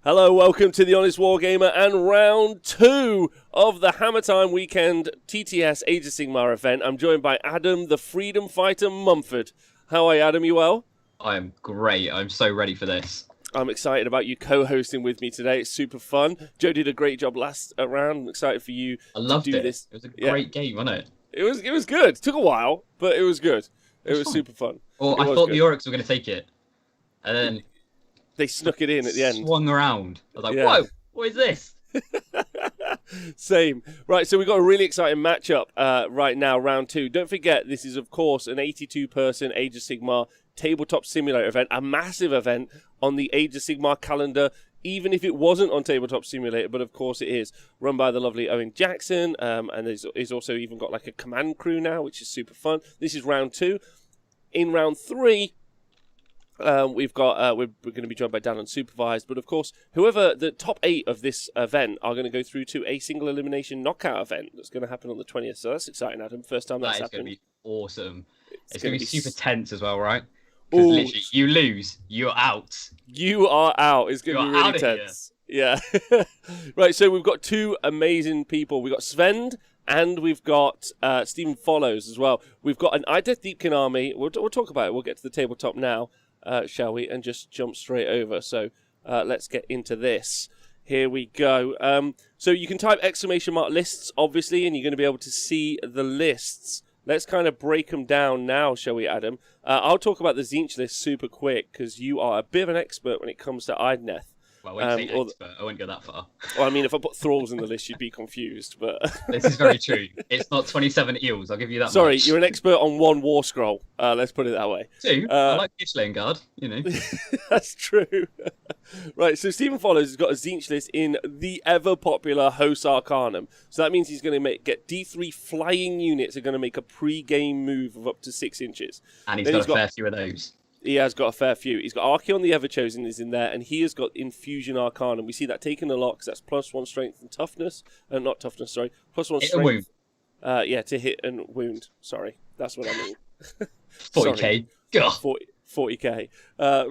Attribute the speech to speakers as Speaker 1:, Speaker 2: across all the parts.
Speaker 1: Hello, welcome to the Honest Wargamer and round 2 of the Hammer Time Weekend TTS Age of Sigmar event. I'm joined by Adam, the Freedom Fighter Mumford. How are you, Adam? You well?
Speaker 2: I am great. I'm so ready for this.
Speaker 1: I'm excited about you co-hosting with me today. It's super fun. Joe did a great job last round. I'm excited for you to do this.
Speaker 2: It was a great game, wasn't it?
Speaker 1: It was good. It took a while, but it was good. It was super fun.
Speaker 2: Well, I thought the Orcs were going to take it, and then
Speaker 1: they snuck it in at the end.
Speaker 2: Swung around. I was like, whoa, what is this?
Speaker 1: Same. Right, so we've got a really exciting matchup right now, round 2. Don't forget, this is, of course, an 82-person Age of Sigmar tabletop simulator event, a massive event on the Age of Sigmar calendar, even if it wasn't on Tabletop Simulator, but of course it is, run by the lovely Owen Jackson, and he's also even got like a command crew now, which is super fun. This is round 2. In round 3... we're going to be joined by Dan unsupervised, but of course, whoever the top 8 of this event are going to go through to a single elimination knockout event that's going to happen on the 20th. So that's exciting, Adam. First time that's happened.
Speaker 2: That is going to be awesome. It's going to be super tense as well, right?
Speaker 1: Ooh.
Speaker 2: Because literally, you lose, you're out.
Speaker 1: You are out. It's going to be really tense. Yeah. Right. So we've got 2 amazing people. We've got Sven. And we've got Stephen Follows as well. We've got an Idoneth Deepkin army. We'll talk about it. We'll get to the tabletop now. Shall we? And just jump straight over. So let's get into this. Here we go. So you can type ! lists, obviously, and you're going to be able to see the lists. Let's kind of break them down now, shall we, Adam? I'll talk about the Tzeentch list super quick, because you are a bit of an expert when it comes to Idoneth.
Speaker 2: Well, I wouldn't say expert. I wouldn't go that far.
Speaker 1: Well, I mean, if I put thralls in the list, you'd be confused. But
Speaker 2: this is very true. It's not 27 eels. I'll give you that.
Speaker 1: Sorry,
Speaker 2: much.
Speaker 1: You're an expert on 1 war scroll. Let's put it that way.
Speaker 2: 2. I like Ishland Guard. You know.
Speaker 1: That's true. Right. So Stephen Follows has got a Tzeentch list in the ever popular host Arcanum. So that means he's going to get D3 flying units are going to make a pre-game move of up to 6 inches.
Speaker 2: And he's got a fair few of those.
Speaker 1: He has got a fair few. He's got Archaon the Everchosen is in there, and he has got Infusion Arcanum. We see that taking a lot because that's +1 strength and toughness. Not toughness, sorry. +1 strength.
Speaker 2: Wound.
Speaker 1: Yeah, to hit and wound. Sorry, that's what I mean.
Speaker 2: 40k.
Speaker 1: 40k.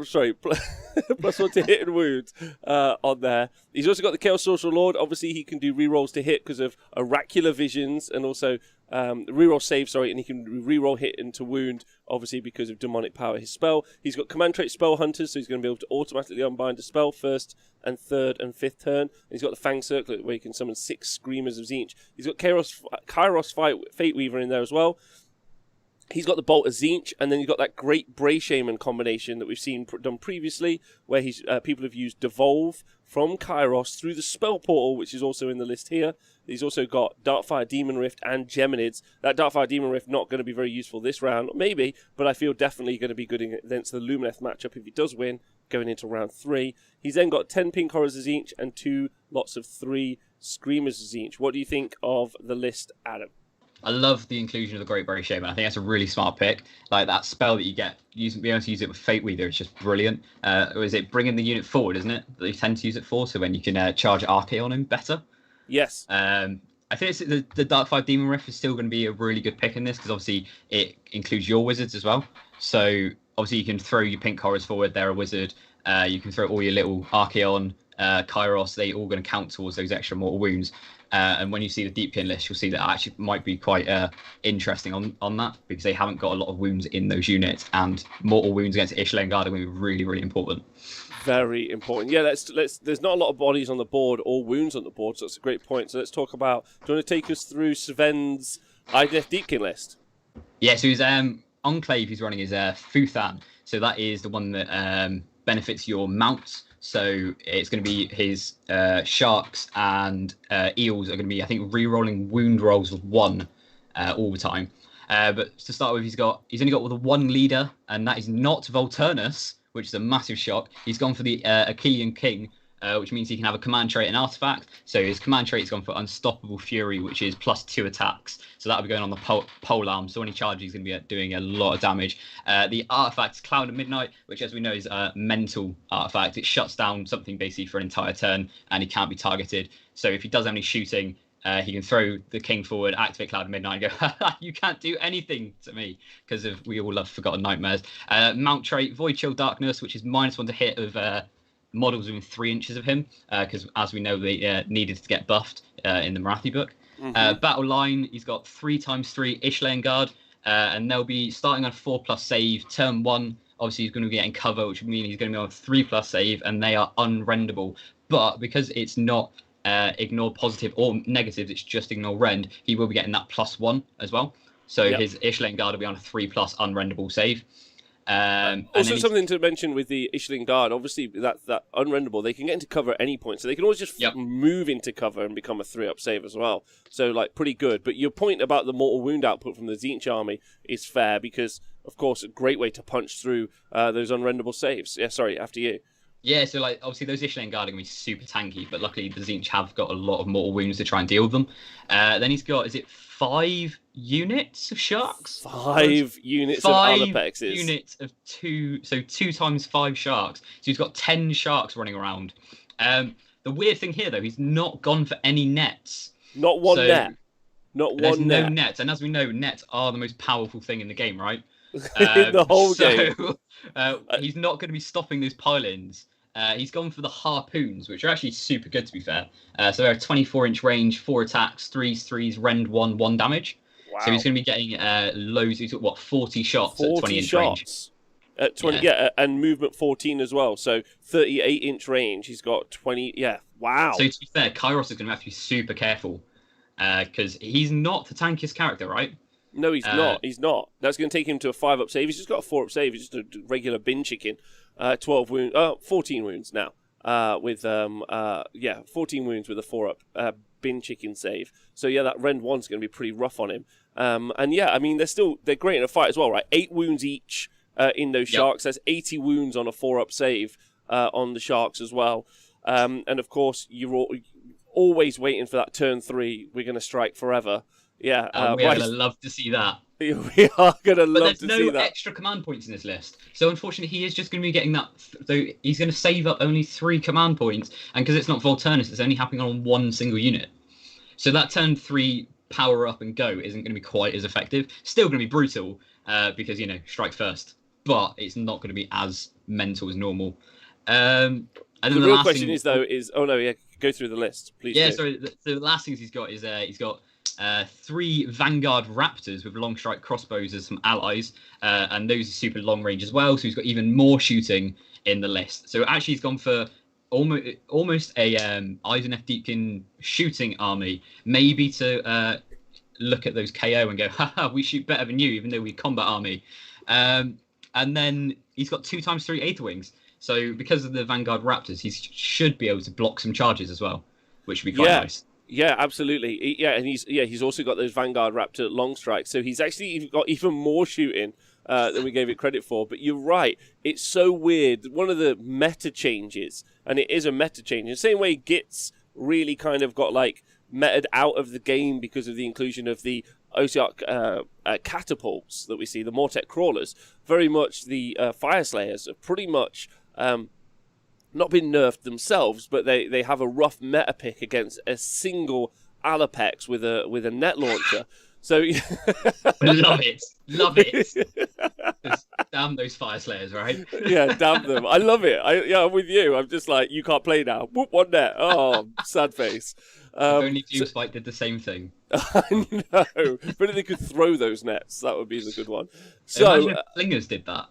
Speaker 1: Sorry, +1 to hit and wound on there. He's also got the Chaos Sorcerer Lord. Obviously, he can do rerolls to hit because of oracular visions and also reroll save, and he can reroll hit into wound, obviously because of demonic power, his spell. He's got command trait Spell Hunters, so he's going to be able to automatically unbind a spell first and third and fifth turn. And he's got the Fang Circlet where he can summon 6 Screamers of Tzeentch. He's got Kairos Fate Weaver in there as well. He's got the Bolt of Tzeentch, and then he's got that great Bray Shaman combination that we've seen done previously, where people have used Devolve from Kairos through the Spell Portal, which is also in the list here. He's also got Darkfire Demon Rift and Geminids. That Darkfire Demon Rift not going to be very useful this round, maybe, but I feel definitely going to be good against the Lumineth matchup if he does win, going into round 3. He's then got 10 Pink Horrors of Tzeentch and 2 lots of 3 Screamers of Tzeentch. What do you think of the list, Adam?
Speaker 2: I love the inclusion of the Great Bray Shaman. I think that's a really smart pick. Like that spell that you get, being able to use it with Fate Weaver is just brilliant. Or is it bringing the unit forward, isn't it? That you tend to use it for, so when you can charge Archaon on him better.
Speaker 1: Yes.
Speaker 2: I think the Darkfire Demon Rift is still going to be a really good pick in this because obviously it includes your wizards as well. So obviously you can throw your pink horrors forward. They're a wizard. You can throw all your little Archaon, Kairos. They all going to count towards those extra mortal wounds. And when you see the Deepkin list, you'll see that actually might be quite interesting on that because they haven't got a lot of wounds in those units, and mortal wounds against Ishland Guard are going to be really, really important.
Speaker 1: Very important. Yeah, there's not a lot of bodies on the board or wounds on the board, so that's a great point. So let's talk about, do you want to take us through Sven's Idoneth Deepkin list?
Speaker 2: Yeah, so his Enclave he's running is Futhan. So that is the one that benefits your mounts. So it's going to be his sharks and eels are going to be, I think, re-rolling wound rolls with 1 all the time. But to start with, he's only got the 1 leader, and that is not Volturnus, which is a massive shock. He's gone for the Achillean King, which means he can have a command trait and artifact. So his command trait's gone for Unstoppable Fury, which is +2 attacks. So that'll be going on the pole arm. So when he charges, he's going to be doing a lot of damage. The artifact is Cloud of Midnight, which, as we know, is a mental artifact. It shuts down something basically for an entire turn, and he can't be targeted. So if he does have any shooting, he can throw the king forward, activate Cloud of Midnight, and go, you can't do anything to me, because we all love Forgotten Nightmares. Mount trait, Void Chill Darkness, which is -1 to hit of models within 3 inches of him, because as we know, they needed to get buffed in the Marathi book. Battle line, he's got 3x3 Ishlan Guard, and they'll be starting on 4+ save. Turn 1, obviously, he's going to be getting cover, which would mean he's going to be on 3+ save, and they are unrendable. But because it's not ignore positive or negatives, it's just ignore rend, he will be getting that +1 as well. So his Ishlan Guard will be on a 3+ unrendable save.
Speaker 1: Also, something to mention with the Ishling Guard, obviously that unrendable, they can get into cover at any point, so they can always just move into cover and become a 3-up save as well. So, like, pretty good. But your point about the mortal wound output from the Tzeentch army is fair, because, of course, a great way to punch through those unrendable saves. Yeah, sorry, after you.
Speaker 2: Yeah, so like obviously those Ishlan Guard are going to be super tanky, but luckily the Tzeentch have got a lot of mortal wounds to try and deal with them. Then he's got, is it 5 units of sharks?
Speaker 1: 5 units of Alapexes.
Speaker 2: 5 units of 2, so 2 times 5 sharks. So he's got 10 sharks running around. The weird thing here, though, he's not gone for any nets.
Speaker 1: Not one net. Not one
Speaker 2: net. There's no
Speaker 1: net.
Speaker 2: nets, and as we know, nets are the most powerful thing in the game, right?
Speaker 1: In the whole game.
Speaker 2: He's not going to be stopping those pile-ins. He's gone for the harpoons, which are actually super good, to be fair. So they're a 24-inch range, 4 attacks, 3s, rend 1 damage. Wow. So he's going to be getting loads. He's got 40 shots
Speaker 1: 40
Speaker 2: at 20-inch
Speaker 1: shots.
Speaker 2: range.
Speaker 1: At 20, and movement 14 as well. So 38-inch range. He's got 20. Yeah, wow.
Speaker 2: So to be fair, Kairos is going to have to be super careful because he's not the tankiest character, right?
Speaker 1: No, he's not. He's not. That's going to take him to a 5-up save. He's just got a 4-up save. He's just a regular bin chicken. 12 wounds. 14 wounds now. With 14 wounds with a 4-up bin chicken save. So yeah, that rend 1's going to be pretty rough on him. And yeah, I mean they're great in a fight as well, right? 8 wounds each in those sharks. That's 80 wounds on a 4-up save on the sharks as well. And of course you're always waiting for that turn 3. We're going to strike forever. Yeah,
Speaker 2: we're going to love to see that.
Speaker 1: We are going to love to see that. But
Speaker 2: there's no extra command points in this list. So unfortunately, he is just going to be getting that. So he's going to save up only 3 command points. And because it's not Volturnus, it's only happening on 1 single unit. So that turn 3 power up and go isn't going to be quite as effective. Still going to be brutal because, strike first. But it's not going to be as mental as normal. And then
Speaker 1: the real question is, go through the list, please.
Speaker 2: Yeah, so the last things he's got is he's got 3 Vanguard Raptors with long strike crossbows as some allies, and those are super long range as well. So he's got even more shooting in the list. So actually, he's gone for almost a Idoneth Deepkin shooting army, maybe to look at those KO and go, haha, we shoot better than you, even though we combat army. And then he's got 2 times 3 Aether Wings. So because of the Vanguard Raptors, he should be able to block some charges as well, which would be quite nice.
Speaker 1: Yeah, absolutely. Yeah, and he's also got those Vanguard Raptor long strikes. So he's actually got even more shooting than we gave it credit for. But you're right. It's so weird. One of the meta changes, and it is a meta change, in the same way Gitz really kind of got like meted out of the game because of the inclusion of the Ossiarch catapults that we see, the Mortek crawlers. Very much the Fire Slayers are pretty much not been nerfed themselves, but they have a rough meta pick against a single Alapex with a net launcher. So
Speaker 2: love it. Damn those Fire Slayers, right?
Speaker 1: Yeah, damn them. I love it. I'm with you. I'm just like, you can't play now. Whoop, 1 net. Oh, sad face.
Speaker 2: If only Doomspike did the same thing.
Speaker 1: I know. If only they could throw those nets, that would be the good one. So
Speaker 2: imagine if Flingers did that.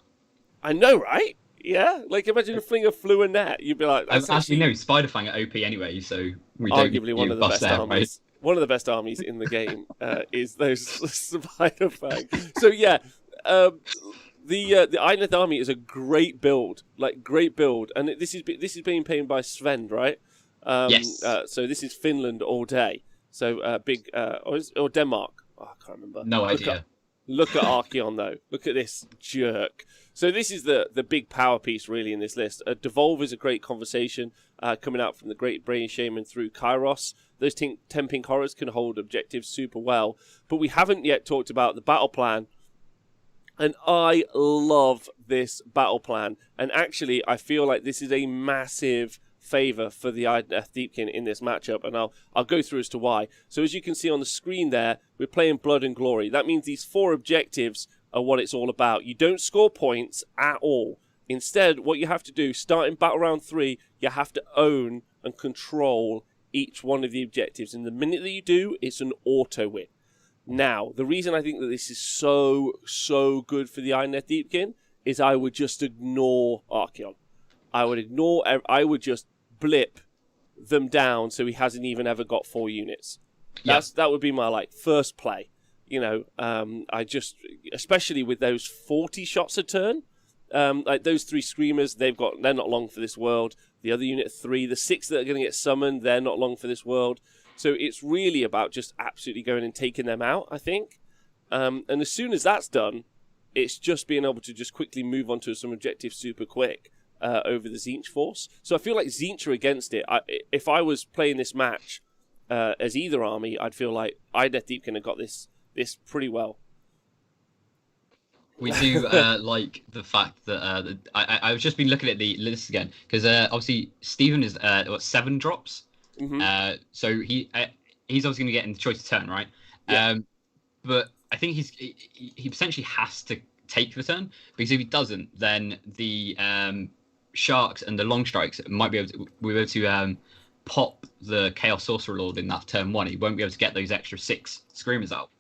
Speaker 1: I know, right? Yeah, like imagine if Flinger flew a net, you'd be like.
Speaker 2: As we know, Spiderfang are OP anyway, so we
Speaker 1: arguably
Speaker 2: don't
Speaker 1: one of the best armies.
Speaker 2: Right?
Speaker 1: One of the best armies in the game is those Spiderfang. So yeah, the Idoneth army is a great build, and this is being painted by Sven, right?
Speaker 2: Yes.
Speaker 1: So this is Finland all day. So big or Denmark. Oh, I can't remember.
Speaker 2: No idea.
Speaker 1: Look at Archaon though. Look at this jerk. So this is the big power piece really in this list. Devolve is a great conversation coming out from the Great Brain Shaman through Kairos. Those 10 pink horrors can hold objectives super well. But we haven't yet talked about the battle plan. And I love this battle plan. And actually, I feel like this is a massive favour for the Idoneth Deepkin in this matchup, and I'll go through as to why. So as you can see on the screen there, we're playing Blood and Glory. That means these 4 objectives are what it's all about. You don't score points at all Instead, what you have to do, starting battle round 3, you have to own and control each one of the objectives. And the minute that you do, it's an auto win. Now, the reason I think that this is so good for the Idoneth Deepkin is I would just ignore Archaon. I would just blip them down so he hasn't even ever got 4 units. That would be my first play. I just, especially with those 40 shots a turn, like those 3 screamers, they're not long for this world. The other unit 3, the 6 that are going to get summoned, they're not long for this world. So it's really about just absolutely going and taking them out, I think. And as soon as that's done, it's just being able to just quickly move on to some objectives super quick over the Tzeentch force. So I feel like Tzeentch are against it. If I was playing this match as either army, I'd feel like Idoneth Deepkin have got this pretty well.
Speaker 2: We do like the fact that I've just been looking at the list again because obviously Stephen is 7 drops.
Speaker 1: Mm-hmm.
Speaker 2: So he's obviously going to get in the choice of turn, right? Yeah. But I think he potentially has to take the turn because if he doesn't, then the sharks and the long strikes might be able to pop the Chaos Sorcerer Lord in that turn 1. He won't be able to get those extra 6 screamers out.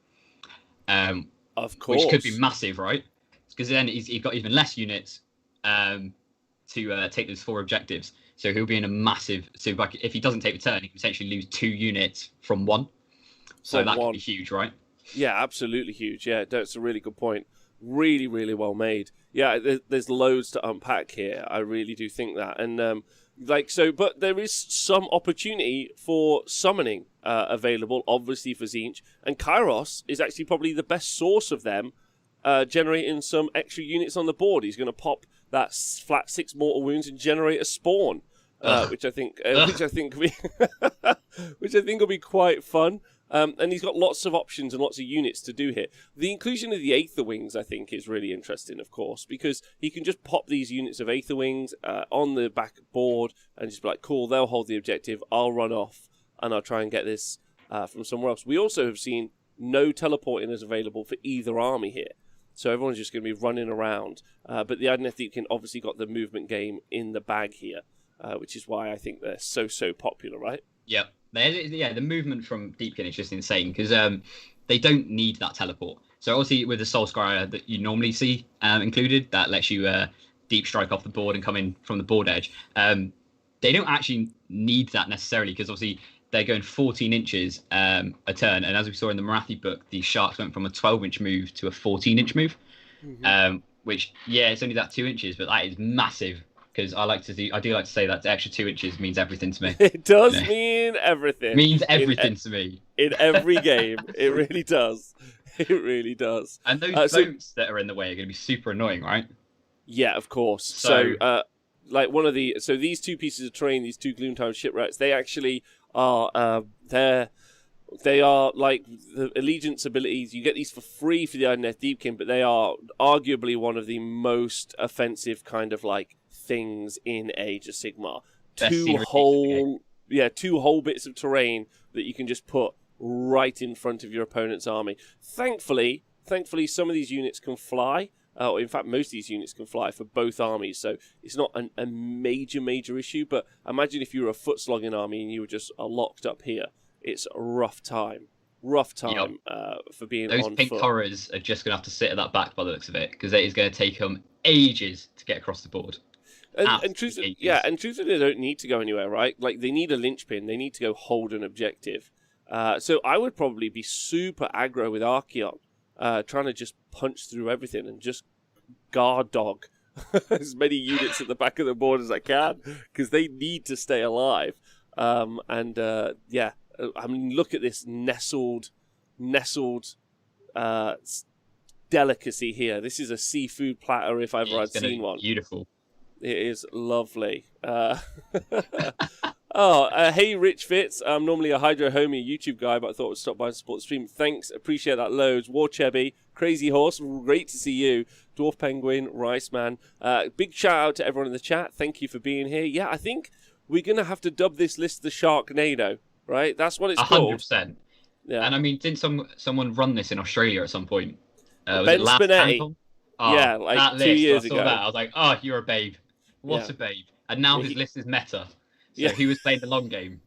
Speaker 1: Of course,
Speaker 2: which could be massive, right? Because then he's got even less units to take those 4 objectives. So he'll be in a massive. So if he doesn't take the turn, he can potentially lose 2 units from 1. So that could be huge, right?
Speaker 1: Yeah, absolutely huge. Yeah, that's a really good point. Really, really well made. Yeah, there's loads to unpack here. I really do think that. And but there is some opportunity for summoning available, obviously for Tzeentch. And Kairos is actually probably the best source of them, generating some extra units on the board. He's going to pop that flat 6 mortal wounds and generate a spawn, which I think will be quite fun. And he's got lots of options and lots of units to do here. The inclusion of the Aether Wings, I think, is really interesting, of course, because he can just pop these units of Aether Wings on the back board and just be like, cool, they'll hold the objective, I'll run off, and I'll try and get this from somewhere else. We also have seen no teleporting as available for either army here. So everyone's just going to be running around. But the Idoneth Deepkin obviously got the movement game in the bag here, which is why I think they're so popular, right?
Speaker 2: Yep. The movement from Deepkin is just insane because they don't need that teleport. So obviously with the Soul Scryer that you normally see included, that lets you deep strike off the board and come in from the board edge. They don't actually need that necessarily because obviously they're going 14 inches a turn. And as we saw in the Marathi book, the Sharks went from a 12-inch move to a 14-inch move, which, it's only that 2 inches, but that is massive. Because I do like to say that the extra 2 inches means everything to me.
Speaker 1: It does mean everything.
Speaker 2: It means everything to me.
Speaker 1: In every game. It really does. It really does.
Speaker 2: And those boats that are in the way are going to be super annoying, right?
Speaker 1: Yeah, of course. So these 2 pieces of terrain, these 2 Gloomtime shipwrecks, they actually are, they are like the allegiance abilities. You get these for free for the Idoneth Deepkin, but they are arguably one of the most offensive kind of things in Age of Sigmar. 2 whole bits of terrain that you can just put right in front of your opponent's army. Thankfully, some of these units can fly. Or in fact, most of these units can fly for both armies, so it's not a major issue. But imagine if you were a foot slogging army and you were just locked up here. It's a rough time for being on foot.
Speaker 2: Those pink horrors are just going to have to sit at that back by the looks of it, because it is going to take them ages to get across the board.
Speaker 1: And truthfully, they don't need to go anywhere, right? They need a linchpin. They need to go hold an objective. So I would probably be super aggro with Archaon, trying to just punch through everything and just guard dog as many units at the back of the board as I can, because they need to stay alive. I mean, look at this nestled delicacy here. This is a seafood platter if ever I'd seen one.
Speaker 2: Beautiful.
Speaker 1: It is lovely. Hey, Rich Fitz. I'm normally a Hydro Homie YouTube guy, but I thought I would stop by and support the stream. Thanks. Appreciate that loads. War Chebby, Crazy Horse. Great to see you. Dwarf Penguin, Rice Man. Big shout out to everyone in the chat. Thank you for being here. Yeah, I think we're going to have to dub this list the Sharknado, right? That's what it's 100%.
Speaker 2: Called. 100%. Yeah. And I mean, didn't someone run this in Australia at some point?
Speaker 1: Ben Spinetti.
Speaker 2: Oh,
Speaker 1: Yeah, like
Speaker 2: that
Speaker 1: 2
Speaker 2: list,
Speaker 1: years
Speaker 2: I saw
Speaker 1: ago.
Speaker 2: that. I was like, oh, you're a babe. What
Speaker 1: Yeah.
Speaker 2: a babe. And now
Speaker 1: Yeah,
Speaker 2: his
Speaker 1: he-
Speaker 2: list is meta. So
Speaker 1: Yeah.
Speaker 2: he was playing the long game.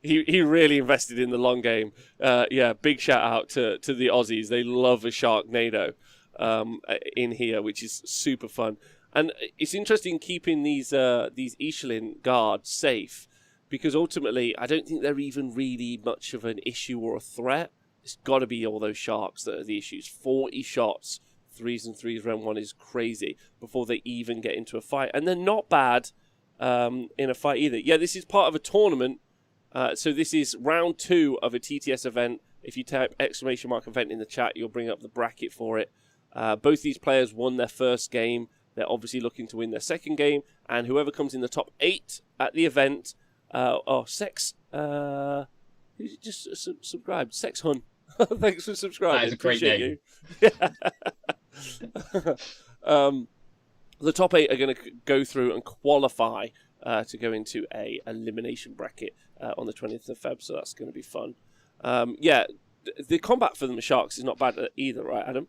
Speaker 1: he, he really invested in the long game. Yeah, big shout out to the Aussies. They love a Sharknado in here, which is super fun. And it's interesting keeping these Ishelin guards safe, because ultimately I don't think they're even really much of an issue or a threat. It's got to be all those sharks that are the issues. 40 shots, 3s and 3s round 1 is crazy before they even get into a fight. And they're not bad in a fight either. Yeah, this is part of a tournament. So this is round 2 of a TTS event. If you type !event in the chat, you'll bring up the bracket for it. Both these players won their first game. They're obviously looking to win their second game. And whoever comes in the top 8 at the event... Sex... who just subscribed? Sex Hun. Thanks for subscribing.
Speaker 2: That is a great name.
Speaker 1: The top 8 are going to go through and qualify to go into a elimination bracket on the 20th of Feb, so that's going to be fun. The combat for the Sharks is not bad either, right, Adam?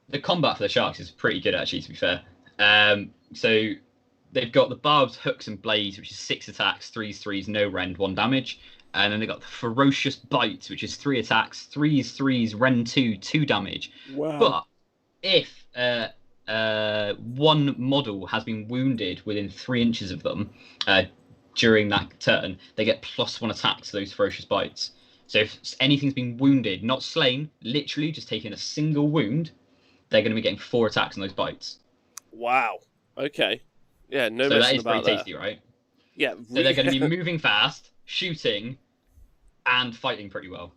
Speaker 2: The combat for the Sharks is pretty good, actually, to be fair. So they've got the barbs, hooks, and blades, which is 6 attacks, 3s, 3s, no rend, 1 damage. And then they've got the ferocious bites, which is 3 attacks, 3s, 3s, rend 2, 2 damage.
Speaker 1: Wow.
Speaker 2: But if one model has been wounded within 3 inches of them during that turn, they get +1 attack to those ferocious bites. So if anything's been wounded, not slain, literally just taking a single wound, they're going to be getting 4 attacks on those bites.
Speaker 1: Wow. Okay. Yeah, no
Speaker 2: so
Speaker 1: messing
Speaker 2: that is
Speaker 1: about
Speaker 2: pretty tasty, right?
Speaker 1: Yeah.
Speaker 2: So they're going to be moving fast, shooting, and fighting pretty well.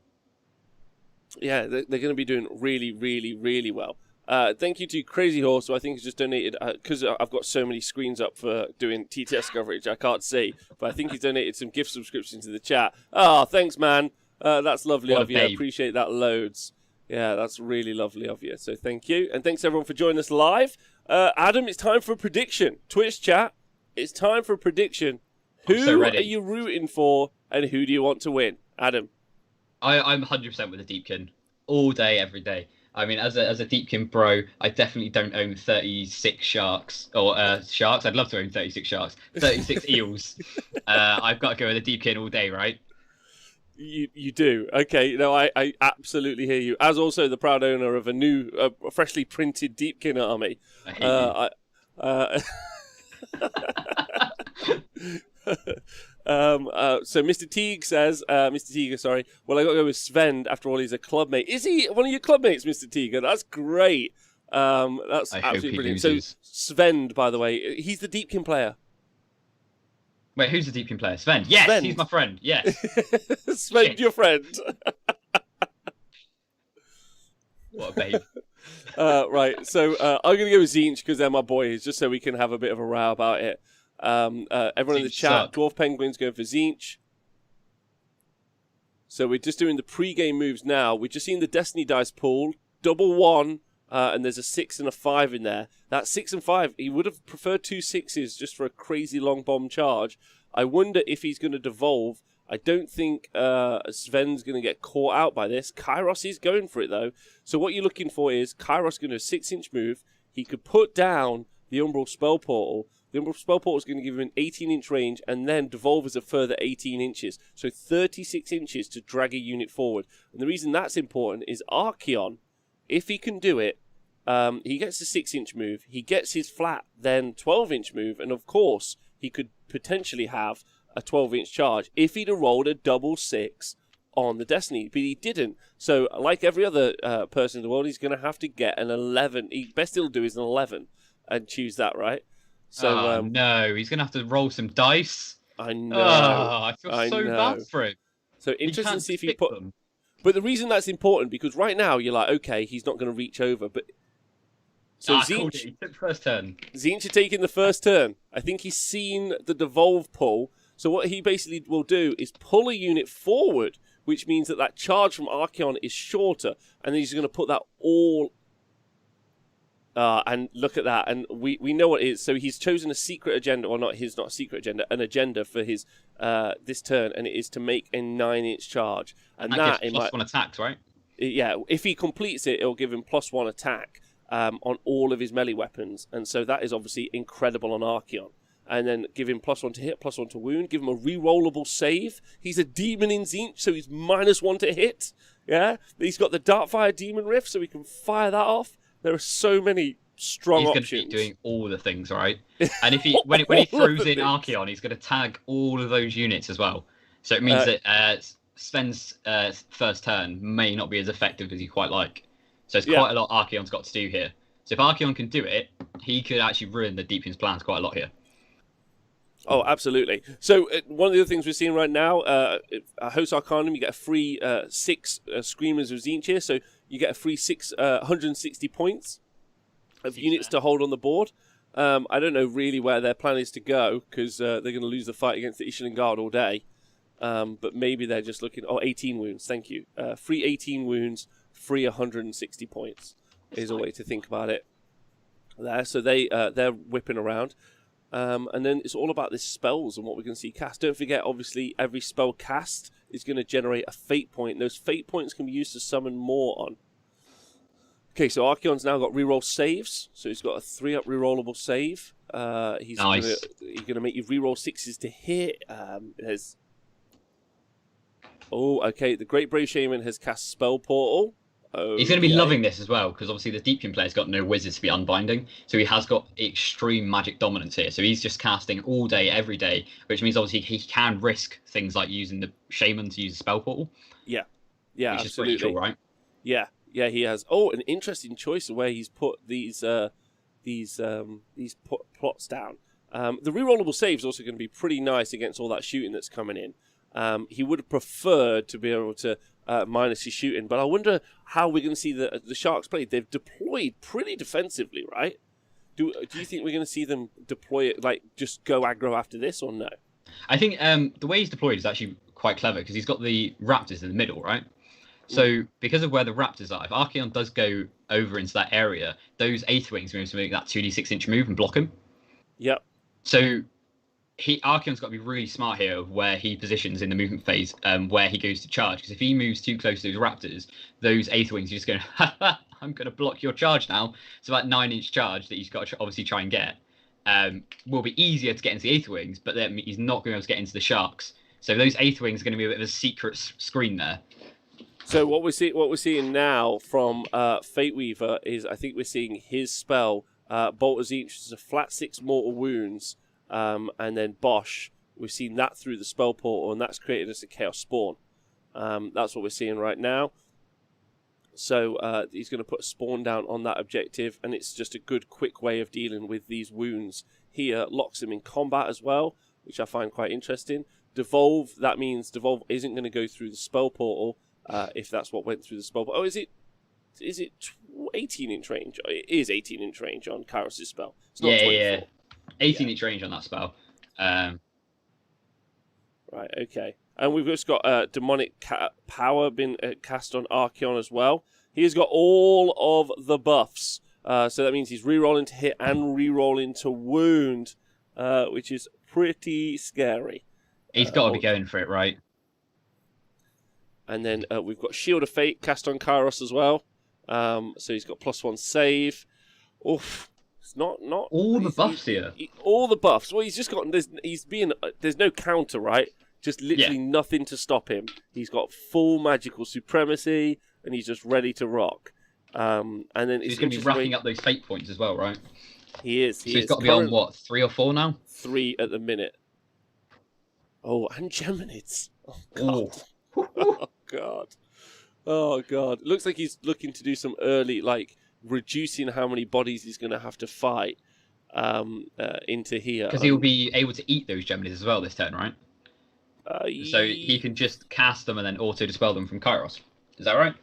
Speaker 1: Yeah, they're going to be doing really, really, really well. Thank you to Crazy Horse, who I think has just donated, because I've got so many screens up for doing TTS coverage, I can't see, but I think he's donated some gift subscriptions to the chat. Oh, thanks, man. That's lovely of you. I appreciate that loads. Yeah, that's really lovely of you. So thank you. And thanks, everyone, for joining us live. Adam, it's time for a prediction. Twitch chat, it's time for a prediction. Who are you rooting for, and who do you want to win? Adam?
Speaker 2: I'm 100% with a Deepkin. All day, every day. I mean, as a Deepkin bro, I definitely don't own 36 sharks. Or sharks. I'd love to own 36 sharks. 36 eels. I've got to go with a Deepkin all day, right?
Speaker 1: You do. Okay, no, I absolutely hear you. As also the proud owner of a new, freshly printed Deepkin army.
Speaker 2: I hate
Speaker 1: So Mr. Teague says, Mr. Teague, sorry, well, I got to go with Sven. After all, he's a clubmate. Is he one of your clubmates, Mr. Teague? That's great. That's absolutely brilliant.
Speaker 2: Loses.
Speaker 1: So Sven, by the way, he's the Deepkin player.
Speaker 2: Wait, who's the Deepkin player? Sven. Yes,
Speaker 1: Sven.
Speaker 2: He's my friend. Yes.
Speaker 1: Sven, your friend.
Speaker 2: What a babe.
Speaker 1: Right, so I'm going to go with Tzeentch because they're my boys, just so we can have a bit of a row about it. Everyone in the chat, Dwarf Penguin's going for Tzeentch. So we're just doing the pre-game moves now. We've just seen the Destiny dice pool, double 1, and there's a 6 and a 5 in there. That 6 and 5, he would have preferred 2 6s just for a crazy long bomb charge. I wonder if he's going to devolve. I don't think Sven's going to get caught out by this. Kairos is going for it, though. So what you're looking for is Kairos going to 6-inch move. He could put down the Umbral Spell Portal. The Umbral Spell Portal is going to give him an 18-inch range and then devolve as a further 18 inches. So 36 inches to drag a unit forward. And the reason that's important is Archaon, if he can do it, he gets a 6-inch move. He gets his flat, then 12-inch move. And of course, he could potentially have a 12-inch charge if he'd have rolled a double 6 on the Destiny. But he didn't. So like every other person in the world, he's going to have to get an 11. Best he'll do is an 11 and choose that, right? So
Speaker 2: no, he's going to have to roll some dice.
Speaker 1: I know.
Speaker 2: I feel so bad for him.
Speaker 1: So interesting to see if he put them. But the reason that's important, because right now you're like, okay, he's not going to reach over. But so
Speaker 2: Tzeentch, he took the first turn.
Speaker 1: Tzeentch are taking the first turn. I think he's seen the devolve pull. So what he basically will do is pull a unit forward, which means that that charge from Archaon is shorter. And then he's going to put that all... and look at that, and we know what it is. So he's chosen a secret agenda, or not a secret agenda, an agenda for his this turn, and it is to make a 9-inch charge. And
Speaker 2: that gives +1 attacks, right?
Speaker 1: Yeah, if he completes it, it'll give him +1 attack. on all of his melee weapons, and so that is obviously incredible on Archaon. And then give him +1 to hit, +1 to wound, give him a re-rollable save. He's a demon in Tzeentch, so he's -1 to hit. Yeah, he's got the Darkfire Demon Rift, so we can fire that off. There are so many strong options.
Speaker 2: He's going to be doing all the things, right? And if he when he throws in Archaon, he's going to tag all of those units as well. So it means that Sven's first turn may not be as effective as you quite like. So it's quite a lot Archaon's got to do here. So if Archaon can do it, he could actually ruin the Deepkin's plans quite a lot here.
Speaker 1: Oh, absolutely. So one of the other things we're seeing right now, Host Arcanum, you get a free 6 Screamers of Tzeentch here, so you get a free 160 points of units to hold on the board. I don't know really where their plan is to go, because they're going to lose the fight against the Ishlan Guard all day. But maybe they're just looking... 18 wounds, thank you. Free 18 wounds, free 160 points is a way to think about it. There, so they're whipping around. And then it's all about the spells and what we're going to see cast. Don't forget, obviously, every spell cast is going to generate a fate point. Those fate points can be used to summon more on. Okay, so Archaon's now got reroll saves. So he's got a 3-up rerollable save. He's
Speaker 2: nice.
Speaker 1: going to make you reroll 6s to hit. Okay, the Great Brave Shaman has cast Spell Portal.
Speaker 2: He's going to be loving this as well, because obviously the Deepkin player's got no wizards to be unbinding, so he has got extreme magic dominance here. So he's just casting all day, every day, which means obviously he can risk things like using the Shaman to use a spell portal.
Speaker 1: Yeah,
Speaker 2: which
Speaker 1: absolutely.
Speaker 2: is pretty cool, right?
Speaker 1: Yeah, he has. Oh, an interesting choice of where he's put these plots down. The rerollable save is also going to be pretty nice against all that shooting that's coming in. He would have preferred to be able to minus his shooting, but I wonder how we're going to see the Sharks play. They've deployed pretty defensively, right? Do you think we're going to see them deploy it, like just go aggro after this, or no?
Speaker 2: I think the way he's deployed is actually quite clever, because he's got the Raptors in the middle, right? So because of where the Raptors are, if Archaon does go over into that area, those Aetherwings are going to make that 2d6-inch move and block him.
Speaker 1: Yep.
Speaker 2: So Archaon's got to be really smart here of where he positions in the movement phase, where he goes to charge. Because if he moves too close to those Raptors, those Aetherwings are just going, I'm going to block your charge now. So that 9-inch charge that he's got to obviously try and get will be easier to get into the Aetherwings, but then he's not going to be able to get into the Sharks. So those Aetherwings are going to be a bit of a secret screen there.
Speaker 1: So what we're seeing now from Fate Weaver is, I think we're seeing his spell, Bolt of Tzeentch, which is a flat 6 mortal wounds. And then Bosch, we've seen that through the spell portal, and that's created us a Chaos Spawn. That's what we're seeing right now. So he's going to put a spawn down on that objective, and it's just a good, quick way of dealing with these wounds. Here locks him in combat as well, which I find quite interesting. Devolve, that means Devolve isn't going to go through the spell portal, if that's what went through the spell portal. Oh, is it 18-inch range? It is 18-inch range on Kairos' spell. It's not 24.
Speaker 2: Yeah. 18-inch range on that spell.
Speaker 1: Right, okay. And we've just got Demonic Power been cast on Archaon as well. He's got all of the buffs. So that means he's rerolling to hit and rerolling to wound, which is pretty scary.
Speaker 2: He's got to be going for it, right?
Speaker 1: And then we've got Shield of Fate cast on Kairos as well. So he's got +1 save. Oof. It's not
Speaker 2: all the buffs here.
Speaker 1: All the buffs. Well, he's just got. There's no counter, right? Just literally nothing to stop him. He's got full magical supremacy, and he's just ready to rock. And then
Speaker 2: he's going to be racking up those fate points as well, right?
Speaker 1: He is.
Speaker 2: He's got to be on what, 3 or 4 now?
Speaker 1: 3 at the minute. Oh, and Geminids. Oh god. Oh god. Oh god. It looks like he's looking to do some early, like, reducing how many bodies he's going to have to fight into here.
Speaker 2: Because he'll be able to eat those Geminids as well this turn, right? So he can just cast them and then auto-dispel them from Kairos. Is that right?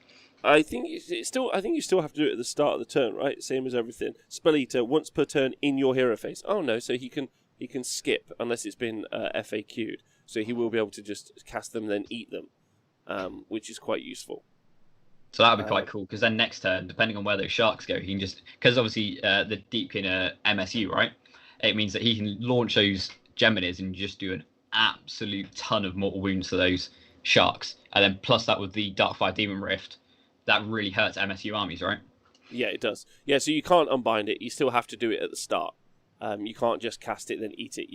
Speaker 1: I think you still have to do it at the start of the turn, right? Same as everything. Spell Eater once per turn in your hero phase. Oh no, so he can skip unless it's been FAQ'd. So he will be able to just cast them and then eat them, which is quite useful.
Speaker 2: So that would be quite cool, because then next turn, depending on where those Sharks go, he can just... Because obviously the Deepkin MSU, right? It means that he can launch those Geminids and just do an absolute ton of mortal wounds to those Sharks. And then plus that with the Darkfire Demon Rift, that really hurts MSU armies, right?
Speaker 1: Yeah, it does. Yeah, so you can't unbind it. You still have to do it at the start. You can't just cast it then eat it.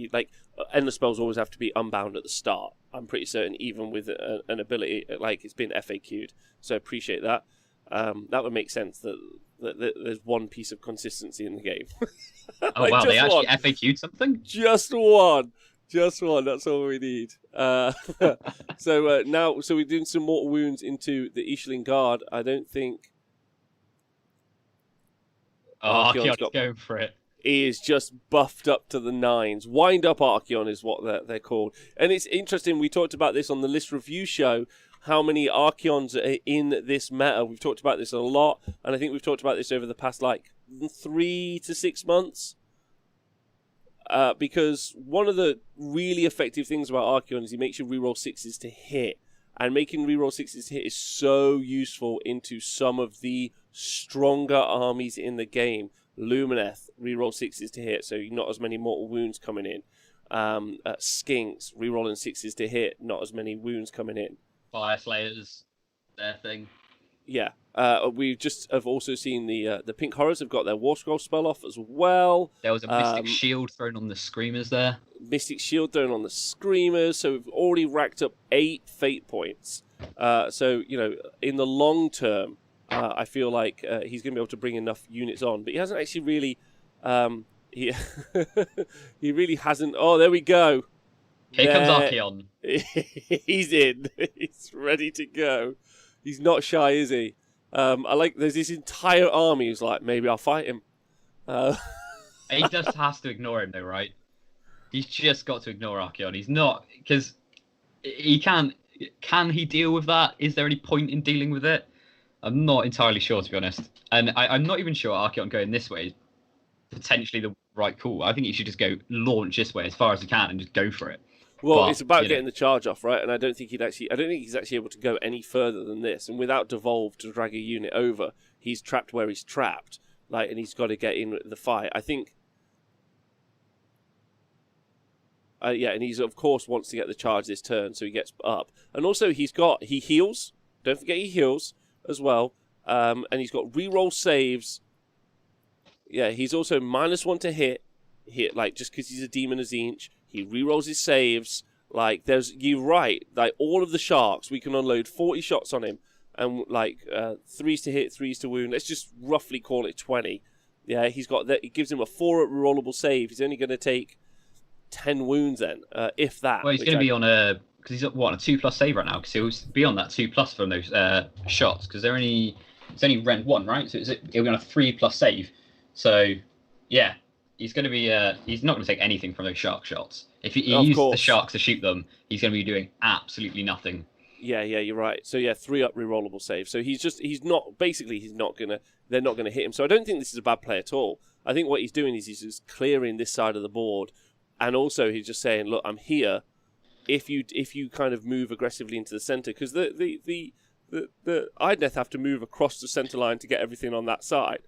Speaker 1: Endless spells always have to be unbound at the start. I'm pretty certain, even with an ability like it's been FAQ'd. So I appreciate that. That would make sense that there's one piece of consistency in the game.
Speaker 2: Oh wow, they actually FAQ'd something?
Speaker 1: Just one. That's all we need. So now we're doing some mortal wounds into the Ishling Guard. I don't think.
Speaker 2: Archaon's going for it.
Speaker 1: He is just buffed up to the nines. Wind up Archaon is what they're called. And it's interesting, we talked about this on the list review show, how many Archaons are in this meta. We've talked about this a lot, and I think we've talked about this over the past 3 to 6 months. Because one of the really effective things about Archaon is he makes you reroll sixes to hit. And making reroll sixes to hit is so useful into some of the stronger armies in the game. Lumineth, reroll sixes to hit, so not as many mortal wounds coming in. Skinks, rerolling sixes to hit, not as many wounds coming in.
Speaker 2: Fire Slayers, their thing.
Speaker 1: Yeah. We just have also seen the Pink Horrors have got their War Scroll spell off as well.
Speaker 2: There was a Mystic Shield thrown on the Screamers there.
Speaker 1: Mystic Shield thrown on the Screamers, so we've already racked up 8 fate points. So, in the long term, I feel like he's going to be able to bring enough units on, but he hasn't actually really. He he really hasn't. Oh, there we go.
Speaker 2: Here comes Archaon.
Speaker 1: He's in. He's ready to go. He's not shy, is he? There's this entire army who's like, maybe I'll fight him.
Speaker 2: He just has to ignore him, though, right? He's just got to ignore Archaon. He's not, because he can't. Can he deal with that? Is there any point in dealing with it? I'm not entirely sure, to be honest. And I'm not even sure Archaon going this way is potentially the right call. I think he should just go launch this way as far as he can and just go for it.
Speaker 1: Well, it's about getting the charge off, right? And I don't think he's actually able to go any further than this. And without Devolve to drag a unit over, he's trapped where he's trapped. And he's got to get in the fight. I think. And he's of course wants to get the charge this turn, so he gets up. And also he heals. Don't forget he heals as well. And he's got reroll saves. Yeah, he's also -1 to hit, just because he's a demon of Tzeentch. He rerolls his saves. You're right. All of the sharks, we can unload 40 shots on him, and 3s to hit, 3s to wound. Let's just roughly call it 20. Yeah, he's got that. It gives him a 4 rerollable save. He's only going to take 10 wounds then, if that.
Speaker 2: Well, he's going to be on because he's on a 2+ save right now. Because he'll be on that 2+ from those shots. Because it's only rent 1, right? So he'll be on a 3+ save. So yeah. He's going to be. He's not going to take anything from those shark shots. If he uses the sharks to shoot them, he's going to be doing absolutely nothing.
Speaker 1: Yeah, you're right. So 3 up rerollable save. So he's not gonna. They're not gonna hit him. So I don't think this is a bad play at all. I think what he's doing is he's just clearing this side of the board, and also he's just saying, look, I'm here. If you kind of move aggressively into the center, because the Idoneth have to move across the center line to get everything on that side.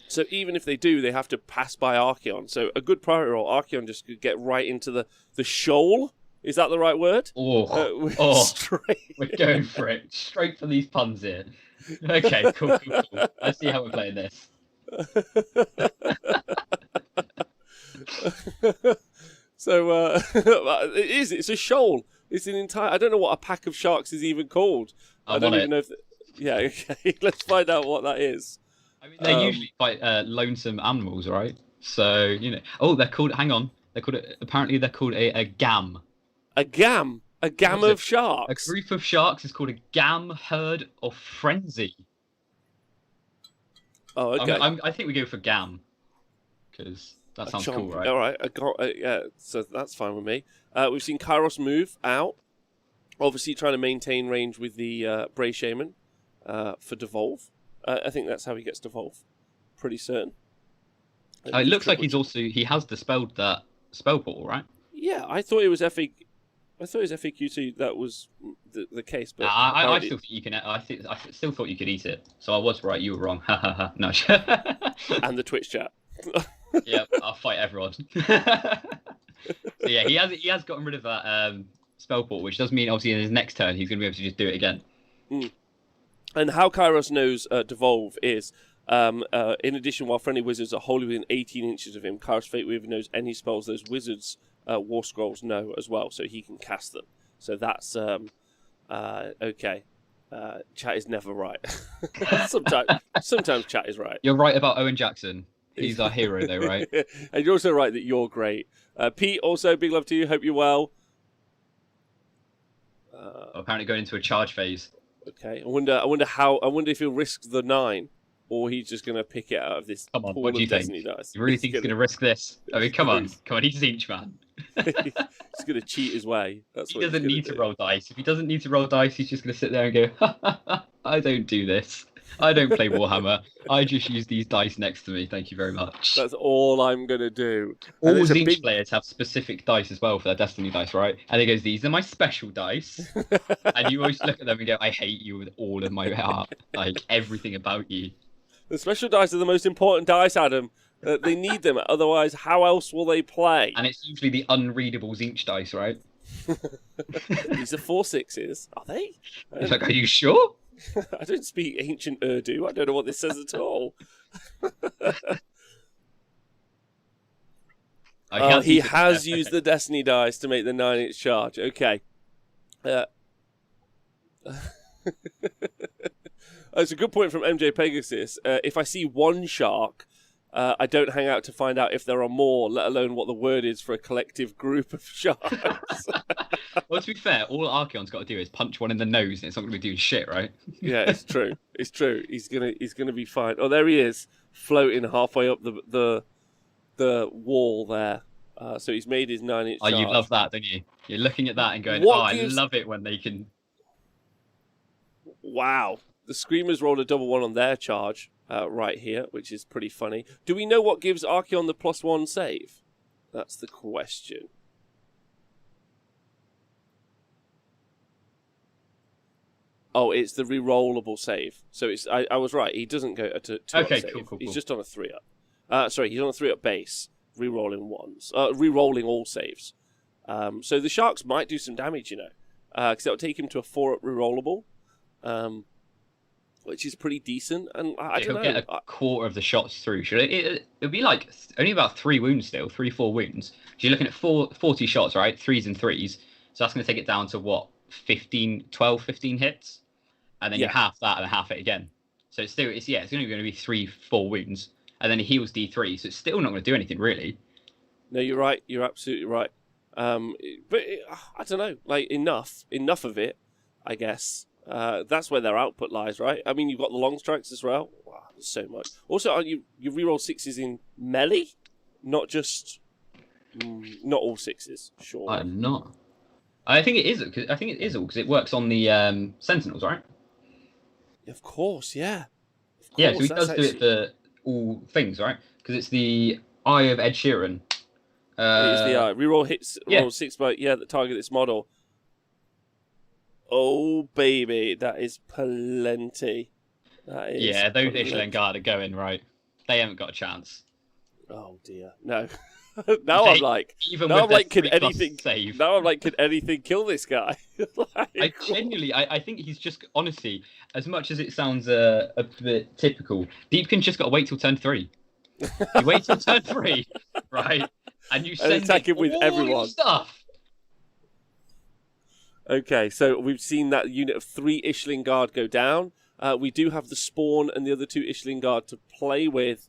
Speaker 1: So even if they do, they have to pass by Archaon. So a good priority roll, Archaon just could get right into the shoal. Is that the right word?
Speaker 2: Straight. We're going for it. Straight for these puns here. Okay, cool. Let's see how we're playing this.
Speaker 1: So it's a shoal. It's an entire. I don't know what a pack of sharks is even called. I don't even know if. Yeah, okay. Let's find out what that is.
Speaker 2: I mean, they're usually quite lonesome animals, right? So, Oh, they're called. Hang on. Apparently, they're called a gam.
Speaker 1: A gam? A gam of sharks?
Speaker 2: A group of sharks is called a gam, herd, or frenzy.
Speaker 1: Oh, okay.
Speaker 2: I think we go for gam. Because that sounds cool, right?
Speaker 1: All right. Yeah, so that's fine with me. We've seen Kairos move out. Obviously, trying to maintain range with the Bray Shaman for Devolve. I think that's how he gets Devolve. Pretty certain.
Speaker 2: It looks like he has dispelled that spell portal, right?
Speaker 1: Yeah, I thought it was FAQ2 that was the case, but
Speaker 2: I still think you can. I still thought you could eat it. So I was right. You were wrong. No.
Speaker 1: And the Twitch chat.
Speaker 2: Yeah, I'll fight everyone. So yeah, he has gotten rid of that spell portal, which does mean obviously in his next turn he's going to be able to just do it again.
Speaker 1: And how Kairos knows Devolve is, in addition, while friendly wizards are wholly within 18 inches of him, Kairos Fate Weaver knows any spells those wizards' war scrolls know as well, so he can cast them. So that's okay. Chat is never right. Sometimes chat is right.
Speaker 2: You're right about Owen Jackson. He's our hero, though, right?
Speaker 1: And you're also right that you're great. Pete, also big love to you. Hope you're well.
Speaker 2: Apparently going into a charge phase.
Speaker 1: Okay. I wonder if he'll risk the 9, or he's just going to pick it out of this.
Speaker 2: Come on,
Speaker 1: pool
Speaker 2: what do you
Speaker 1: of
Speaker 2: think?
Speaker 1: Destiny dice.
Speaker 2: You really think he's going to risk this? I mean, come on, he's Tzeentch, man.
Speaker 1: He's going to cheat his way.
Speaker 2: He doesn't need to roll dice. If he doesn't need to roll dice, he's just going to sit there and go, I don't do this. I don't play Warhammer. I just use these dice next to me. Thank you very much.
Speaker 1: That's all I'm going to do.
Speaker 2: All Tzeentch players have specific dice as well for their Destiny dice, right? And he goes, these are my special dice. And you always look at them and go, I hate you with all of my heart. Like, everything about you.
Speaker 1: The special dice are the most important dice, Adam. They need them. Otherwise, how else will they play?
Speaker 2: And it's usually the unreadable Tzeentch dice, right?
Speaker 1: These are 4/6s. Are they?
Speaker 2: It's like, are you sure?
Speaker 1: I don't speak ancient Urdu. I don't know what this says at all. He has used the Destiny dice to make the 9-inch charge. Okay. It's a good point from MJ Pegasus. If I see one shark, I don't hang out to find out if there are more, let alone what the word is for a collective group of sharks.
Speaker 2: Well, to be fair, all Archaon's got to do is punch one in the nose, and it's not going to be doing shit, right?
Speaker 1: Yeah, it's true. It's true. He's gonna be fine. Oh, there he is, floating halfway up the wall there. So he's made his 9-inch.
Speaker 2: Oh, you love that, don't you? You're looking at that and going, I love it when they can.
Speaker 1: Wow, the Screamers rolled a double 1 on their charge right here, which is pretty funny. Do we know what gives Archaon the +1 save? That's the question. Oh, it's the re-rollable save. So it's I was right. He doesn't go to 2-up
Speaker 2: okay,
Speaker 1: save.
Speaker 2: cool.
Speaker 1: He's just on a 3-up. Sorry, he's on a 3-up base, re-rolling ones, re-rolling all saves. So the Sharks might do some damage, you know, because that'll take him to a 4-up re-rollable, which is pretty decent. And I don't know.
Speaker 2: He'll get a quarter of the shots through. Should it? It'll be like only about 3 wounds still, 4 wounds. So you're looking at 40 shots, right? 3s and 3s. So that's going to take it down to what? 15 hits. And then you half that and half it again. So it's only going to be 3-4 wounds. And then he heals D3, so it's still not going to do anything, really.
Speaker 1: No, you're right. You're absolutely right. But I don't know. Like, enough of it, I guess. That's where their output lies, right? I mean, you've got the long strikes as well. Wow, there's so much. Also, you reroll 6s in melee? Not just... not all 6s, sure.
Speaker 2: I'm not. I think it is all, because it works on the Sentinels, right?
Speaker 1: Of course, yeah.
Speaker 2: Yeah, so he does do it for all things, right? Because it's the Eye of Ed Sheeran.
Speaker 1: It is the eye. Reroll hits, roll 6 by that target this model. Oh baby, that is plenty. That is
Speaker 2: those Ishlan Guard are going right. They haven't got a chance.
Speaker 1: Oh dear, no. Now I'm like, could anything
Speaker 2: save?
Speaker 1: Now I'm like, could anything kill this guy?
Speaker 2: I genuinely, I think he's just, honestly, as much as it sounds a bit typical, Deepkin's just got to wait till turn 3. You wait till turn 3, right? And you send
Speaker 1: attack him with
Speaker 2: all
Speaker 1: everyone.
Speaker 2: Your stuff.
Speaker 1: Okay, so we've seen that unit of 3 Ishling Guard go down. We do have the Spawn and the other 2 Ishling Guard to play with.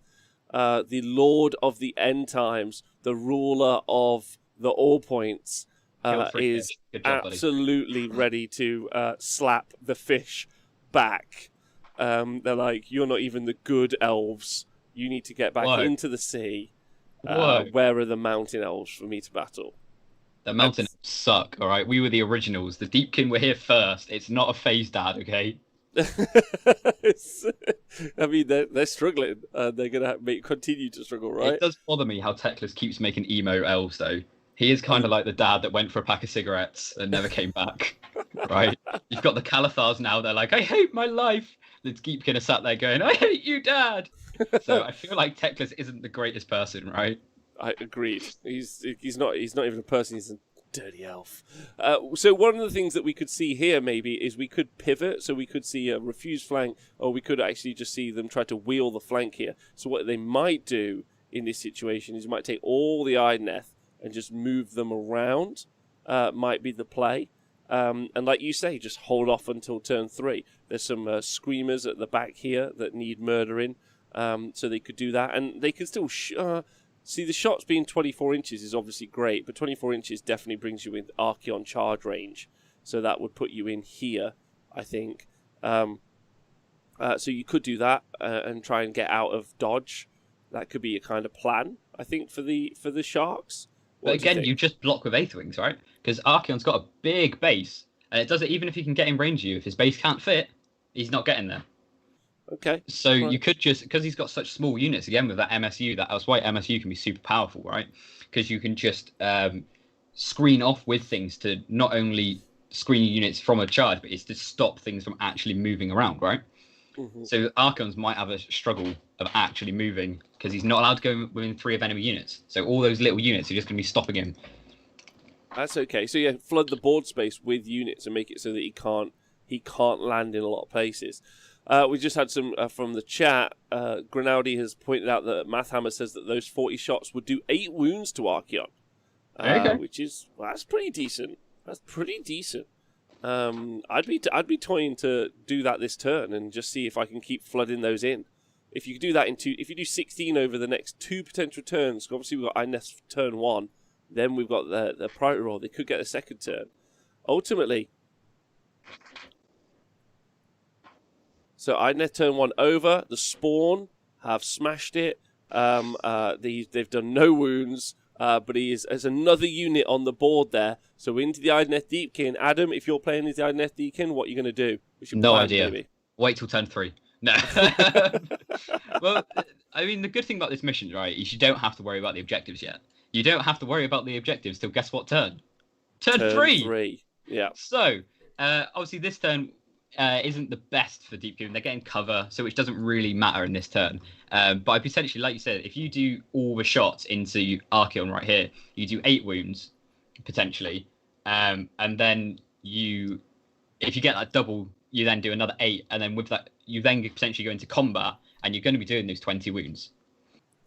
Speaker 1: The Lord of the End Times, the ruler of the All Points, is absolutely ready to slap the fish back. They're like, you're not even the good elves. You need to get back into the sea. Where are the mountain elves for me to battle?
Speaker 2: The mountain elves suck, all right? We were the originals. The Deepkin were here first. It's not a phase, Dad, okay?
Speaker 1: I mean, they're struggling. They're going to continue to struggle, right?
Speaker 2: It does bother me how Teclis keeps making emo elves, though. He is kind of like the dad that went for a pack of cigarettes and never came back, right? You've got the Calathars now. They're like, I hate my life. The Deepkin are sat there going, I hate you, Dad. So I feel like Teclis isn't the greatest person, right?
Speaker 1: I agreed. He's not even a person. He's an Dirty elf. So one of the things that we could see here maybe is we could pivot, so we could see a refused flank, or we could actually just see them try to wheel the flank here. So what they might do in this situation is you might take all the Idoneth and just move them around, might be the play. And like you say, just hold off until turn 3. There's some screamers at the back here that need murdering, so they could do that. And they could still... see, the shots being 24 inches is obviously great, but 24 inches definitely brings you in Archaon charge range. So that would put you in here, I think. So you could do that and try and get out of dodge. That could be a kind of plan, I think, for the Sharks.
Speaker 2: But again, you just block with Aether Wings, right? Because Archaon's got a big base, and it does it even if he can get in range of you. If his base can't fit, he's not getting there.
Speaker 1: Okay.
Speaker 2: So right. You could just, because he's got such small units, again, with that MSU, that's why MSU can be super powerful, right? Because you can just screen off with things to not only screen units from a charge, but it's to stop things from actually moving around, right? Mm-hmm. So Archons might have a struggle of actually moving because he's not allowed to go within 3 of enemy units. So all those little units are just going to be stopping him.
Speaker 1: That's okay. So yeah, flood the board space with units and make it so that he can't land in a lot of places. We just had some from the chat. Grinaldi has pointed out that Mathhammer says that those 40 shots would do 8 wounds to Archaon, which is that's pretty decent. That's pretty decent. I'd be toying to do that this turn and just see if I can keep flooding those in. If you do that if you do 16 over the next 2 potential turns, obviously we've got Idoneth turn 1, then we've got the priority roll. They could get a second turn. Ultimately. So Idoneth turn 1 over. The Spawn have smashed it. They've done no wounds, but there's another unit on the board there. So into the Idoneth Deepkin. Adam, if you're playing as the Idoneth Deepkin, what are you going to do?
Speaker 2: No idea. Maybe? Wait till turn 3. No. Well, I mean, the good thing about this mission, right, is you don't have to worry about the objectives yet. You don't have to worry about the objectives till guess what turn? Turn 3! Yeah. So, obviously this turn... isn't the best for Deepkin. They're getting cover, so which doesn't really matter in this turn. But I potentially, like you said, if you do all the shots into Archaon right here, you do 8 wounds, potentially. And then if you get that double, you then do another 8. And then with that, you then potentially go into combat, and you're going to be doing those 20 wounds.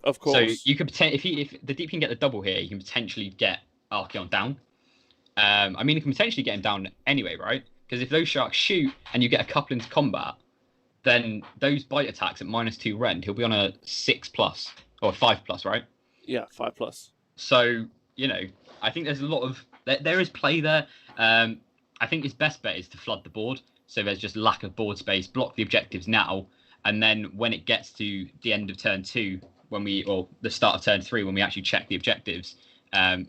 Speaker 1: Of course.
Speaker 2: So you could if the Deepkin get the double here, you can potentially get Archaon down. I mean, you can potentially get him down anyway, right? Because if those sharks shoot and you get a couple into combat, then those bite attacks at -2 rend, he'll be on a 6+ or 5+, right?
Speaker 1: Yeah, 5+.
Speaker 2: So, I think there's a lot of... There is play there. I think his best bet is to flood the board. So there's just lack of board space, block the objectives now, and then when it gets to the end of turn 2, or the start of turn 3, when we actually check the objectives,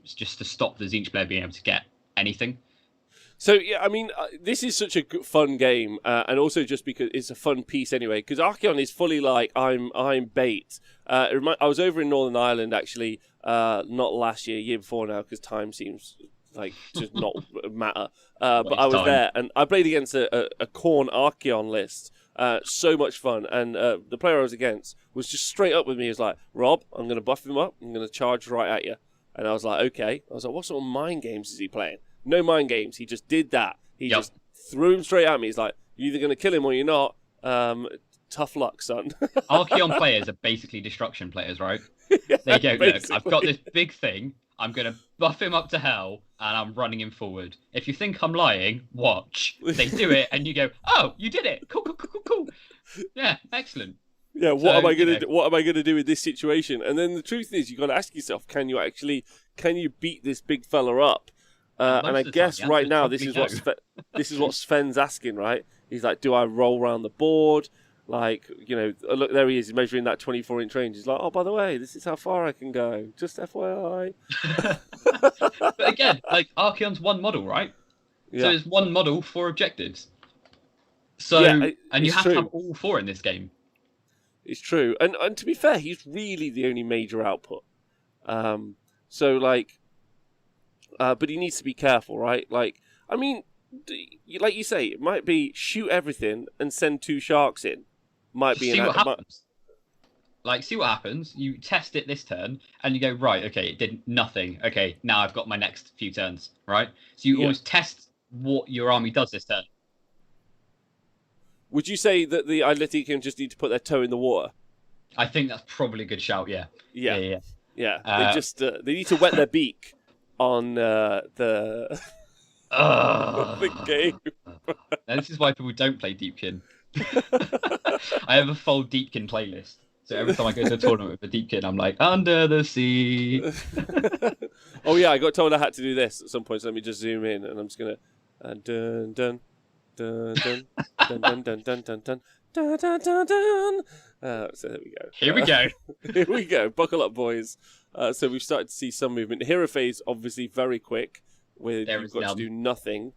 Speaker 2: just to stop the Tzeentch player being able to get anything.
Speaker 1: So, yeah, I mean, this is such a fun game, and also just because it's a fun piece anyway, because Archaon is fully like, I'm bait. I was over in Northern Ireland, actually, not last year before now, because time seems like just not matter. But I was there, and I played against a Khorne Archaon list. So much fun, and the player I was against was just straight up with me. He was like, Rob, I'm going to buff him up, I'm going to charge right at you. And I was like, okay. I was like, what sort of mind games is he playing? No mind games. He just did that. He just threw him straight at me. He's like, you're either going to kill him or you're not. Tough luck, son.
Speaker 2: Archaon players are basically destruction players, right?
Speaker 1: Yeah,
Speaker 2: they go, look, I've got this big thing. I'm going to buff him up to hell, and I'm running him forward. If you think I'm lying, watch. They do it, and you go, oh, you did it. Cool. Yeah, excellent.
Speaker 1: Yeah, what am I gonna do in this situation? And then the truth is, you got to ask yourself, can you beat this big fella up? And I guess right now this is what Sven's asking, right? He's like, do I roll around the board? Like, look, there he is. He's measuring that 24-inch range. He's like, oh, by the way, this is how far I can go. Just FYI.
Speaker 2: But again, like, Archaon's one model, right? Yeah. So it's one model, 4 objectives. So, yeah, and you have to have all 4 in this game.
Speaker 1: It's true. And to be fair, he's really the only major output. So, like... but he needs to be careful, right? Like, I mean, like you say, it might be shoot everything and send 2 sharks in. Might be
Speaker 2: see what happens. Like, see what happens. You test it this turn, and you go, right, okay, it did nothing. Okay, now I've got my next few turns, right? So you always test what your army does this turn.
Speaker 1: Would you say that the Idoneth Deepkin just need to put their toe in the water?
Speaker 2: I think that's probably a good shout. Yeah.
Speaker 1: Yeah. They just they need to wet their beak on the the game.
Speaker 2: Now, this is why people don't play Deepkin. I have a full Deepkin playlist. So every time I go to a tournament with a Deepkin, I'm like, under the sea.
Speaker 1: Oh yeah, I got told I had to do this at some point. So let me just zoom in, and I'm just gonna dun dun dun dun dun dun dun dun dun dun dun dun dun dun. So there we go.
Speaker 2: Here we go.
Speaker 1: Here we go. Buckle up, boys. So we've started to see some movement. The hero phase, obviously, very quick. Where you've got to do nothing.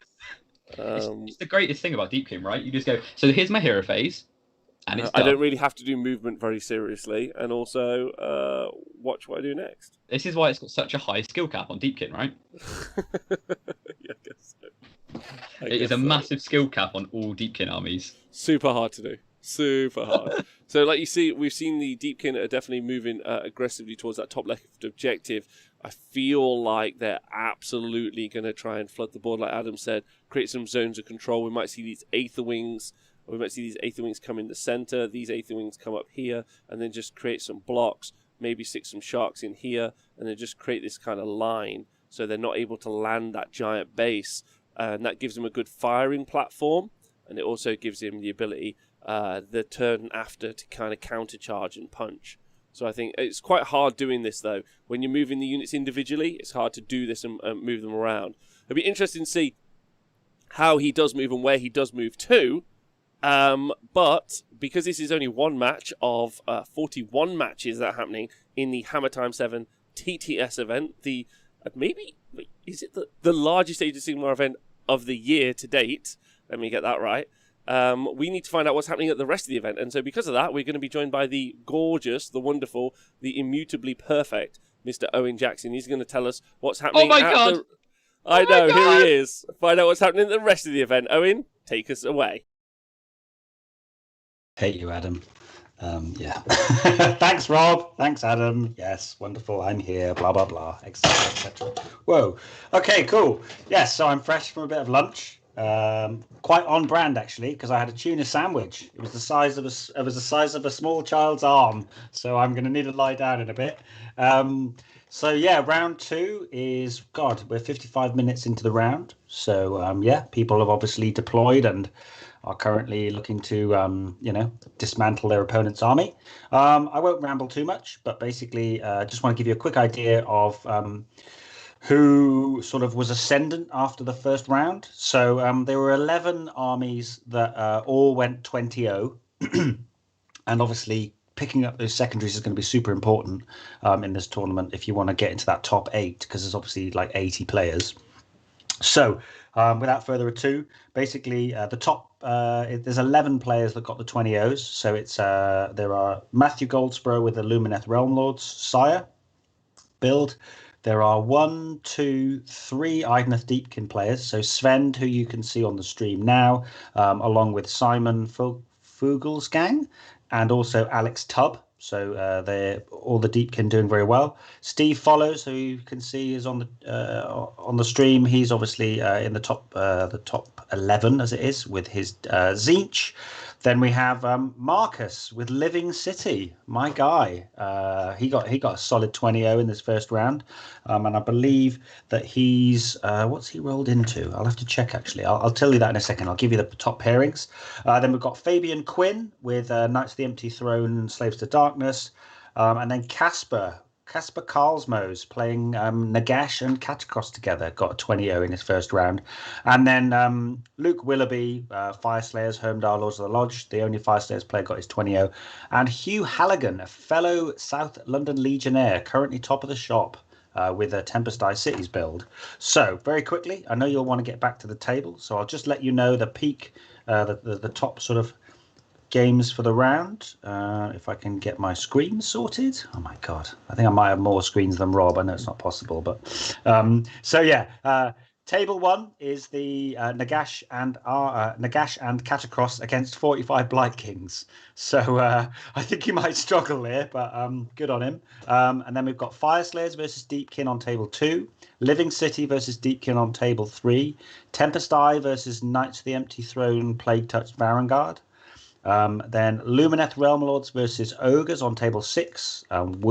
Speaker 2: It's the greatest thing about Deepkin, right? You just go, so here's my hero phase, and it's done.
Speaker 1: I don't really have to do movement very seriously, and also watch what I do next.
Speaker 2: This is why it's got such a high skill cap on Deepkin, right?
Speaker 1: Yeah, I guess so.
Speaker 2: It is a massive skill cap on all Deepkin armies.
Speaker 1: Super hard to do. Super hard. So, like you see, we've seen the Deepkin are definitely moving aggressively towards that top left objective. I feel like they're absolutely going to try and flood the board, like Adam said, create some zones of control. We might see these Aether Wings. We might see these Aether Wings come in the center. These Aether Wings come up here, and then just create some blocks. Maybe stick some sharks in here, and then just create this kind of line so they're not able to land that giant base. And that gives them a good firing platform, and it also gives him the ability the turn after to kind of countercharge and punch. So I think it's quite hard doing this, though. When you're moving the units individually, it's hard to do this and move them around. It'll be interesting to see how he does move and where he does move to. But because this is only one match of 41 matches that are happening in the Hammer Time 7 TTS event, is it the largest Age of Sigmar event of the year to date? Let me get that right. We need to find out what's happening at the rest of the event. And so because of that, we're going to be joined by the gorgeous, the wonderful, the immutably perfect Mr. Owen Jackson. He's going to tell us what's happening.
Speaker 2: Oh my God!
Speaker 1: I know, here he is. Find out what's happening at the rest of the event. Owen, take us away.
Speaker 3: Hey, you, Adam. Yeah. Thanks, Rob. Thanks, Adam. Yes, wonderful. I'm here. Blah, blah, blah, etc., etc. Whoa. Okay, cool. Yes, so I'm fresh from a bit of lunch. Quite on brand, actually, because I had a tuna sandwich. It was the size of a small child's arm. So I'm going to need to lie down in a bit. So yeah, round 2 is, God, we're 55 minutes into the round. So yeah, people have obviously deployed and are currently looking to, dismantle their opponent's army. I won't ramble too much, but basically just want to give you a quick idea of who sort of was ascendant after the first round. So there were 11 armies that all went 20-0. And obviously picking up those secondaries is going to be super important in this tournament if you want to get into that top 8, because there's obviously like 80 players. So without further ado, basically the top, there's 11 players that got the 20-0s. So it's there are Matthew Goldsborough with the Lumineth Realm Lords Sire build. There are 1, 2, 3 Idoneth Deepkin players. So Sven, who you can see on the stream now, along with Simon Fugel's gang, and also Alex Tubb. So they're all the Deepkin doing very well. Steve Follows, who you can see is on the stream. He's obviously in the top 11 as it is with his Tzeentch. Then we have Marcus with Living City, my guy. He got a solid 20-0 in this first round, and I believe that he's what's he rolled into? I'll have to check actually. I'll tell you that in a second. I'll give you the top pairings. Then we've got Fabian Quinn with Knights of the Empty Throne, Slaves to Darkness, and then Casper Carlsmose playing Nagash and Katakros together, got a 20-0 in his first round. And then Luke Willoughby, Fireslayers, Hermdar, Lords of the Lodge, the only Fireslayers player, got his 20-0. And Hugh Halligan, a fellow South London Legionnaire, currently top of the shop with a Tempest Eye Cities build. So very quickly, I know you'll want to get back to the table, so I'll just let you know the peak, the top sort of games for the round. If I can get my screen sorted. Oh my God, I think I might have more screens than Rob. I know it's not possible, but so yeah, Table 1 is the Nagash and Catacross against 45 Blight Kings. So I think he might struggle here, but good on him. And then we've got Fireslayers versus Deepkin on table 2, Living City versus Deepkin on table 3, Tempest Eye versus Knights of the Empty Throne, Plague Touched Varangard. Then Lumineth Realm Lords versus Ogres on table 6.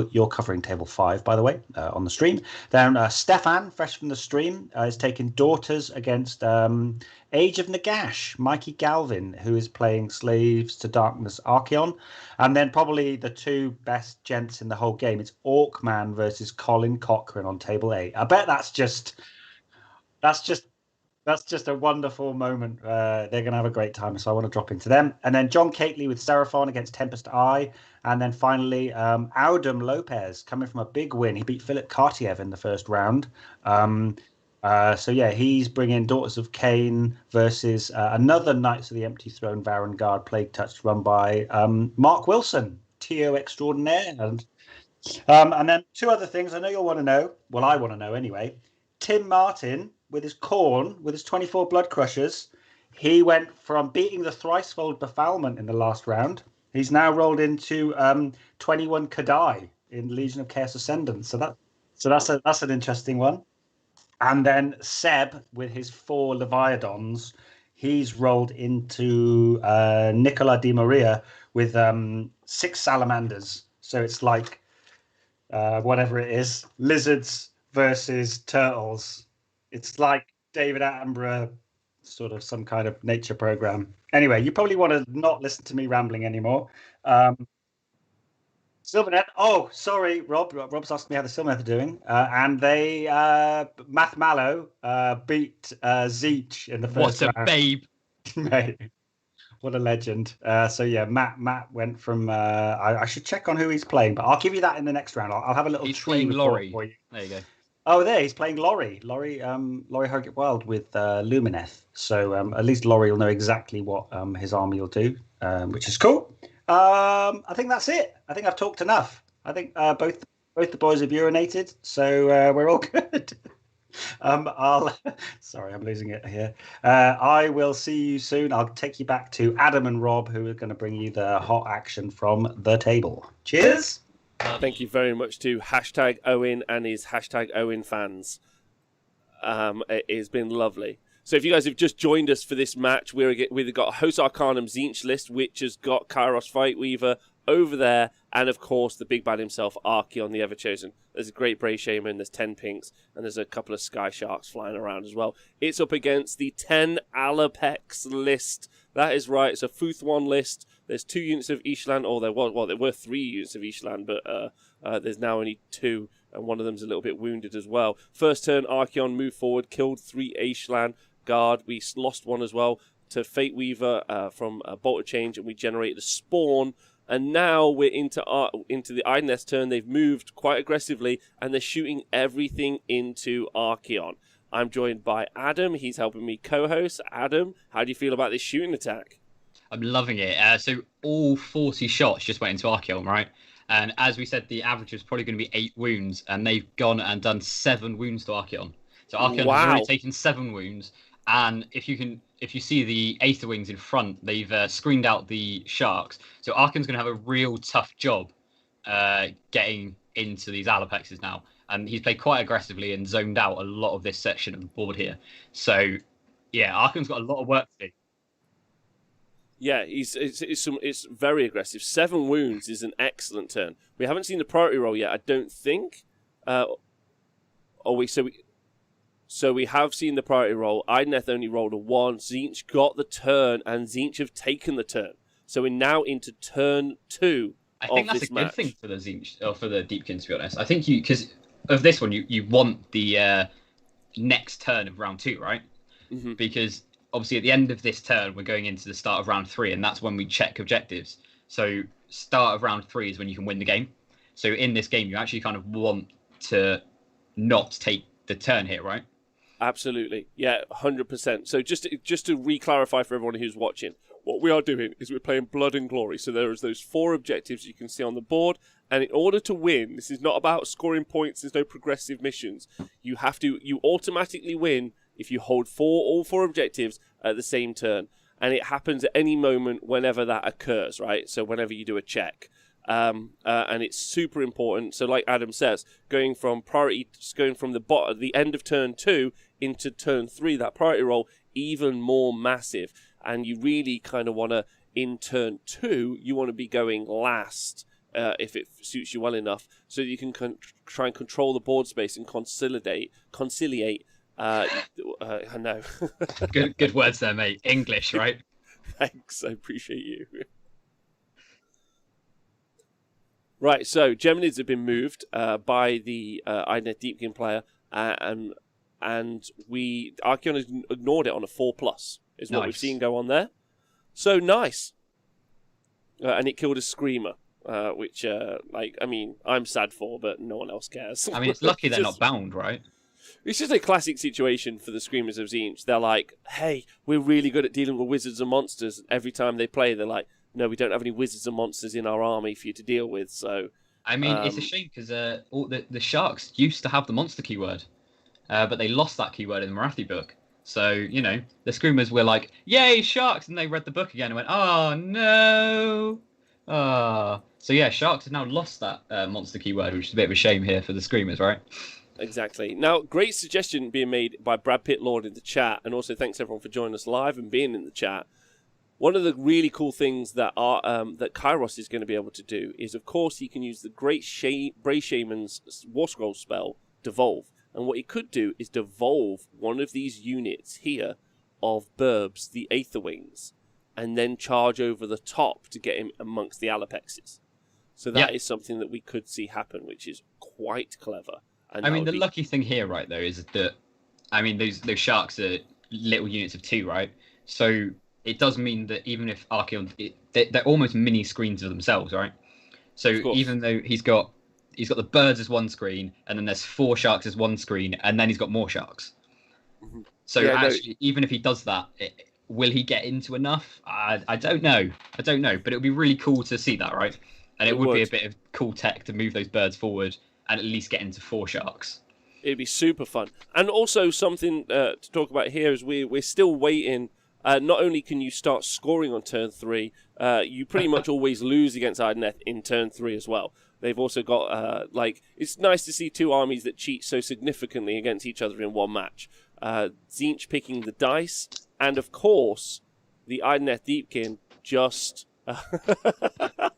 Speaker 3: You're covering table 5, by the way, on the stream. Then Stefan, fresh from the stream, is taking Daughters against Age of Nagash, Mikey Galvin, who is playing Slaves to Darkness Archaon. And then probably the two best gents in the whole game. It's Orkman versus Colin Cochrane on table 8. I bet that's just a wonderful moment. They're going to have a great time, so I want to drop into them. And then John Cately with Seraphon against Tempest Eye. And then finally, Audum Lopez coming from a big win. He beat Philip Kartiev in the first round. So, yeah, he's bringing Daughters of Cain versus another Knights of the Empty Throne, Varangard, Plague Touched, run by Mark Wilson, Tio Extraordinaire. And then two other things I know you'll want to know. Well, I want to know anyway. Tim Martin with his Khorne, with his 24 Blood Crushers, he went from beating the Thricefold Befoulment in the last round. He's now rolled into 21 Kadai in Legion of Chaos Ascendant. So that's an interesting one. And then Seb with his 4 Leviathans, he's rolled into Nicola Di Maria with 6 Salamanders. So it's like whatever it is, lizards versus turtles. It's like David Attenborough, sort of some kind of nature program. Anyway, you probably want to not listen to me rambling anymore. Sylvanet. Oh, sorry, Rob. Rob's asking me how the Sylvanet are doing. And they, Math Mallow beat Tzeentch in the first round.
Speaker 2: What a babe.
Speaker 3: Mate, what a legend. So, yeah, Matt went from... I should check on who he's playing, but I'll give you that in the next round. I'll have a little tree report for you.
Speaker 2: There you go.
Speaker 3: Oh, there he's playing Laurie Hargett Wild with Lumineth. So at least Laurie will know exactly what his army will do, which is cool. I think that's it. I think I've talked enough. I think both the boys have urinated, so we're all good. Sorry, I'm losing it here. I will see you soon. I'll take you back to Adam and Rob, who are going to bring you the hot action from the table. Cheers.
Speaker 1: Thank you very much to #Owen and his #Owen fans. It has been lovely. So if you guys have just joined us for this match, we've got a Host Arcanum Tzeentch list, which has got Kairos Fightweaver over there, and of course the big bad himself, Archaon the Everchosen. There's a great Bray Shaman, there's 10 pinks, and there's a couple of Sky Sharks flying around as well. It's up against the 10 Alapex list. That is right, it's a Futhwan list. There's 2 units of Ishlan, or there were 3 units of Ishlan, but there's now only 2, and one of them's a little bit wounded as well. First turn, Archaon moved forward, killed 3 Ishlan guard. We lost one as well to Fate Weaver from Bolt of Change, and we generated a spawn. And now we're into the Idoneth's turn. They've moved quite aggressively, and they're shooting everything into Archaon. I'm joined by Adam. He's helping me co-host. Adam, how do you feel about this shooting attack?
Speaker 2: I'm loving it. So all 40 shots just went into Archaon, right? And as we said, the average was probably going to be 8 wounds, and they've gone and done 7 wounds to Archaon. So Archaon has already taken 7 wounds, and if you see the Aether Wings in front, they've screened out the Sharks. So Archaon's going to have a real tough job getting into these Alapexes now. And he's played quite aggressively and zoned out a lot of this section of the board here. So, yeah, Archaon's got a lot of work to do.
Speaker 1: Yeah, it's very aggressive. 7 wounds is an excellent turn. We haven't seen the priority roll yet, I don't think. So we have seen the priority roll. Idoneth only rolled a 1. Tzeentch got the turn, and Tzeentch have taken the turn. So we're now into turn 2.
Speaker 2: I think that's a good thing for the Tzeentch, or for the Deepkin, to be honest. I think because of this one, you want the next turn of round 2, right?
Speaker 1: Mm-hmm.
Speaker 2: Because obviously at the end of this turn, we're going into the start of round 3, and that's when we check objectives. So start of round 3 is when you can win the game. So in this game, you actually kind of want to not take the turn here, right?
Speaker 1: Absolutely. Yeah, 100%. So just to re-clarify for everyone who's watching, what we are doing is we're playing Blood and Glory. So there is those 4 objectives you can see on the board. And in order to win, this is not about scoring points. There's no progressive missions. You automatically win if you hold all 4 objectives at the same turn. And it happens at any moment whenever that occurs, right? So whenever you do a check. And it's super important. So like Adam says, going from the end of turn 2 into turn 3, that priority roll, even more massive. And you really kind of want to, in turn 2, you want to be going last if it suits you well enough, so that you can try and control the board space and conciliate. I know.
Speaker 2: Good words there, mate. English, right?
Speaker 1: Thanks, I appreciate you. Right, so Geminids have been moved by the Idoneth Deepkin player, and Archaon has ignored it on a 4+, is what we've seen go on there. So nice. And it killed a Screamer, which, I'm sad for, but no one else cares.
Speaker 2: I mean, it's lucky they're not bound, right?
Speaker 1: It's just a classic situation for the Screamers of Tzeentch. They're like, hey, we're really good at dealing with wizards and monsters. Every time they play, they're like, no, we don't have any wizards and monsters in our army for you to deal with. So,
Speaker 2: I mean, it's a shame because the Sharks used to have the monster keyword, but they lost that keyword in the Marathi book. So, the Screamers were like, yay, Sharks! And they read the book again and went, oh, no! So, yeah, Sharks have now lost that monster keyword, which is a bit of a shame here for the Screamers, right?
Speaker 1: Exactly. Now, great suggestion being made by Brad Pitt Lord in the chat, and also thanks everyone for joining us live and being in the chat. One of the really cool things that that Kairos is going to be able to do is, of course, he can use the Great Bray Shaman's War Scroll spell, Devolve. And what he could do is devolve one of these units here of Burbs, the Aetherwings, and then charge over the top to get him amongst the Alapexes. So that is something that we could see happen, which is quite clever. And
Speaker 2: I mean, the lucky thing here, right, though, is that, I mean, those Sharks are little units of 2, right? So it does mean that even if Archaon, they're almost mini screens of themselves, right? So even though he's got the birds as one screen, and then there's 4 Sharks as one screen, and then he's got more Sharks. Mm-hmm. So even if he does that, will he get into enough? I don't know. But it would be really cool to see that, right? And it would be a bit of cool tech to move those birds forward and at least get into 4 Sharks.
Speaker 1: It'd be super fun. And also something to talk about here is we're still waiting. Not only can you start scoring on turn 3, you pretty much always lose against Idoneth in turn 3 as well. They've also got, it's nice to see 2 armies that cheat so significantly against each other in one match. Tzeentch picking the dice, and of course, the Idoneth Deepkin just... the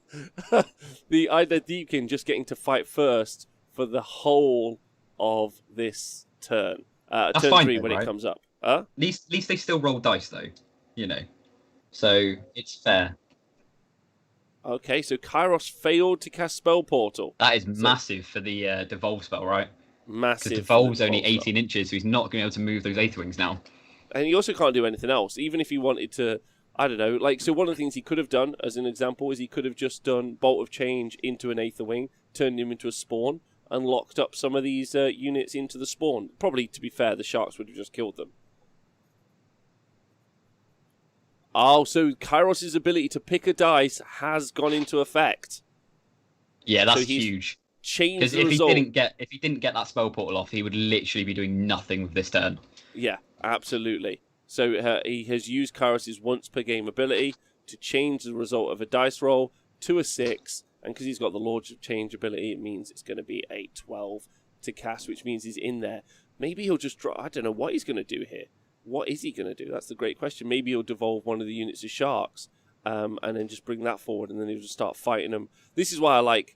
Speaker 1: Idoneth Deepkin just getting to fight first for the whole of this turn. Turn 3 when it comes up.
Speaker 2: At least they still roll dice, though, So it's fair.
Speaker 1: Okay, so Kairos failed to cast Spell Portal.
Speaker 2: That is massive for the Devolve spell, right?
Speaker 1: Massive.
Speaker 2: Because Devolve's only 18 inches, so he's not going to be able to move those Aetherwings now.
Speaker 1: And he also can't do anything else, even if he wanted to. I don't know. So one of the things he could have done, as an example, is he could have just done Bolt of Change into an Aetherwing, turned him into a spawn, and locked up some of these units into the spawn. Probably, to be fair, the Sharks would have just killed them. Oh, so Kairos' ability to pick a dice has gone into effect.
Speaker 2: Yeah, that's huge.
Speaker 1: Changed the result.
Speaker 2: If he didn't get that spell portal off, he would literally be doing nothing with this turn.
Speaker 1: Yeah, absolutely. So he has used Kairos' once per game ability to change the result of a dice roll to a 6, and because he's got the Lords of Change ability, it means it's going to be a 12 to cast, which means he's in there. Maybe he'll just draw. I don't know what he's going to do here. What is he going to do? That's the great question. Maybe he'll devolve one of the units of Sharks, and then just bring that forward, and then he'll just start fighting them. This is why I like,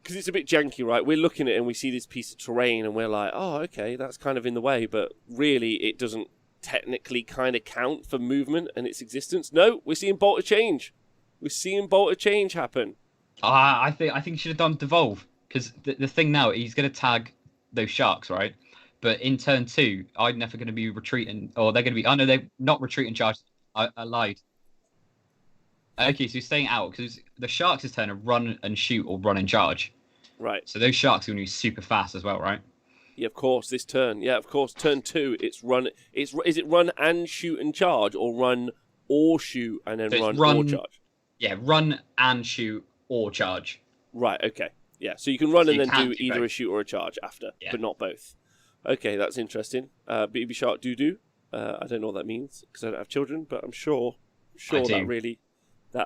Speaker 1: because it's a bit janky, right? We're looking at it and we see this piece of terrain, and we're like, oh, okay, that's kind of in the way, but really it doesn't technically kind of count for movement and its existence. No, we're seeing Bolt of Change. We're seeing Bolt of Change happen.
Speaker 2: I think he should have done devolve, because the thing now, he's going to tag those Sharks, right? But in turn 2, Idoneth are going to be retreating, or they're going to be... Oh, no, they're not retreating charge. I lied. Okay, so he's staying out, because the Sharks' turn are run and shoot or run and charge.
Speaker 1: Right.
Speaker 2: So those Sharks are going to be super fast as well, right?
Speaker 1: Yeah, of course, this turn. Yeah, of course, turn 2, it's run... Is it run and shoot and charge, or run or shoot and then run or charge?
Speaker 2: Yeah, run and shoot or charge.
Speaker 1: Right, okay. Yeah, so you can run and then do either a shoot or a charge after, but not both. Okay, that's interesting. Baby shark doo-doo. I don't know what that means because I don't have children, but I'm sure
Speaker 2: I do.
Speaker 1: that really...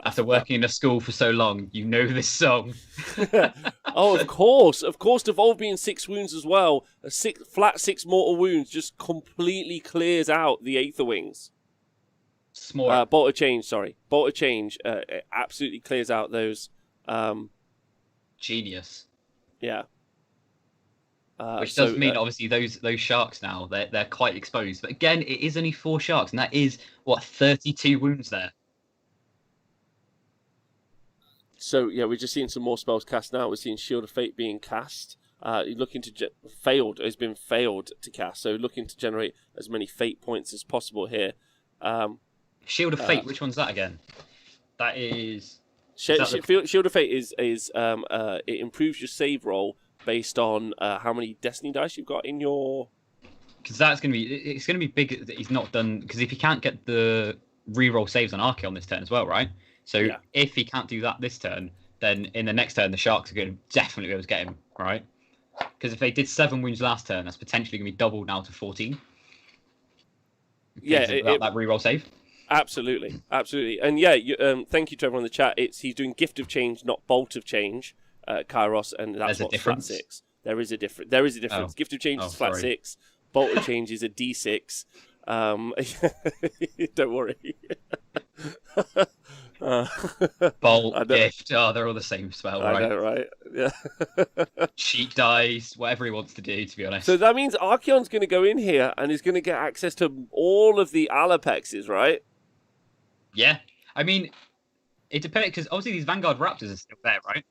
Speaker 2: After working in a school for so long, you know this song.
Speaker 1: Oh, of course. Of course, Devolve being 6 wounds as well. A flat 6 mortal wounds just completely clears out the Aether Wings.
Speaker 2: Smart.
Speaker 1: Bolt of Change, sorry. Bolt of Change it absolutely clears out those.
Speaker 2: Genius.
Speaker 1: Yeah.
Speaker 2: Which does mean, obviously, those sharks now, they're quite exposed. But again, it is only 4 sharks, and that is, 32 wounds there.
Speaker 1: So, yeah, we're just seeing some more spells cast now. We're seeing Shield of Fate being cast. Looking to has been failed to cast. So, looking to generate as many fate points as possible here.
Speaker 2: Shield of Fate, which one's that again? That is...
Speaker 1: Shield of Fate is it improves your save roll based on how many Destiny dice you've got in your...
Speaker 2: Because it's going to be big that he's not done... Because if he can't get the reroll saves on Archaon this turn as well, right? So if he can't do that this turn, then in the next turn, the Sharks are going to definitely be able to get him, right? Because if they did 7 wounds last turn, that's potentially going to be doubled now to 14.
Speaker 1: Yeah,
Speaker 2: without that reroll save.
Speaker 1: Absolutely. And thank you to everyone in the chat. He's doing Gift of Change, not Bolt of Change, Kairos, and that's what's flat 6. There is a difference.
Speaker 2: Oh.
Speaker 1: Gift of Change is flat 6. Bolt of Change is a D6. Don't worry.
Speaker 2: Bolt, Gift, they're all the same spell, right?
Speaker 1: I know, right? Yeah.
Speaker 2: Cheat dice, whatever he wants to do, to be honest.
Speaker 1: So that means Archaon's going to go in here and he's going to get access to all of the Alapexes, right?
Speaker 2: Yeah. I mean, it depends, because obviously these Vanguard Raptors are still there, right?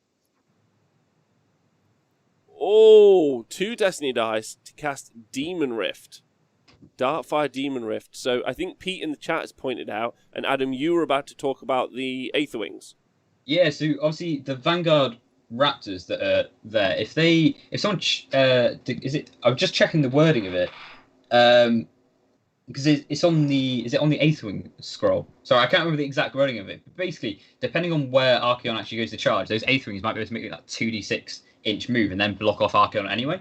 Speaker 1: Oh, 2 Destiny dice to cast Demon Rift. Darkfire Demon Rift. So I think Pete in the chat has pointed out, and Adam, you were about to talk about the Aether Wings.
Speaker 2: Yeah, so obviously the Vanguard Raptors that are there, if someone, I'm just checking the wording of it, because is it on the Aether Wing scroll? Sorry, I can't remember the exact wording of it, but basically, depending on where Archaon actually goes to charge, those Aether Wings might be able to make that 2d6-inch move and then block off Archaon anyway.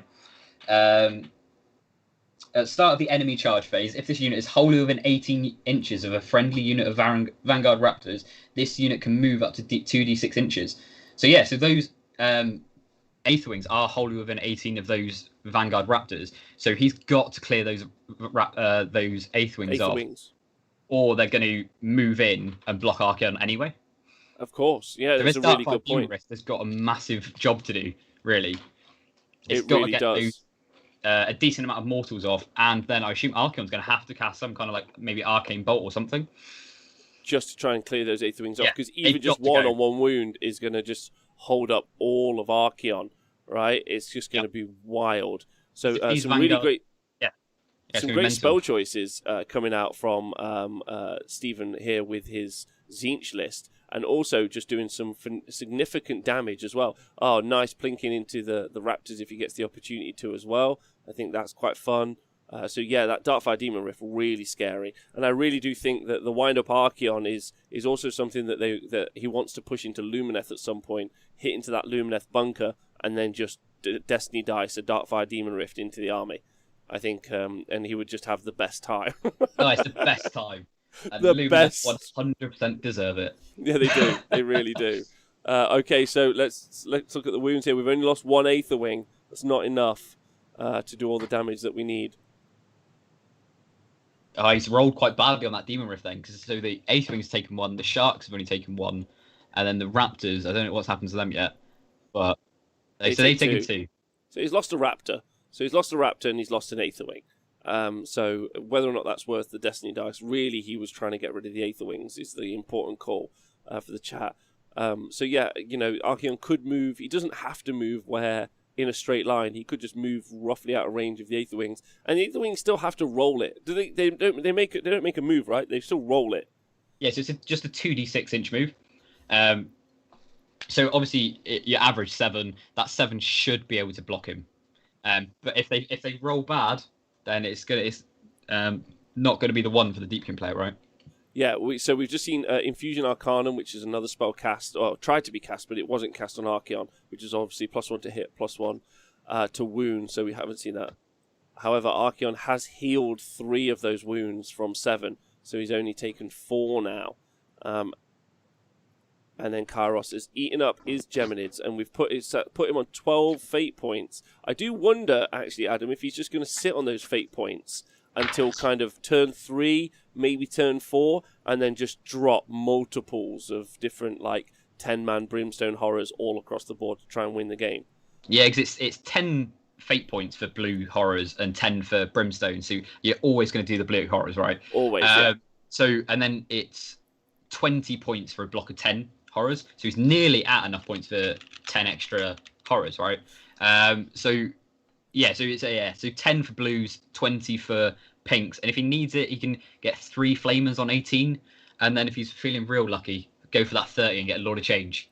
Speaker 2: At the start of the enemy charge phase, if this unit is wholly within 18 inches of a friendly unit of Vanguard Raptors, this unit can move up to 2d6 inches. So yeah, so those Aether Wings are wholly within 18 of those Vanguard Raptors. So he's got to clear those Aether Wings off, or they're going to move in and block Archaon anyway.
Speaker 1: Of course, yeah, that's a really good point.
Speaker 2: There's got a massive job to do, really.
Speaker 1: It really does.
Speaker 2: A decent amount of mortals off, and then I assume Archaon's going to have to cast some kind of maybe arcane bolt or something,
Speaker 1: just to try and clear those Aether Wings off. Because even just one on one wound is going to just hold up all of Archaon, right? It's just going to be wild. So some really great, some great spell choices coming out from Stephen here with his Tzeentch list. And also just doing some significant damage as well. Oh, nice plinking into the Raptors if he gets the opportunity to as well. I think that's quite fun. So yeah, that Darkfire Demon Rift, really scary. And I really do think that the wind-up Archaon is also something that he wants to push into Lumineth at some point, hit into that Lumineth bunker, and then just Destiny dice a Darkfire Demon Rift into the army. I think, and he would just have the best time.
Speaker 2: It's the best time. And
Speaker 1: the
Speaker 2: Lumineth
Speaker 1: best
Speaker 2: 100% deserve it.
Speaker 1: Yeah, they do. They really do. Okay, so let's look at the wounds here. We've only lost 1 Aether Wing. That's not enough to do all the damage that we need.
Speaker 2: He's rolled quite badly on that Demon Rift then, because so the Aether Wing's taken 1, the Sharks have only taken 1, and then the Raptors, I don't know what's happened to them yet, but they've taken 2.
Speaker 1: So he's lost a Raptor. And he's lost an Aether Wing. So whether or not that's worth the Destiny dice, really he was trying to get rid of the Aether Wings is the important call for the chat. So yeah, Archaon could move. He doesn't have to move where in a straight line. He could just move roughly out of range of the Aether Wings, and the Aether Wings still have to roll it. Do they don't make a move, right? They still roll it.
Speaker 2: Yeah, so it's just a 2d6-inch move. So obviously your average 7. That 7 should be able to block him. But if they roll bad, then it's not going to be the one for the Deepkin player, right?
Speaker 1: Yeah, so we've just seen Infusion Arcanum, which is another spell cast, or tried to be cast, but it wasn't cast on Archaon, which is obviously +1 to hit, +1 to wound, so we haven't seen that However, Archaon has healed 3 of those wounds from 7, so he's only taken 4 now. And then Kairos has eaten up his Geminids, and we've put him on 12 fate points. I do wonder, actually, Adam, if he's just going to sit on those fate points until kind of turn 3, maybe turn 4, and then just drop multiples of different, like, 10-man Brimstone horrors all across the board to try and win the game.
Speaker 2: Yeah, because it's 10 fate points for blue horrors and 10 for Brimstone, so you're always going to do the blue horrors, right?
Speaker 1: Always, yeah.
Speaker 2: So, and then it's 20 points for a block of 10 horrors, so he's nearly at enough points for 10 extra horrors, right? So 10 for blues, 20 for pinks, and if he needs it, he can get 3 flamers on 18, and then if he's feeling real lucky, go for that 30 and get a Lord of Change.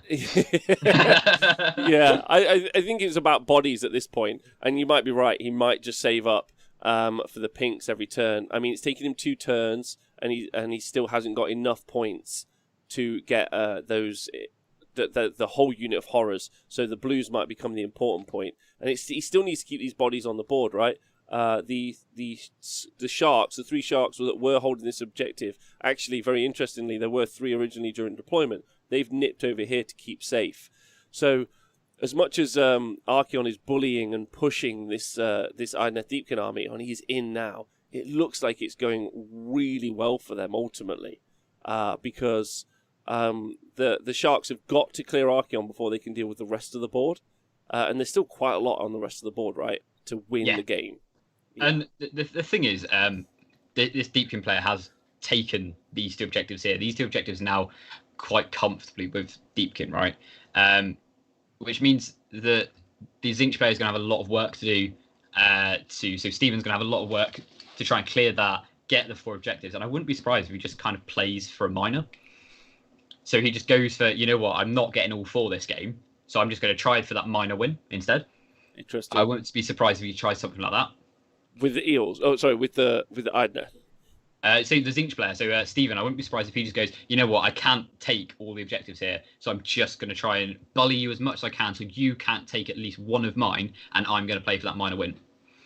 Speaker 1: Yeah, I think it's about bodies at this point, and you might be right. He might just save up for the pinks every turn. I mean, it's taken him 2 turns, and he still hasn't got enough points to get the whole unit of horrors. So the blues might become the important point, and he still needs to keep these bodies on the board, right? The sharks, the 3 sharks that were holding this objective, actually, very interestingly, there were 3 originally during deployment. They've nipped over here to keep safe. So, as much as Archaon is bullying and pushing this Idoneth Deepkin army, and he's in now, it looks like it's going really well for them ultimately, because the sharks have got to clear Archaon before they can deal with the rest of the board, and there's still quite a lot on the rest of the board, right, to win the game. Yeah.
Speaker 2: And the thing is, this Deepkin player has taken these 2 objectives here. These 2 objectives now quite comfortably with Deepkin, right? Which means that the Tzeentch player is going to have a lot of work to do. So Stephen's going to have a lot of work to try and clear that, get the 4 objectives. And I wouldn't be surprised if he just kind of plays for a minor. So he just goes for, you know what, I'm not getting all 4 this game, so I'm just going to try for that minor win instead.
Speaker 1: Interesting.
Speaker 2: I wouldn't be surprised if he tries something like that.
Speaker 1: With the eels? Oh, sorry, with the Idoneth.
Speaker 2: So the Tzeentch player, so Stephen, I wouldn't be surprised if he just goes, you know what, I can't take all the objectives here, so I'm just going to try and bully you as much as I can so you can't take at least one of mine, and I'm going to play for that minor win.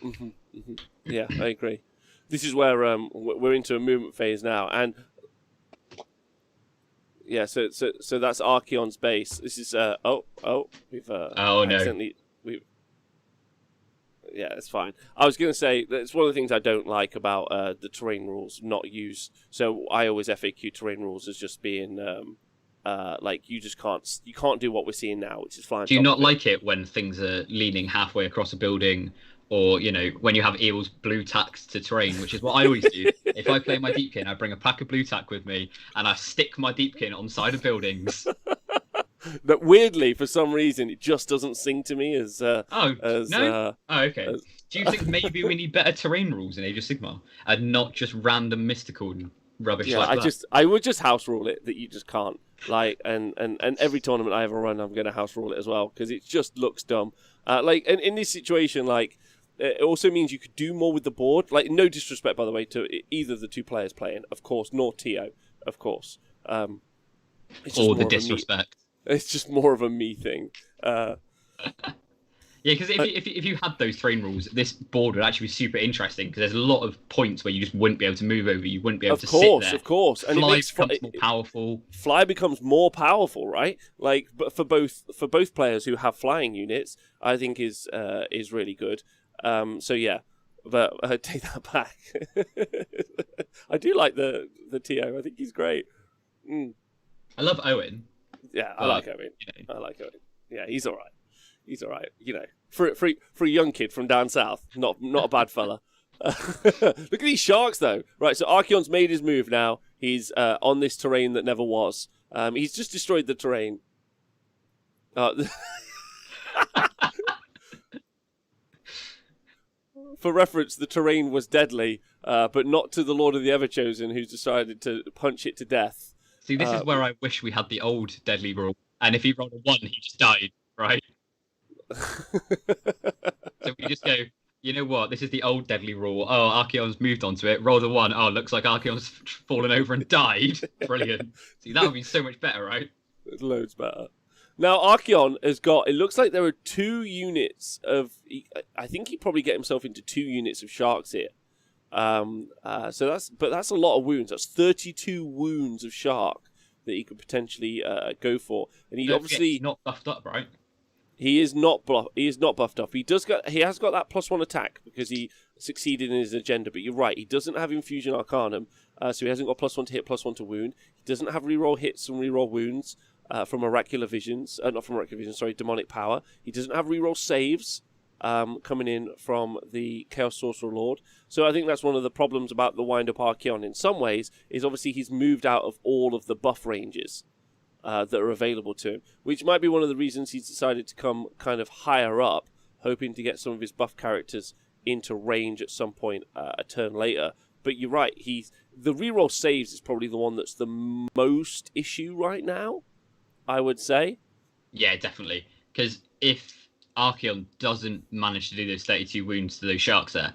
Speaker 1: Mm-hmm, mm-hmm. Yeah, I agree. This is where we're into a movement phase now, and yeah, so that's Archaon's base. This is we've accidentally yeah, it's fine. I was going to say that's one of the things I don't like about the terrain rules not used. So I always FAQ terrain rules as just being like you can't do what we're seeing now, which is flying.
Speaker 2: Do you not like it when things are leaning halfway across a building, or when you have eels blue tacks to terrain, which is what I always do. If I play my Deepkin, I bring a pack of blue tack with me and I stick my Deepkin on side of buildings.
Speaker 1: That weirdly, for some reason, it just doesn't sing to me as.
Speaker 2: Okay. Do you think maybe we need better terrain rules in Age of Sigmar and not just random mystical rubbish like that?
Speaker 1: I would just house rule it that you just can't. Like, and every tournament I ever run, I'm going to house rule it as well because it just looks dumb. And in this situation, like, it also means you could do more with the board. Like, no disrespect, by the way, to either of the 2 players playing, of course, nor Tio, of course. It's
Speaker 2: All the disrespect.
Speaker 1: It's just more of a me thing.
Speaker 2: Yeah, because if you had those terrain rules, this board would actually be super interesting because there's a lot of points where you just wouldn't be able to move over. You wouldn't be able to sit there.
Speaker 1: Of course. And
Speaker 2: Fly becomes more powerful.
Speaker 1: Fly becomes more powerful, right? Like, but for both players who have flying units, I think is really good. So yeah, but I take that back. I do like the TO. I think he's great.
Speaker 2: I love Owen.
Speaker 1: Yeah, I like Owen. I like Owen. Yeah, he's all right. He's all right. For a young kid from down south, not a bad fella. Look at these sharks, though. Right, so Archaon's made his move now. He's on this terrain that never was. He's just destroyed the terrain. For reference, the terrain was deadly, but not to the Lord of the Everchosen, who's decided to punch it to death.
Speaker 2: See, this is where I wish we had the old deadly rule. And if he rolled a 1, he just died, right? So we just go, you know what? This is the old deadly rule. Oh, Archaon's moved onto it. Roll the 1. Oh, looks like Archaon's fallen over and died. Brilliant. See, that would be so much better, right?
Speaker 1: It's loads better. Now, Archaon has got, it looks like there are 2 units of, I think he'd probably get himself into 2 units of sharks here. So that's a lot of wounds. That's 32 wounds of shark that he could potentially go for. And he obviously...
Speaker 2: He's not buffed up, right?
Speaker 1: He is not buffed up. He has got that +1 attack because he succeeded in his agenda. But you're right, he doesn't have Infusion Arcanum, so he hasn't got +1 to hit, +1 to wound. He doesn't have reroll hits and reroll wounds from Oracular Visions. Not from Oracular Visions, sorry, Demonic Power. He doesn't have reroll saves coming in from the Chaos Sorcerer Lord. So I think that's one of the problems about the wind-up Archaon in some ways, is obviously he's moved out of all of the buff ranges that are available to him, which might be one of the reasons he's decided to come kind of higher up, hoping to get some of his buff characters into range at some point a turn later. But you're right, the reroll saves is probably the one that's the most issue right now, I would say.
Speaker 2: Yeah, definitely. Because if Archaon doesn't manage to do those 32 wounds to those sharks there,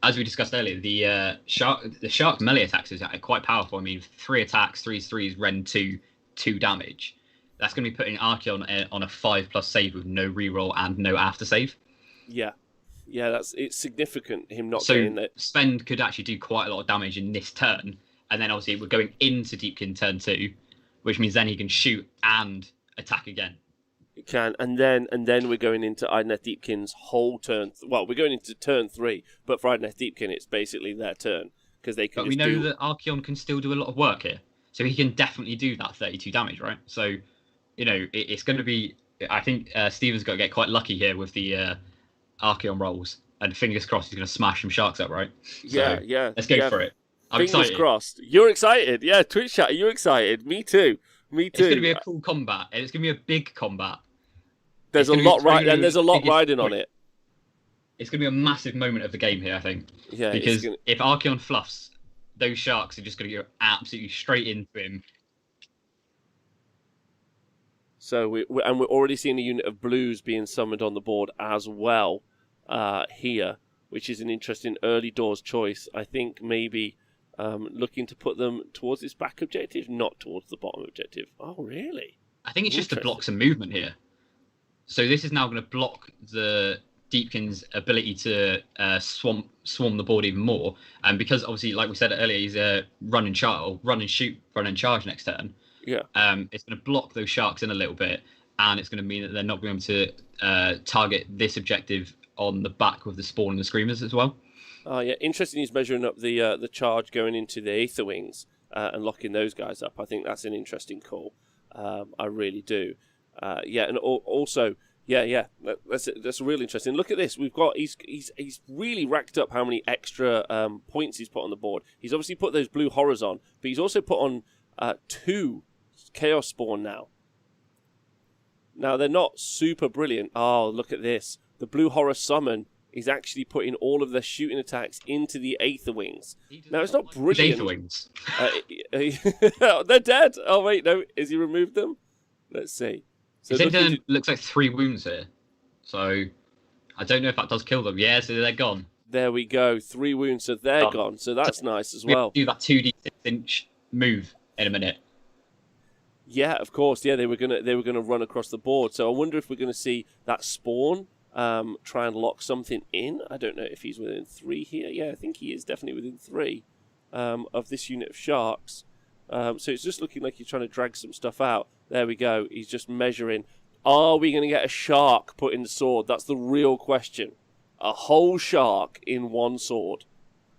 Speaker 2: as we discussed earlier, the shark melee attacks is quite powerful. I mean, 3 attacks, 3s, Ren 2, 2 damage. That's going to be putting Archaon on a 5+ save with no reroll and no after save.
Speaker 1: Yeah, it's significant him not getting that.
Speaker 2: Spend could actually do quite a lot of damage in this turn, and then obviously we're going into Deepkin turn 2, which means then he can shoot and attack again.
Speaker 1: He can, and then we're going into Idoneth Deepkin's whole turn. Well, we're going into turn 3, but for Idoneth Deepkin, it's basically their turn because they can.
Speaker 2: But we know that Archaon can still do a lot of work here, so he can definitely do that 32 damage, right? So, it's going to be. I think Steven's got to get quite lucky here with the Archaon rolls, and fingers crossed he's going to smash some sharks up, right?
Speaker 1: Yeah.
Speaker 2: Let's go for it. I'm
Speaker 1: fingers
Speaker 2: excited.
Speaker 1: Crossed. You're excited, yeah. Twitch chat, are you excited? Me too.
Speaker 2: It's going to be a cool combat, and it's going to be a big combat.
Speaker 1: There's a lot riding on it.
Speaker 2: It's going to be a massive moment of the game here, I think.
Speaker 1: Yeah,
Speaker 2: because if Archaon fluffs, those sharks are just going to go absolutely straight into him.
Speaker 1: So we're already seeing a unit of blues being summoned on the board as well here, which is an interesting early doors choice. I think maybe looking to put them towards this back objective, not towards the bottom objective. Oh, really?
Speaker 2: I think it's just to block some movement here. So this is now going to block the Deepkin's ability to swarm the board even more. And because obviously, like we said earlier, he's a run and shoot, run and charge next turn.
Speaker 1: Yeah.
Speaker 2: It's going to block those sharks in a little bit, and it's going to mean that they're not going to target this objective on the back with the spawn and the screamers as well.
Speaker 1: Oh yeah, interesting. He's measuring up the charge going into the Aether Wings and locking those guys up. I think that's an interesting call. I really do. And also, that's really interesting. Look at this. We've got he's really racked up how many extra points he's put on the board. He's obviously put those blue horrors on, but he's also put on 2 Chaos Spawn now. Now they're not super brilliant. Oh, look at this. The blue horror summon is actually putting all of their shooting attacks into the Aether Wings. Now it's not brilliant.
Speaker 2: Aether Wings.
Speaker 1: They're dead. Oh wait, no. Has he removed them? Let's see. So
Speaker 2: it looks like 3 wounds here. So I don't know if that does kill them. Yeah, so they're gone.
Speaker 1: There we go. 3 wounds, so they're gone. So that's nice as well.
Speaker 2: Do that 2d 6-inch move in a minute.
Speaker 1: Yeah, of course. Yeah, they were gonna run across the board. So I wonder if we're gonna see that spawn try and lock something in. I don't know if he's within 3 here. Yeah, I think he is definitely within 3 of this unit of sharks. So it's just looking like he's trying to drag some stuff out. There we go. He's just measuring. Are we going to get a shark put in the sword? That's the real question. A whole shark in 1 sword.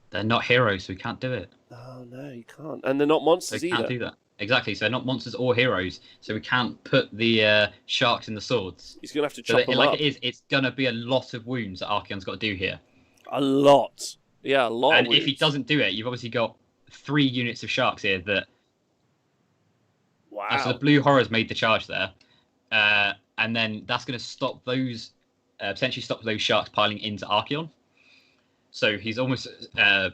Speaker 2: They're not heroes, so we can't do it.
Speaker 1: Oh, no, you can't. And they're not monsters either.
Speaker 2: Can't do that. Exactly, so they're not monsters or heroes, so we can't put the sharks in the swords.
Speaker 1: He's going to have to chop them up.
Speaker 2: It's going to be a lot of wounds that Archaon's got to do here.
Speaker 1: A lot. Yeah, a lot
Speaker 2: And
Speaker 1: of wounds.
Speaker 2: if he doesn't do it, you've obviously got 3 units of sharks here that...
Speaker 1: Wow.
Speaker 2: So the blue horrors made the charge there. And then that's going to stop those... potentially stop those sharks piling into Archaon. So he's almost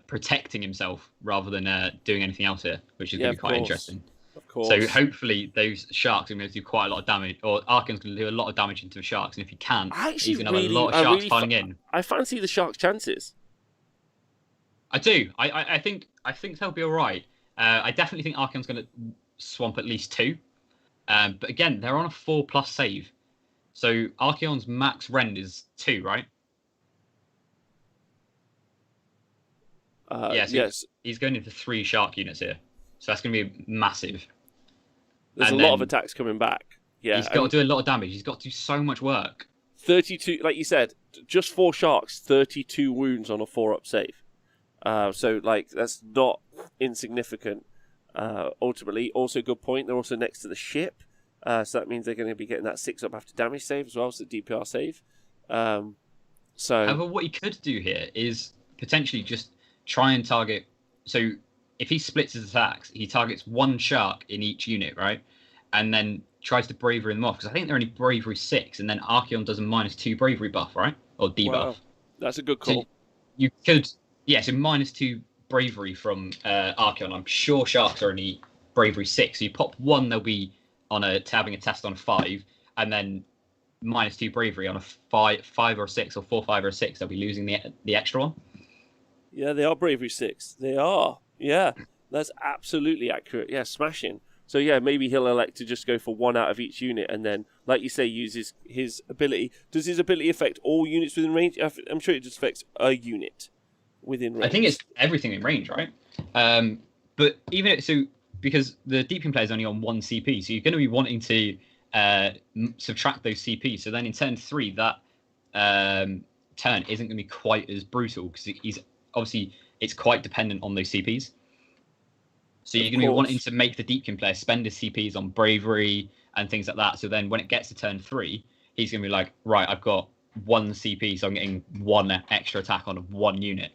Speaker 2: protecting himself rather than doing anything else here, which is going to be quite interesting.
Speaker 1: Of course.
Speaker 2: So hopefully those sharks are going to do quite a lot of damage, or Archaon's going to do a lot of damage into the sharks, and if he can, he's going to have a lot of sharks piling in.
Speaker 1: I fancy the sharks' chances.
Speaker 2: I do. I think they'll be all right. I definitely think Archaon's going to swamp at least 2. But again, they're on a 4+ save. So Archaon's max rend is 2, right? Yeah, so
Speaker 1: yes.
Speaker 2: he's going into 3 shark units here. So that's going to be massive.
Speaker 1: There's
Speaker 2: And
Speaker 1: a lot of
Speaker 2: then
Speaker 1: attacks coming back. Yeah,
Speaker 2: he's got to do a lot of damage. He's got to do so much work.
Speaker 1: 32, like you said, just 4 sharks, 32 wounds on a 4-up save. So, like, that's not insignificant. Ultimately, also good point. They're also next to the ship. So that means they're going to be getting that 6-up after damage save as well, so the DPR save.
Speaker 2: However, what he could do here is potentially just try and target. So if he splits his attacks, he targets 1 shark in each unit, right? And then tries to bravery them off, because I think they're only bravery 6, and then Archaon does a -2 bravery buff, right? Or debuff.
Speaker 1: Wow. That's a good call.
Speaker 2: So you could, yeah, so -2 bravery from Archaon. I'm sure sharks are only bravery 6. So you pop 1, they'll be on having a test on 5, and then -2 bravery on a 5 or 6, or 4, 5 or 6. They'll be losing the extra one.
Speaker 1: Yeah, they are bravery 6. They are. Yeah, that's absolutely accurate. Yeah, smashing. So yeah, maybe he'll elect to just go for 1 out of each unit, and then, like you say, use his ability. Does his ability affect all units within range? I'm sure it just affects a unit within range.
Speaker 2: I think it's everything in range, right? But even so, because the Deepkin player is only on 1 CP, so you're going to be wanting to subtract those CP. So then in turn 3, that turn isn't going to be quite as brutal, because he's obviously, it's quite dependent on those CPs. So you're going to be wanting to make the Deepkin player spend his CPs on bravery and things like that. So then when it gets to turn 3, he's going to be like, right, I've got 1 CP, so I'm getting 1 extra attack on 1 unit.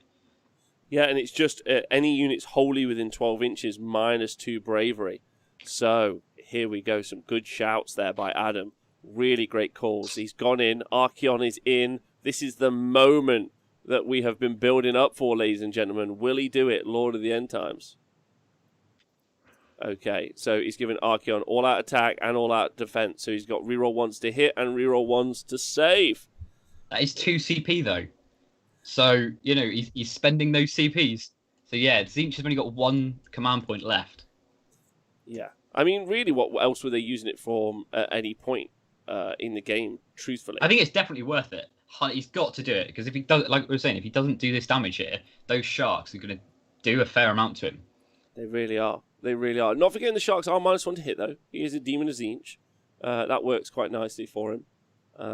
Speaker 1: Yeah, and it's just any units wholly within 12 inches -2 bravery. So here we go. Some good shouts there by Adam. Really great calls. He's gone in. Archaon is in. This is the moment that we have been building up for, ladies and gentlemen. Will he do it, Lord of the End Times? Okay, so he's given Archaon all-out attack and all-out defense. So he's got reroll 1s to hit and reroll 1s to save.
Speaker 2: That is 2 CP, though. So, you know, he's spending those CPs. So, yeah, Tzeentch has only got 1 command point left.
Speaker 1: Yeah. I mean, really, what else were they using it for at any point in the game, truthfully?
Speaker 2: I think it's definitely worth it. He's got to do it, because if he does, like we were saying, if he doesn't do this damage here, those sharks are going to do a fair amount to him.
Speaker 1: They really are. They really are. Not forgetting the sharks are -1 to hit, though. He is a demon of Tzeentch. That works quite nicely for him.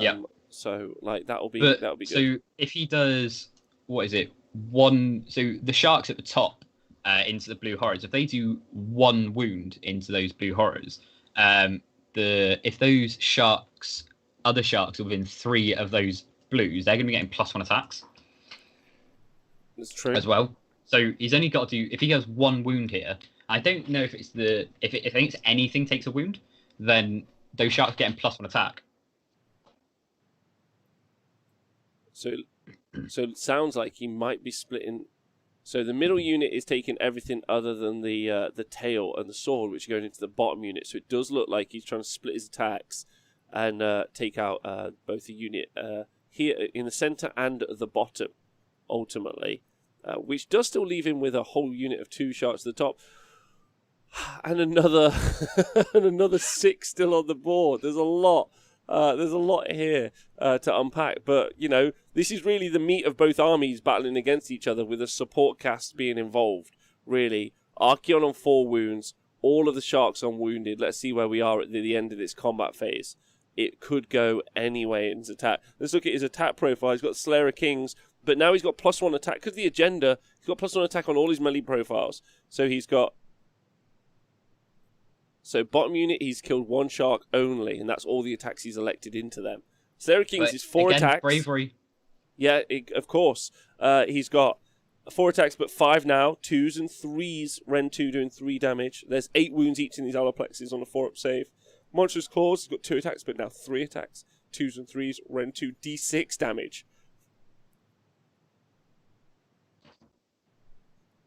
Speaker 2: Yeah.
Speaker 1: So, like, that'll be good.
Speaker 2: So if he does, what is it? 1. So the sharks at the top into the blue horrors. If they do 1 wound into those blue horrors, if those sharks, other sharks are within 3 of those blues, they're going to be getting +1 attacks.
Speaker 1: That's true
Speaker 2: as well. So he's only got to do, if he goes 1 wound here. I don't know if it's if it's anything takes a wound, then those sharks are getting +1 attack.
Speaker 1: So it sounds like he might be splitting. So the middle unit is taking everything other than the tail and the sword, which are going into the bottom unit. So it does look like he's trying to split his attacks and take out both the unit here in the center and at the bottom, ultimately, which does still leave him with a whole unit of 2 sharks at the top. And another and another 6 still on the board. There's a lot. There's a lot here to unpack. But, you know, this is really the meat of both armies battling against each other, with a support cast being involved, really. Archaon on 4 wounds, all of the sharks on wounded. Let's see where we are at the end of this combat phase. It could go any way in his attack. Let's look at his attack profile. He's got Slayer of Kings, but now he's got +1 attack. Because of the agenda, he's got +1 attack on all his melee profiles. So he's got... So bottom unit, he's killed 1 shark only, and that's all the attacks he's elected into them. Slayer of Kings is 4 attacks.
Speaker 2: Bravery.
Speaker 1: Yeah, of course. He's got 4 attacks, but 5 now. 2s and 3s. Ren 2 doing 3 damage. There's 8 wounds each in these Alloplexes on a 4-up save. Monstrous Claws, he's got 2 attacks, but now 3 attacks. 2s and 3s. Ren 2, D6 damage.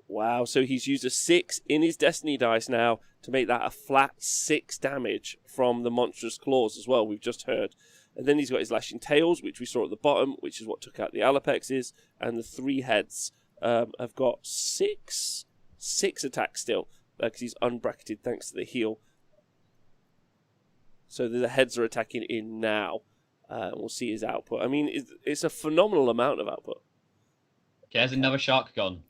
Speaker 1: Wow, so he's used a 6 in his Destiny dice now to make that a flat 6 damage from the Monstrous Claws as well, we've just heard. And then he's got his Lashing Tails, which we saw at the bottom, which is what took out the Alapexes. And the 3 heads have got 6 attacks still, because he's unbracketed thanks to the heal. So the heads are attacking in now. We'll see his output. I mean, it's a phenomenal amount of output.
Speaker 2: Okay, there's another shark gone.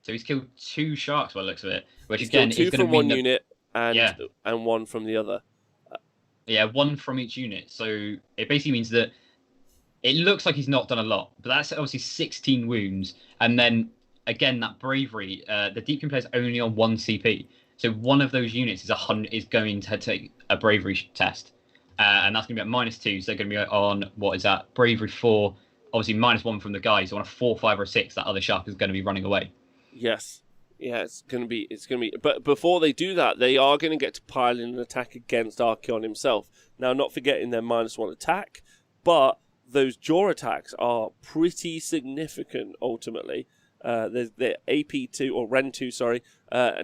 Speaker 2: So he's killed 2 sharks by the looks of it. Which
Speaker 1: He's
Speaker 2: again
Speaker 1: killed 2
Speaker 2: is going to
Speaker 1: from
Speaker 2: mean
Speaker 1: one unit and 1 from the other.
Speaker 2: Yeah, 1 from each unit. So it basically means that it looks like he's not done a lot, but that's obviously 16 wounds. And then again, that bravery. The Deepkin player's only on 1 CP, so one of those units is going to take a bravery test, and that's going to be at -2. So they're going to be on what is that? Bravery 4. Obviously -1 from the guys. So on a 4, 5, or 6, that other shark is going to be running away.
Speaker 1: Yes. Yeah, it's gonna be. But before they do that, they are going to get to pile in an attack against Archaon himself. Now, not forgetting their -1 attack, but those jaw attacks are pretty significant. Ultimately, they're AP 2 or Ren 2,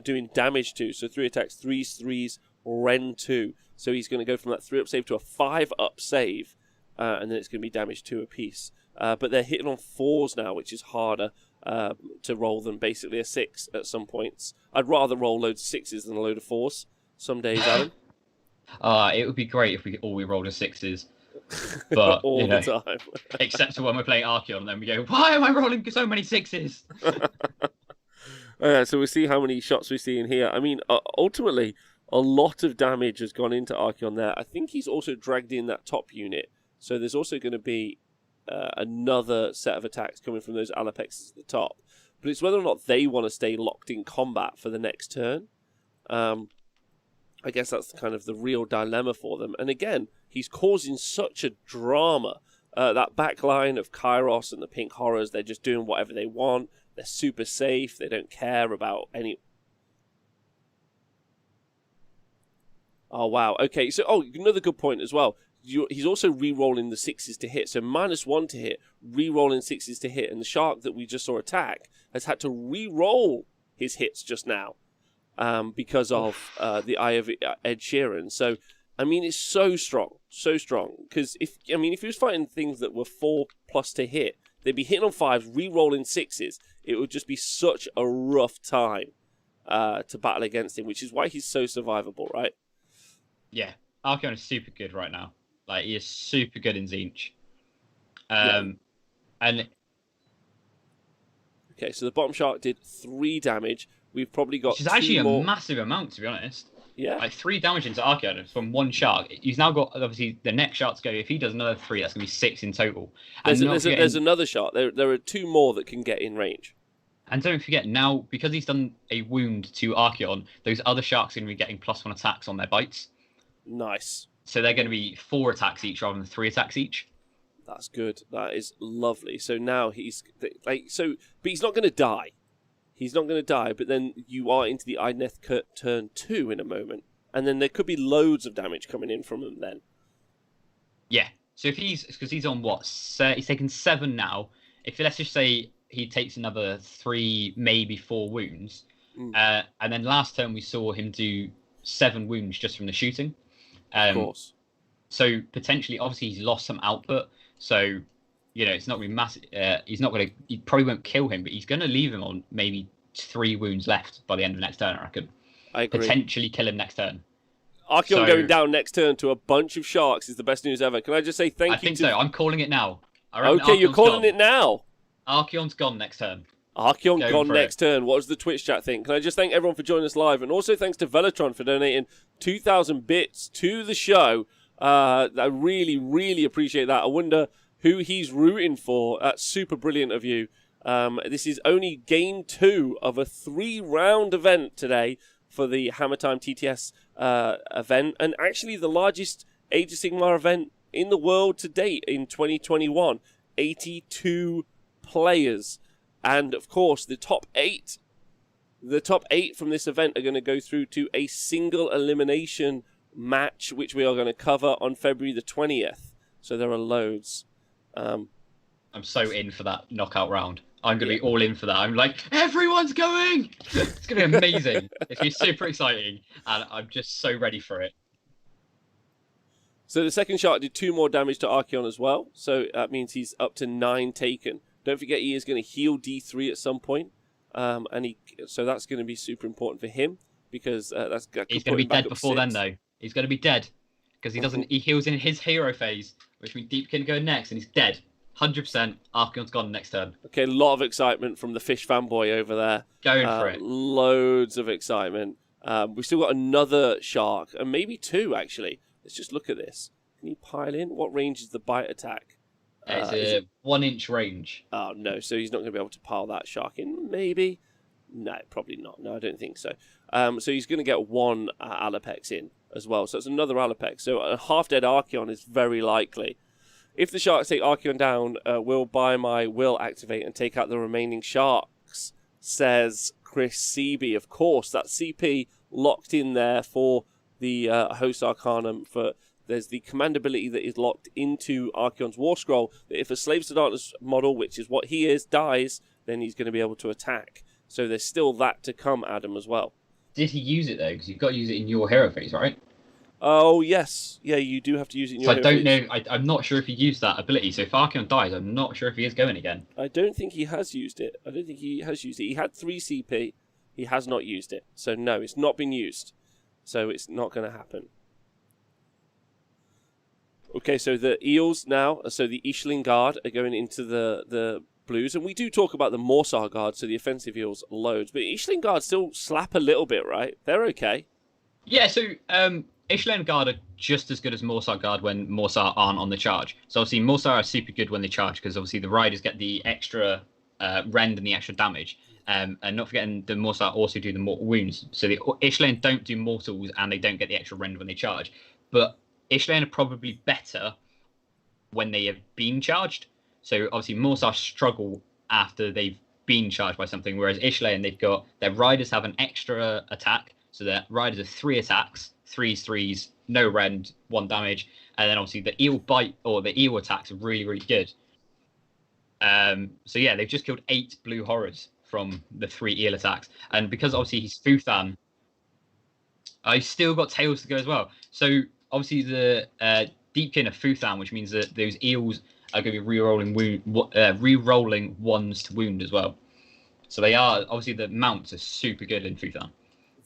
Speaker 1: doing damage 2. So 3 attacks, 3s, Ren 2. So he's going to go from that 3-up save to a 5-up save, and then it's going to be damage 2 apiece. But they're hitting on 4s now, which is harder to roll than basically a 6 at some points. I'd rather roll loads of 6s than a load of 4s some days, Alan.
Speaker 2: It would be great if we rolled a 6s. But
Speaker 1: all the time.
Speaker 2: Except for when we're playing Archaon, and then we go, why am I rolling so many 6s?
Speaker 1: So we'll see how many shots we see in here. I mean, ultimately, a lot of damage has gone into Archaon there. I think he's also dragged in that top unit. So there's also going to be another set of attacks coming from those Alapexes at the top. But it's whether or not they want to stay locked in combat for the next turn. I guess that's kind of the real dilemma for them. And again, he's causing such a drama. That back line of Kairos and the Pink Horrors, they're just doing whatever they want. They're super safe. They don't care about any... Oh, wow. Okay, so another good point as well. He's also re-rolling the 6s to hit. So -1 to hit, re-rolling 6s to hit. And the shark that we just saw attack has had to re-roll his hits just now. Because of the Eye of Ed Sheeran. So, I mean, it's so strong. Because if he was fighting things that were 4+ to hit, they'd be hitting on 5s, re-rolling 6s. It would just be such a rough time to battle against him, which is why he's so survivable, right?
Speaker 2: Yeah, Archaon is super good right now. Like, he is super good in Tzeentch. And
Speaker 1: okay, so the bottom shark did 3 damage. We've probably got
Speaker 2: which is actually
Speaker 1: more...
Speaker 2: a massive amount, to be honest.
Speaker 1: Yeah.
Speaker 2: Like 3 damage into Archaon from 1 shark. He's now got, obviously, the next shark to go. If he does another 3, that's going to be 6 in total. And
Speaker 1: there's another shark. There are 2 more that can get in range.
Speaker 2: And don't forget, now, because he's done a wound to Archaon, those other sharks are going to be getting +1 attacks on their bites.
Speaker 1: Nice.
Speaker 2: So they're going to be 4 attacks each rather than 3 attacks each.
Speaker 1: That's good. That is lovely. So now he's... but he's not going to die. He's not going to die, but then you are into the Idoneth turn 2 in a moment. And then there could be loads of damage coming in from him then.
Speaker 2: Yeah. So if because he's on what? He's taken 7 now. If let's just say he takes another 3, maybe 4 wounds. And then last turn we saw him do 7 wounds just from the shooting.
Speaker 1: Of course.
Speaker 2: So potentially, obviously he's lost some output. So, it's not going to be massive. He probably won't kill him, but he's going to leave him on maybe 3 wounds left by the end of next turn, I reckon.
Speaker 1: I agree.
Speaker 2: Potentially kill him next turn.
Speaker 1: Archaon going down next turn to a bunch of sharks is the best news ever. Can I just say thank you?
Speaker 2: I think so. I'm calling it now.
Speaker 1: Okay, you're calling it now.
Speaker 2: Archaon's gone next turn.
Speaker 1: Archaon gone next turn. What does the Twitch chat think? Can I just thank everyone for joining us live? And also thanks to Velatron for donating 2,000 bits to the show. I really, really appreciate that. I wonder who he's rooting for. That's super brilliant of you. This is only game 2 of a 3-round event today for the Hammer Time TTS event. And actually the largest Age of Sigmar event in the world to date in 2021. 82 players. And, of course, the top 8 from this event are going to go through to a single elimination match, which we are going to cover on February the 20th. So there are loads.
Speaker 2: I'm so in for that knockout round. I'm going to be all in for that. I'm like, everyone's going! It's going to be amazing. It's going to be super exciting. And I'm just so ready for it.
Speaker 1: So the second shark did 2 more damage to Archaon as well. So that means he's up to 9 taken. Don't forget he is going to heal D3 at some point. So that's going to be super important for him. Because he's
Speaker 2: going to be dead before then, though. he's going to be dead because he doesn't. He heals in his hero phase, which means Deepkin go next, and he's dead. 100%. Archaon's gone next turn.
Speaker 1: Okay, a lot of excitement from the fish fanboy over there.
Speaker 2: Going for it.
Speaker 1: Loads of excitement. We've still got another shark, and maybe two, actually. Let's just look at this. Can you pile in? What range is the bite attack?
Speaker 2: It's a 1-inch range.
Speaker 1: Oh, no, so he's not going to be able to pile that shark in, maybe? No, probably not. No, I don't think so. So he's going to get one Alapex in as well. So it's another Alapex. So a half-dead Archaon is very likely. If the sharks take Archaon down, will activate and take out the remaining sharks, says Chris Seeby. Of course, that CP locked in there for the host Arcanum. There's the command ability that is locked into Archaon's War Scroll, that if a Slaves to Darkness model, which is what he is, dies, then he's going to be able to attack. So there's still that to come, Adam, as well.
Speaker 2: Did he use it, though? Because you've got to use it in your hero phase, right?
Speaker 1: Oh, yes. Yeah, you do have to use it in your
Speaker 2: hero phase. So I don't know. I'm not sure if he used that ability. So if Archaon dies, I'm not sure if he is going again.
Speaker 1: I don't think he has used it. He had 3 CP. He has not used it. So no, it's not been used. So it's not going to happen. Okay, so the Eels now, so the Ishling Guard are going into the Blues, and we do talk about the Morsar Guard, so the offensive Eels loads, but Ishling Guard still slap a little bit, right? They're okay.
Speaker 2: Yeah, so Ishling Guard are just as good as Morsar Guard when Morsar aren't on the charge. So obviously Morsar are super good when they charge, because obviously the Riders get the extra rend and the extra damage. And not forgetting the Morsar also do the mortal wounds. So the Ishling don't do mortals, and they don't get the extra rend when they charge. But Ishling are probably better when they have been charged. So obviously Morsar struggle after they've been charged by something, whereas Ishling, they've got their Riders have an extra attack. So their Riders are 3 attacks, 3s, no rend, 1 damage. And then obviously the Eel bite or the Eel attacks are really, really good. So yeah, they've just killed 8 blue horrors from the 3 eel attacks. And because obviously he's Futhan, I've still got tails to go as well. So obviously the Deepkin of Futhan, which means that those eels are going to be re-rolling 1s to wound as well. So they are, obviously the mounts are super good in Futhan.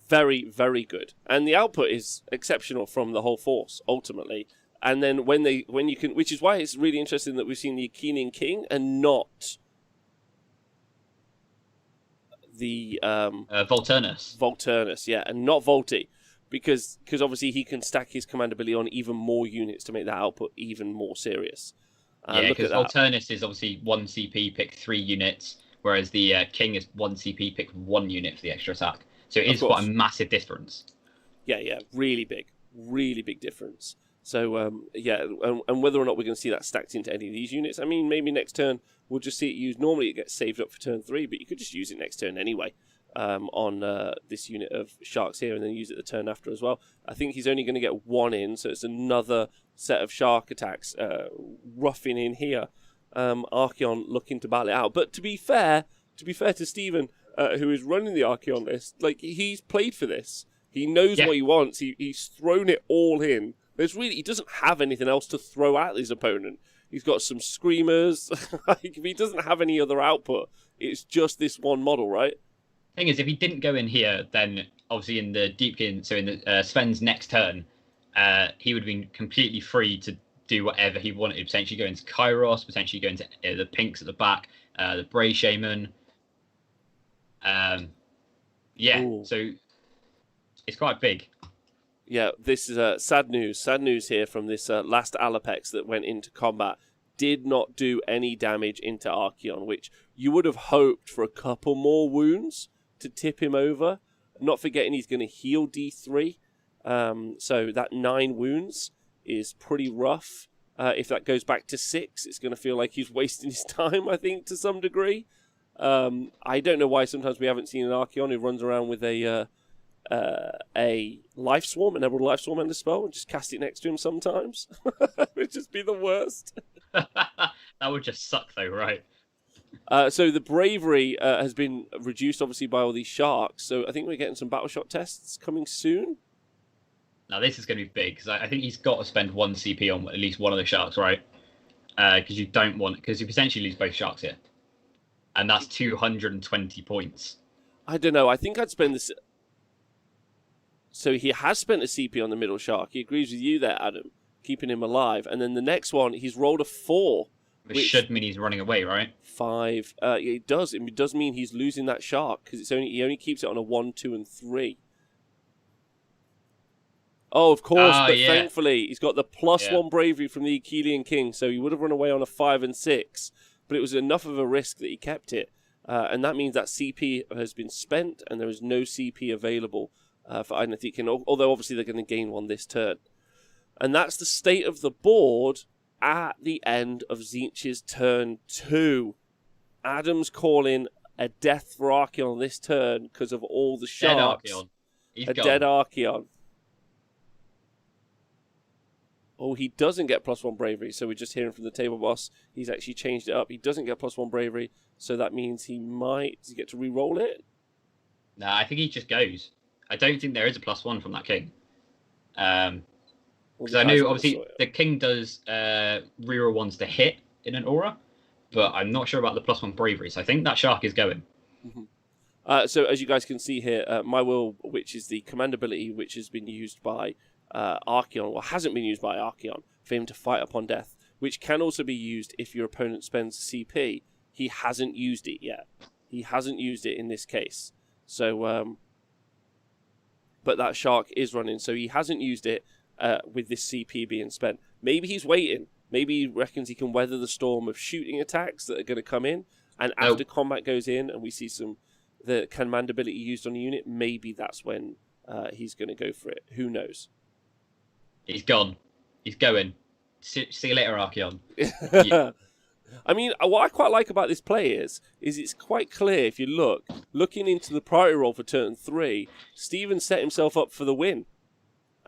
Speaker 1: Very, very good. And the output is exceptional from the whole force, ultimately. And then when you can, which is why it's really interesting that we've seen the Achaean King and not the
Speaker 2: Volturnus.
Speaker 1: Volturnus, yeah, and not Volti, because obviously he can stack his command ability on even more units to make that output even more serious.
Speaker 2: Yeah, because Volturnus is obviously 1 CP, pick 3 units, whereas the King is 1 CP, pick 1 unit for the extra attack. So it is quite a massive difference.
Speaker 1: Yeah, really big difference. So, and whether or not we're going to see that stacked into any of these units, I mean, maybe next turn we'll just see it used. Normally it gets saved up for turn 3, but you could just use it next turn anyway on this unit of sharks here, and then use it the turn after as well. I think he's only going to get 1 in, so it's another set of shark attacks roughing in here. Archaon looking to battle it out. But to be fair to Stephen, who is running the Archaon list, like, he's played for this. He knows what he wants. He's thrown it all in. He doesn't have anything else to throw at his opponent. He's got some screamers. He doesn't have any other output. It's just this one model, right?
Speaker 2: Thing is, if he didn't go in here, then obviously in the Deepkin, so in the Sven's next turn, he would have been completely free to do whatever he wanted. Potentially go into Kairos, potentially go into the pinks at the back, the Bray Shaman.
Speaker 1: Ooh.
Speaker 2: So it's quite big.
Speaker 1: Yeah, this is sad news. Sad news here from this last Alapex that went into combat. Did not do any damage into Archaon, which you would have hoped for a couple more wounds to tip him over. Not forgetting he's going to heal D3. So that 9 wounds is pretty rough. If that goes back to 6, it's going to feel like he's wasting his time, I think, to some degree. I don't know why sometimes we haven't seen an Archaon who runs around with a life swarm, an Emerald Life Swarm and a spell, and just cast it next to him sometimes. It would just be the worst.
Speaker 2: That would just suck though, right?
Speaker 1: So the bravery has been reduced obviously by all these sharks, so I think we're getting some battle shot tests coming soon.
Speaker 2: Now this is going to be big, because I think he's got to spend 1 CP on at least one of the sharks, right? Because you don't want, because you potentially lose both sharks here. And that's 220 points.
Speaker 1: I don't know, I think I'd spend this... So he has spent a CP on the middle shark. He agrees with you there, Adam, keeping him alive. And then the next one, he's rolled a 4.
Speaker 2: Which should mean he's running away, right?
Speaker 1: 5. It does. It does mean he's losing that shark because he only keeps it on a 1, 2, and 3. Oh, of course, but thankfully he's got the +1 bravery from the Achillean King, so he would have run away on a 5 and 6, but it was enough of a risk that he kept it. And that means that CP has been spent and there is no CP available for Idoneth Deepkin, although obviously they're going to gain one this turn. And that's the state of the board at the end of Tzeentch's turn 2. Adam's calling a death for Archaon this turn because of all the sharks.
Speaker 2: Dead Archaon. He's
Speaker 1: a
Speaker 2: gone.
Speaker 1: dead Archaon. Oh, he doesn't get +1 bravery, so we're just hearing from the table boss. He's actually changed it up. He doesn't get +1 bravery, so that means he might... Does he get to re-roll it?
Speaker 2: Nah, I think he just goes. I don't think there is a +1 from that king. Because I know, obviously, the king does reroll ones to hit in an aura, but I'm not sure about the +1 bravery, so I think that shark is going.
Speaker 1: Mm-hmm. So as you guys can see here, My Will, which is the command ability which has been used by Archaon, or hasn't been used by Archaon, for him to fight upon death, which can also be used if your opponent spends CP. He hasn't used it yet. He hasn't used it in this case. So, but that shark is running, so he hasn't used it with this CP being spent. Maybe he's waiting. Maybe he reckons he can weather the storm of shooting attacks that are going to come in, and after combat goes in and we see the command ability used on a unit, maybe that's when he's going to go for it. Who knows?
Speaker 2: He's gone. He's going. See you later, Archaon.
Speaker 1: I mean, what I quite like about this play is it's quite clear if you looking into the priority roll for turn 3, Steven set himself up for the win.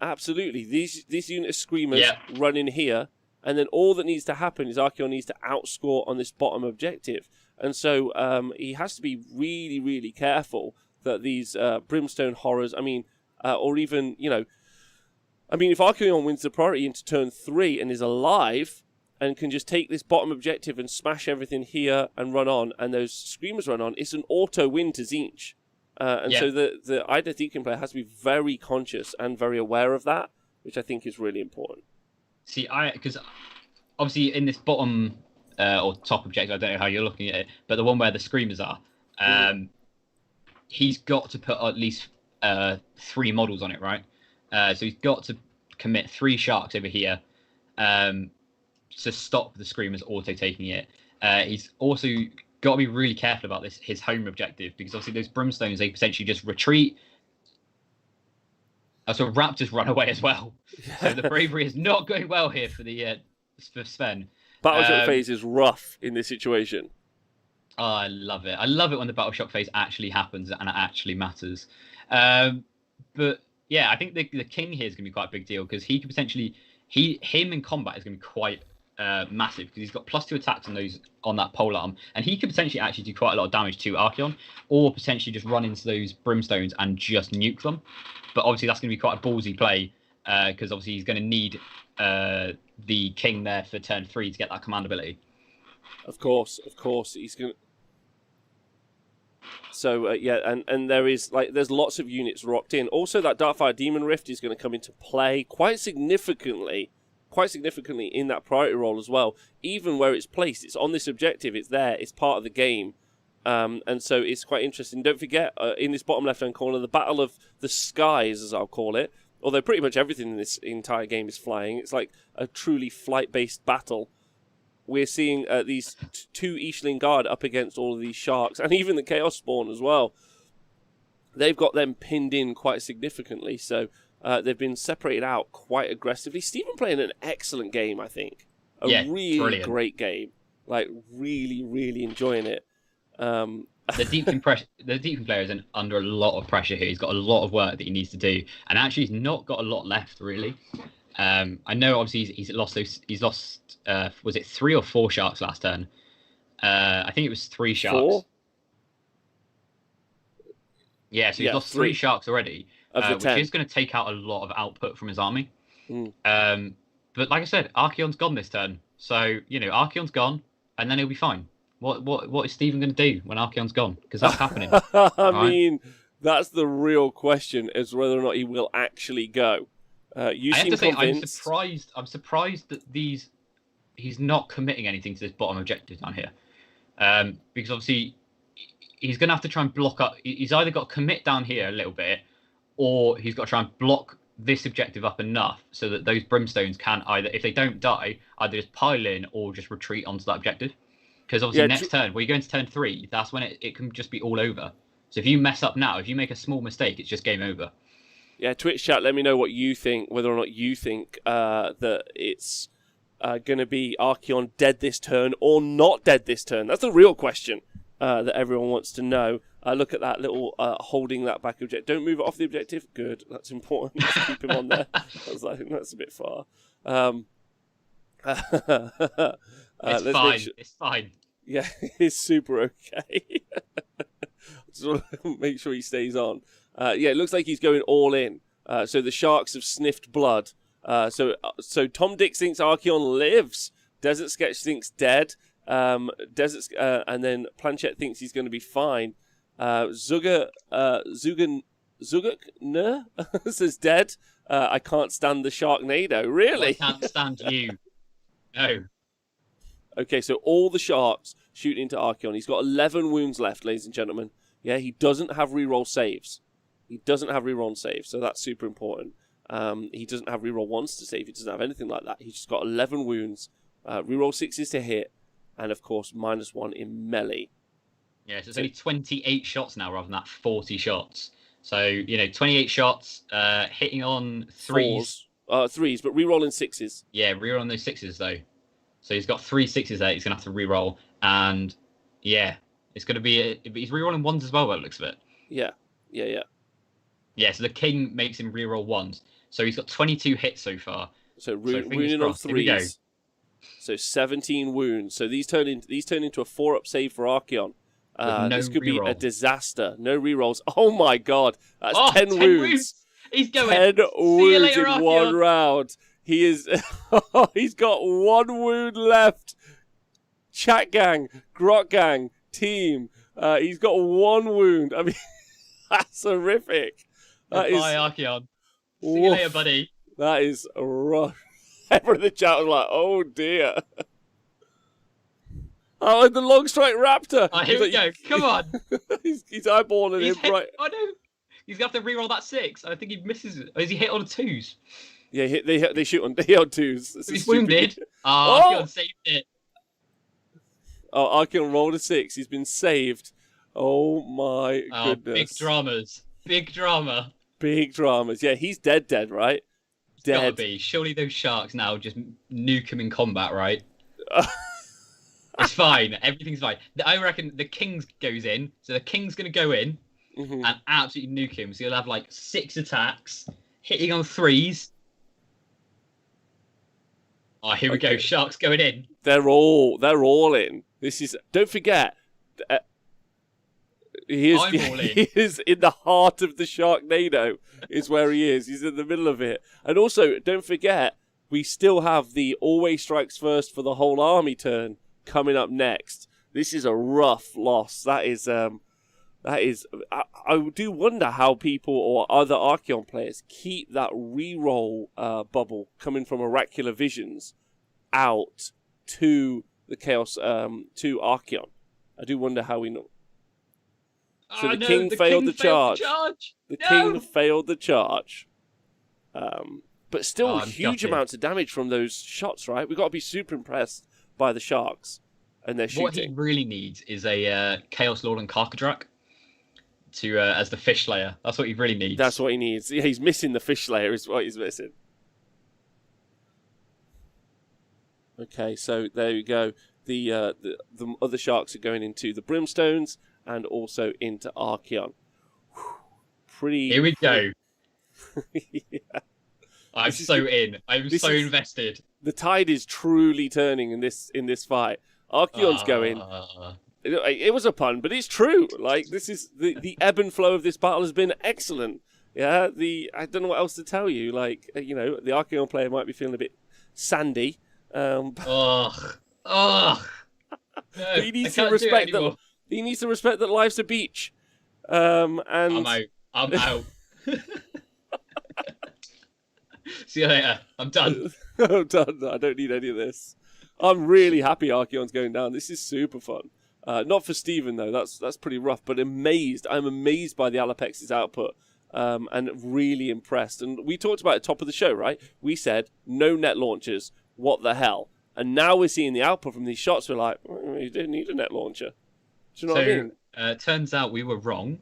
Speaker 1: Absolutely. This unit of Screamers run in here, and then all that needs to happen is Archaon needs to outscore on this bottom objective. And so he has to be really, really careful that these Brimstone Horrors, or even, if Archaon wins the priority into turn 3 and is alive and can just take this bottom objective and smash everything here and run on, and those Screamers run on, it's an auto win to Tzeentch. So the Idoneth Deepkin player has to be very conscious and very aware of that, which I think is really important.
Speaker 2: See, because obviously in this bottom or top objective, I don't know how you're looking at it, but the one where the Screamers are, he's got to put at least 3 models on it, right? So he's got to commit 3 sharks over here to stop the Screamers auto-taking it. He's also got to be really careful about his home objective, because obviously those Brimstones, they potentially just retreat. So Raptors run away as well. So the bravery is not going well here for Sven.
Speaker 1: Battleship phase is rough in this situation.
Speaker 2: Oh, I love it. I love it when the battle shock phase actually happens and it actually matters. But yeah, I think the king here is going to be quite a big deal, because he could potentially him in combat is going to be quite massive, because he's got +2 attacks on that pole arm, and he could potentially actually do quite a lot of damage to Archaon, or potentially just run into those Brimstones and just nuke them. But obviously that's going to be quite a ballsy play, because obviously he's going to need the king there for turn 3 to get that command ability.
Speaker 1: Of course, he's going to... So, and there's lots of units rocked in. Also, that Darkfire Demon Rift is going to come into play quite significantly in that priority roll as well. Even where it's placed, it's on this objective, it's there, it's part of the game. And so it's quite interesting. Don't forget, in this bottom left-hand corner, the Battle of the Skies, as I'll call it, although pretty much everything in this entire game is flying, it's like a truly flight-based battle. We're seeing these 2 Ishling Guard up against all of these sharks, and even the Chaos Spawn as well. They've got them pinned in quite significantly, so they've been separated out quite aggressively. Stephen playing an excellent game, I think. Really brilliant. Great game. Like, really, really enjoying it.
Speaker 2: The Deepkin player is under a lot of pressure here. He's got a lot of work that he needs to do, and actually he's not got a lot left, really. I know obviously he's lost was it 3 or 4 sharks last turn? I think it was 3 sharks.
Speaker 1: 4?
Speaker 2: Yeah, so he's lost 3 sharks already, which is going to take out a lot of output from his army. But like I said, Archaon's gone this turn, so Archaon's gone, and then he'll be fine. What is Stephen going to do when Archaon's gone? Because that's happening.
Speaker 1: I mean, That's the real question, is whether or not he will actually go. You
Speaker 2: I have
Speaker 1: seem
Speaker 2: to say,
Speaker 1: convinced.
Speaker 2: I'm surprised that he's not committing anything to this bottom objective down here, because obviously he's going to have to try and block up. He's either got to commit down here a little bit, or he's got to try and block this objective up enough so that those brimstones can either, if they don't die, either just pile in or just retreat onto that objective. Because obviously next turn, when you go into turn 3, that's when it can just be all over. So if you mess up now, if you make a small mistake, it's just game over.
Speaker 1: Yeah, Twitch chat, let me know what you think, whether or not you think that it's going to be Archaon dead this turn or not dead this turn. That's the real question that everyone wants to know. Look at that little holding that back objective. Don't move it off the objective. Good, that's important. Let's keep him on there. I think that's a bit far.
Speaker 2: It's fine. It's fine.
Speaker 1: Yeah, it's super okay. Just want to make sure he stays on. Yeah, it looks like he's going all in. So the Sharks have sniffed blood. So Tom Dix thinks Archaon lives. Desert Sketch thinks dead. And then Planchette thinks he's going to be fine. Zuguk says dead. I can't stand the Sharknado. Really?
Speaker 2: I can't stand you. No.
Speaker 1: Okay, so all the Sharks shoot into Archaon. He's got 11 wounds left, ladies and gentlemen. Yeah, he doesn't have reroll saves. So that's super important. He doesn't have reroll 1s to save. He doesn't have anything like that. He's just got 11 wounds. Reroll 6s to hit. And, of course, -1 in melee.
Speaker 2: Yeah, so it's only 28 shots now rather than that 40 shots. So, 28 shots, hitting on 3s.
Speaker 1: 3s, but rerolling 6s.
Speaker 2: Yeah, reroll on those 6s, though. So he's got 3 6s there. He's going to have to reroll. And, yeah, it's going to be... he's rerolling 1s as well, by the looks of it.
Speaker 1: Yeah.
Speaker 2: Yeah, so the king makes him reroll 1s. So he's got 22 hits so far.
Speaker 1: So wounding on 3s. So 17 wounds. So these turn into a 4-up save for Archaon. This could be a disaster. No rerolls. Oh my god. That's 10 wounds.
Speaker 2: He's going.
Speaker 1: 10 wounds
Speaker 2: later,
Speaker 1: in
Speaker 2: Archaon.
Speaker 1: one round. He is... he's got 1 wound left. Chat gang, Grot gang, team. He's got 1 wound. I mean, that's horrific.
Speaker 2: Bye, Archaon. See you later, buddy.
Speaker 1: That is rough. Everyone in the chat was like, oh dear. Oh, and the long strike raptor.
Speaker 2: Oh, here we go. Come on.
Speaker 1: he's eyeballing him right.
Speaker 2: Oh no. He's going to have to reroll that 6. I think he misses it. Or is he hit on 2s?
Speaker 1: Yeah, they shoot on 2s.
Speaker 2: He's wounded. Archaon saved it.
Speaker 1: Oh, Archaon rolled a 6. He's been saved. Oh my goodness.
Speaker 2: Big dramas. Big drama.
Speaker 1: Big dramas. Yeah, he's dead, right? Dead.
Speaker 2: Gotta be. Surely those Sharks now just nuke him in combat, right? It's fine. Everything's fine. I reckon the King goes in. So the King's going to go in and absolutely nuke him. So he'll have like 6 attacks, hitting on 3s. Oh, here we go. Sharks going in.
Speaker 1: They're all in. This is... Don't forget... He is in the heart of the Sharknado, is where he is. He's in the middle of it. And also, don't forget, we still have the always strikes first for the whole army turn coming up next. This is a rough loss. I do wonder how people or other Archaon players keep that reroll bubble coming from Oracular Visions out to the Chaos, to Archaon. I do wonder how we know. So the King failed the charge. The King failed the charge. But still huge amounts of damage from those shots, right? We've got to be super impressed by the Sharks and their shooting.
Speaker 2: What he really needs is a Chaos Lord and Karkadrak to as the Fish Slayer. That's what he really needs.
Speaker 1: That's what he needs. Yeah, he's missing the Fish Slayer is what he's missing. Okay, so there you go. The other Sharks are going into the Brimstones and also into Archaon.
Speaker 2: Here we go.
Speaker 1: Yeah.
Speaker 2: I'm so invested.
Speaker 1: The tide is truly turning in this fight. Archaon's going. It was a pun, but it's true. Like, this is the ebb and flow of this battle has been excellent. Yeah, I don't know what else to tell you. Like, the Archaon player might be feeling a bit sandy.
Speaker 2: No,
Speaker 1: he needs to respect that. He needs to respect that life's a beach. And
Speaker 2: I'm out. I'm out. See you later. I'm done.
Speaker 1: I'm done. I don't need any of this. I'm really happy Archaon's going down. This is super fun. Not for Steven, though. That's pretty rough, but amazed. I'm amazed by the Alapex's output and really impressed. And we talked about it at the top of the show, right? We said, no net launchers. What the hell? And now we're seeing the output from these shots. We're like, you didn't need a net launcher. Do you know what I mean?
Speaker 2: Turns out we were wrong.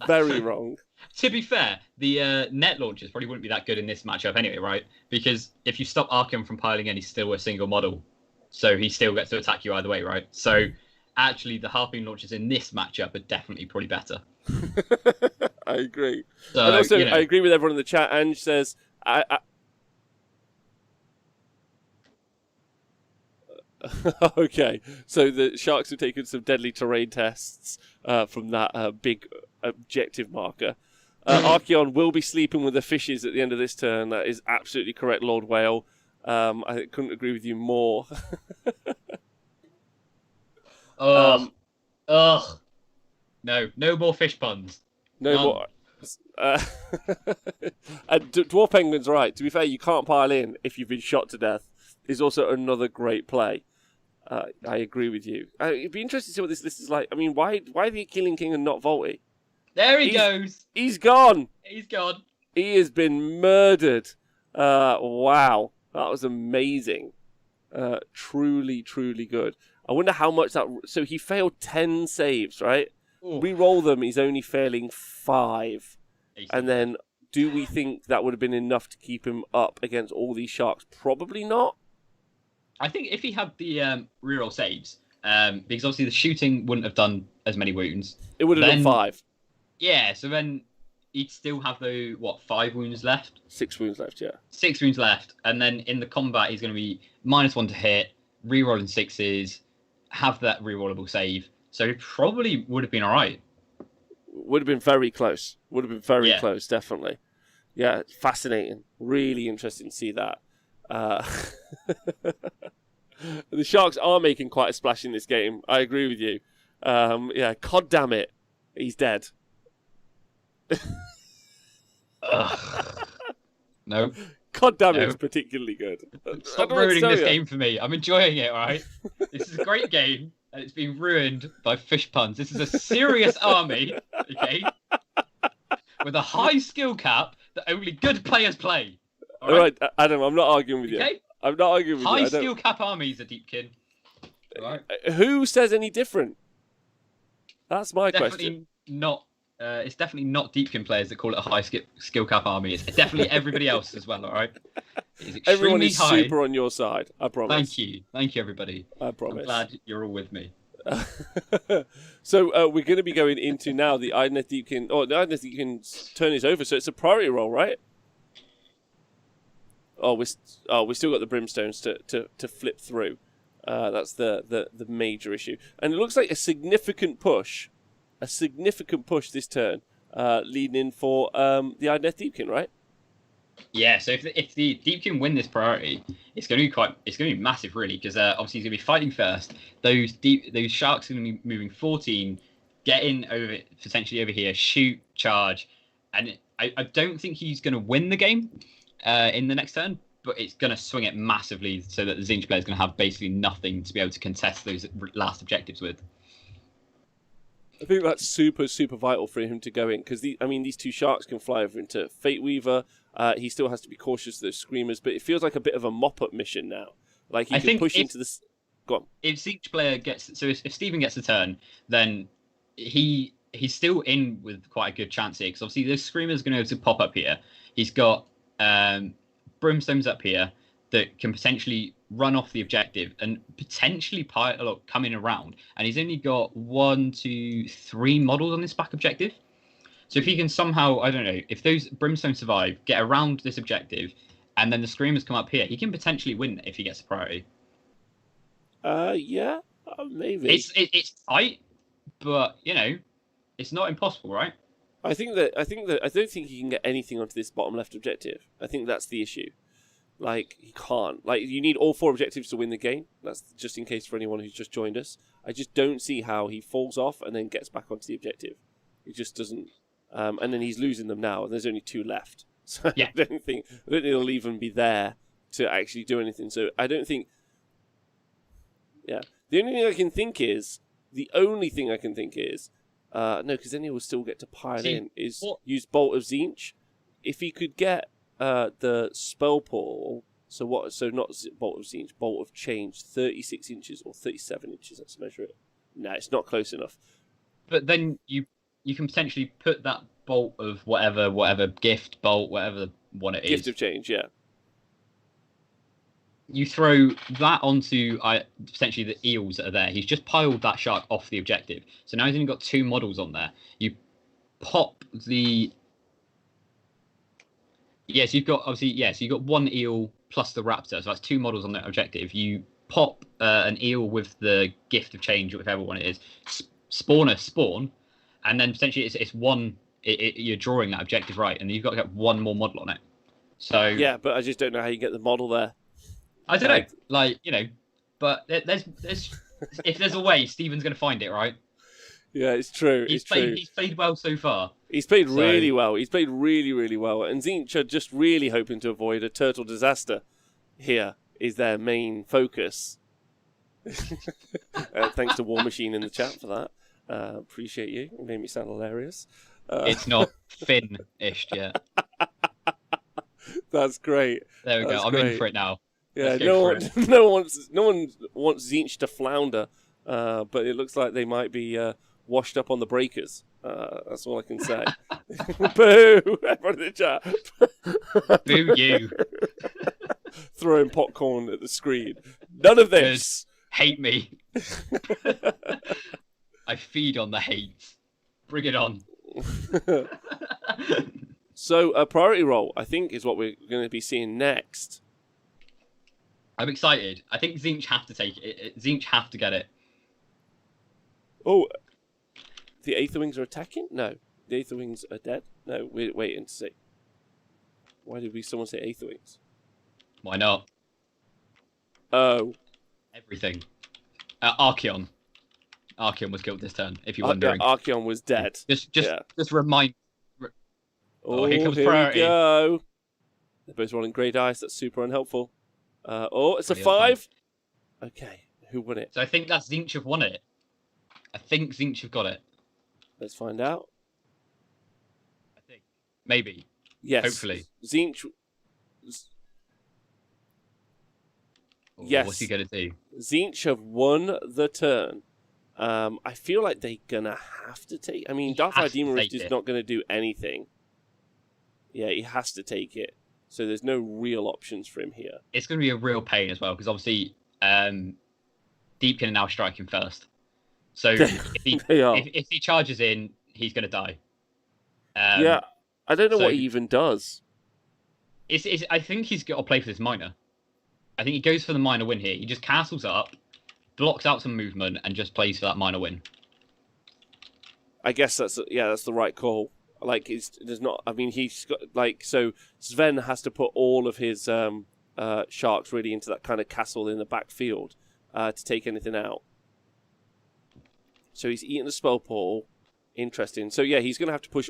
Speaker 1: Very wrong.
Speaker 2: To be fair, the net launchers probably wouldn't be that good in this matchup anyway, right? Because if you stop Archaon from piling in, he's still a single model. So he still gets to attack you either way, right? So actually, the Harpoon launchers in this matchup are definitely probably better.
Speaker 1: I agree.
Speaker 2: So,
Speaker 1: and also, I agree with everyone in the chat. Ange says, okay, so the Sharks have taken some deadly terrain tests from that big objective marker. Archaon will be sleeping with the fishes at the end of this turn. That is absolutely correct, Lord Whale. I couldn't agree with you more.
Speaker 2: No more fish puns.
Speaker 1: No
Speaker 2: None.
Speaker 1: more. And Dwarf Penguin's right. To be fair, you can't pile in if you've been shot to death. Is also another great play. I agree with you. It'd be interesting to see what this list is like. I mean, why the Killing King and not Volty?
Speaker 2: There he goes.
Speaker 1: He's gone.
Speaker 2: He's gone.
Speaker 1: He has been murdered. Wow. That was amazing. Truly, truly good. I wonder how much that... So he failed 10 saves, right?
Speaker 2: Ooh.
Speaker 1: Re-roll them, he's only failing 5. And then do we think that would have been enough to keep him up against all these Sharks? Probably not.
Speaker 2: I think if he had the reroll saves, because obviously the shooting wouldn't have done as many wounds.
Speaker 1: It would have done 5.
Speaker 2: Yeah, so then he'd still have 5 wounds left?
Speaker 1: 6 wounds left, yeah.
Speaker 2: 6 wounds left, and then in the combat he's going to be -1 to hit, rerolling 6s, have that rerollable save. So he probably would have been all right.
Speaker 1: Would have been very close. Would have been very close, definitely. Yeah, fascinating. Really interesting to see that. The Sharks are making quite a splash in this game. I agree with you. Yeah, God damn it. He's dead.
Speaker 2: No.
Speaker 1: God damn it, it's particularly good.
Speaker 2: Stop ruining this game for me. I'm enjoying it, right? This is a great game, and it's been ruined by fish puns. This is a serious army, okay? With a high skill cap that only good players play.
Speaker 1: All right, Adam, I'm not arguing with you.
Speaker 2: Okay?
Speaker 1: I'm not arguing with you.
Speaker 2: High skill cap armies are Deepkin. All right?
Speaker 1: Who says any different? That's my question.
Speaker 2: It's definitely not Deepkin players that call it a high skill cap army. It's definitely everybody else as well, all right?
Speaker 1: Everyone is
Speaker 2: high.
Speaker 1: super on your side, I promise.
Speaker 2: Thank you, everybody.
Speaker 1: I promise.
Speaker 2: I'm glad you're all with me.
Speaker 1: So we're going to be going into now the Idoneth Deepkin. Oh, the Idoneth Deepkin's turn is over, so it's a priority roll, right? We still got the brimstones to flip through. That's the major issue, and it looks like a significant push this turn, leading in for the Idoneth Deepkin, right?
Speaker 2: Yeah. So if the Deepkin win this priority, it's going to be massive, really, because obviously he's going to be fighting first. Those Sharks are going to be moving 14, get in over potentially over here, shoot, charge, and I don't think he's going to win the game in the next turn, but it's going to swing it massively so that the Tzeentch player is going to have basically nothing to be able to contest those last objectives with.
Speaker 1: I think that's super, super vital for him to go in, because these two Sharks can fly over into Fate Weaver. He still has to be cautious of those Screamers, but it feels like a bit of a mop-up mission now. Like he can push into this. Go on.
Speaker 2: If Tzeentch player if Steven gets the turn, then he's still in with quite a good chance here, because obviously the Screamer's going to be able to pop up here. He's got Brimstones up here that can potentially run off the objective and potentially coming around, and he's only got 1, 2, 3 models on this back objective. So if he can somehow, I don't know, if those Brimstones survive, get around this objective, and then the Screamers come up here, he can potentially win if he gets a priority.
Speaker 1: Yeah, maybe.
Speaker 2: It's tight, but it's not impossible, right?
Speaker 1: I think that I don't think he can get anything onto this bottom left objective. I think that's the issue. Like, he can't. Like, you need all 4 objectives to win the game. That's just in case for anyone who's just joined us. I just don't see how he falls off and then gets back onto the objective. He just doesn't. And then he's losing them now, and there's only 2 left. So
Speaker 2: Yeah.
Speaker 1: I don't think he'll even be there to actually do anything. So I don't think. Yeah, the only thing I can think is no, because then he will still get to pile in. Is use Bolt of Tzeentch. If he could get the spell portal, so what? So not Bolt of Tzeentch, Bolt of Change, 36 inches or 37 inches. Let's measure it. No, it's not close enough.
Speaker 2: But then you can potentially put that bolt of whatever gift bolt, whatever one it is.
Speaker 1: Gift of Change, yeah.
Speaker 2: You throw that onto potentially the eels that are there. He's just piled that shark off the objective. So now he's only got 2 models on there. You pop the... Yes, you've got you've got 1 eel plus the raptor. So that's 2 models on that objective. You pop an eel with the gift of change, whichever one it is. Spawn, and then potentially it's one. You're drawing that objective right, and you've got to get 1 more model on it. So
Speaker 1: yeah, but I just don't know how you get the model there.
Speaker 2: I don't know, but there's if there's a way, Stephen's going to find it, right?
Speaker 1: Yeah, it's true.
Speaker 2: He's played well so far.
Speaker 1: He's played really well. He's played really, really well. And Tzeentch are just really hoping to avoid a turtle disaster. Here is their main focus. Thanks to War Machine in the chat for that. Appreciate you. It made me sound hilarious.
Speaker 2: It's not Finn-ish yet.
Speaker 1: That's great.
Speaker 2: There we go. I'm in for it now.
Speaker 1: Yeah, no one wants Tzeentch to flounder, but it looks like they might be washed up on the breakers. That's all I can say. Boo! Everyone in the chat.
Speaker 2: Boo you.
Speaker 1: Throwing popcorn at the screen. None of this.
Speaker 2: Hate me. I feed on the hate. Bring it on.
Speaker 1: So a priority roll, I think, is what we're going to be seeing next.
Speaker 2: I'm excited. I think Tzeentch have to take it. Tzeentch have to get it.
Speaker 1: Oh, the Aetherwings are attacking? No. The Aetherwings are dead? No, we're waiting to see. Why did someone say Aetherwings?
Speaker 2: Why not?
Speaker 1: Oh.
Speaker 2: Everything. Archaon. Archaon was killed this turn, if you're wondering.
Speaker 1: Yeah, Archaon was dead.
Speaker 2: Just remind...
Speaker 1: Here comes priority. We go. They're both rolling grey dice. That's super unhelpful. It's a 5. Okay, who won it?
Speaker 2: So I think that's Tzeentch have won it. I think Tzeentch have got it.
Speaker 1: Let's find out.
Speaker 2: I think. Maybe.
Speaker 1: Yes.
Speaker 2: Hopefully.
Speaker 1: Tzeentch. Yes.
Speaker 2: What's he going to do?
Speaker 1: Tzeentch have won the turn. I feel like they're going to have to take... I mean, Dark-Eyed Demon is just not going to do anything. Yeah, he has to take it. So there's no real options for him here.
Speaker 2: It's going to be a real pain as well, because obviously Deepkin are now striking first. So if he charges in, he's going to die.
Speaker 1: Yeah, I don't know what he even does.
Speaker 2: I think he's got to play for this minor. I think he goes for the minor win here. He just castles up, blocks out some movement, and just plays for that minor win.
Speaker 1: I guess that's the right call. Like, there's not. I mean, he's got so Sven has to put all of his sharks really into that kind of castle in the backfield to take anything out. So he's eating the spell portal. Interesting. So yeah, he's going to have to push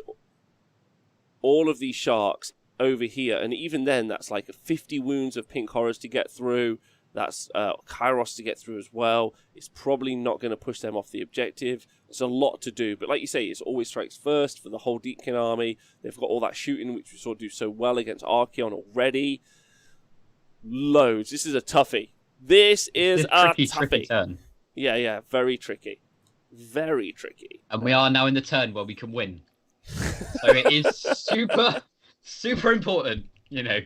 Speaker 1: all of these sharks over here, and even then, that's like 50 wounds of pink horrors to get through. That's Kairos to get through as well. It's probably not going to push them off the objective. There's a lot to do. But like you say, it's always strikes first for the whole Deepkin army. They've got all that shooting, which we saw do so well against Archaon already. Loads. This is a toughie. This is a
Speaker 2: tricky turn.
Speaker 1: Yeah. Very tricky. Very tricky.
Speaker 2: And we are now in the turn where we can win. So it is super, super important, you know.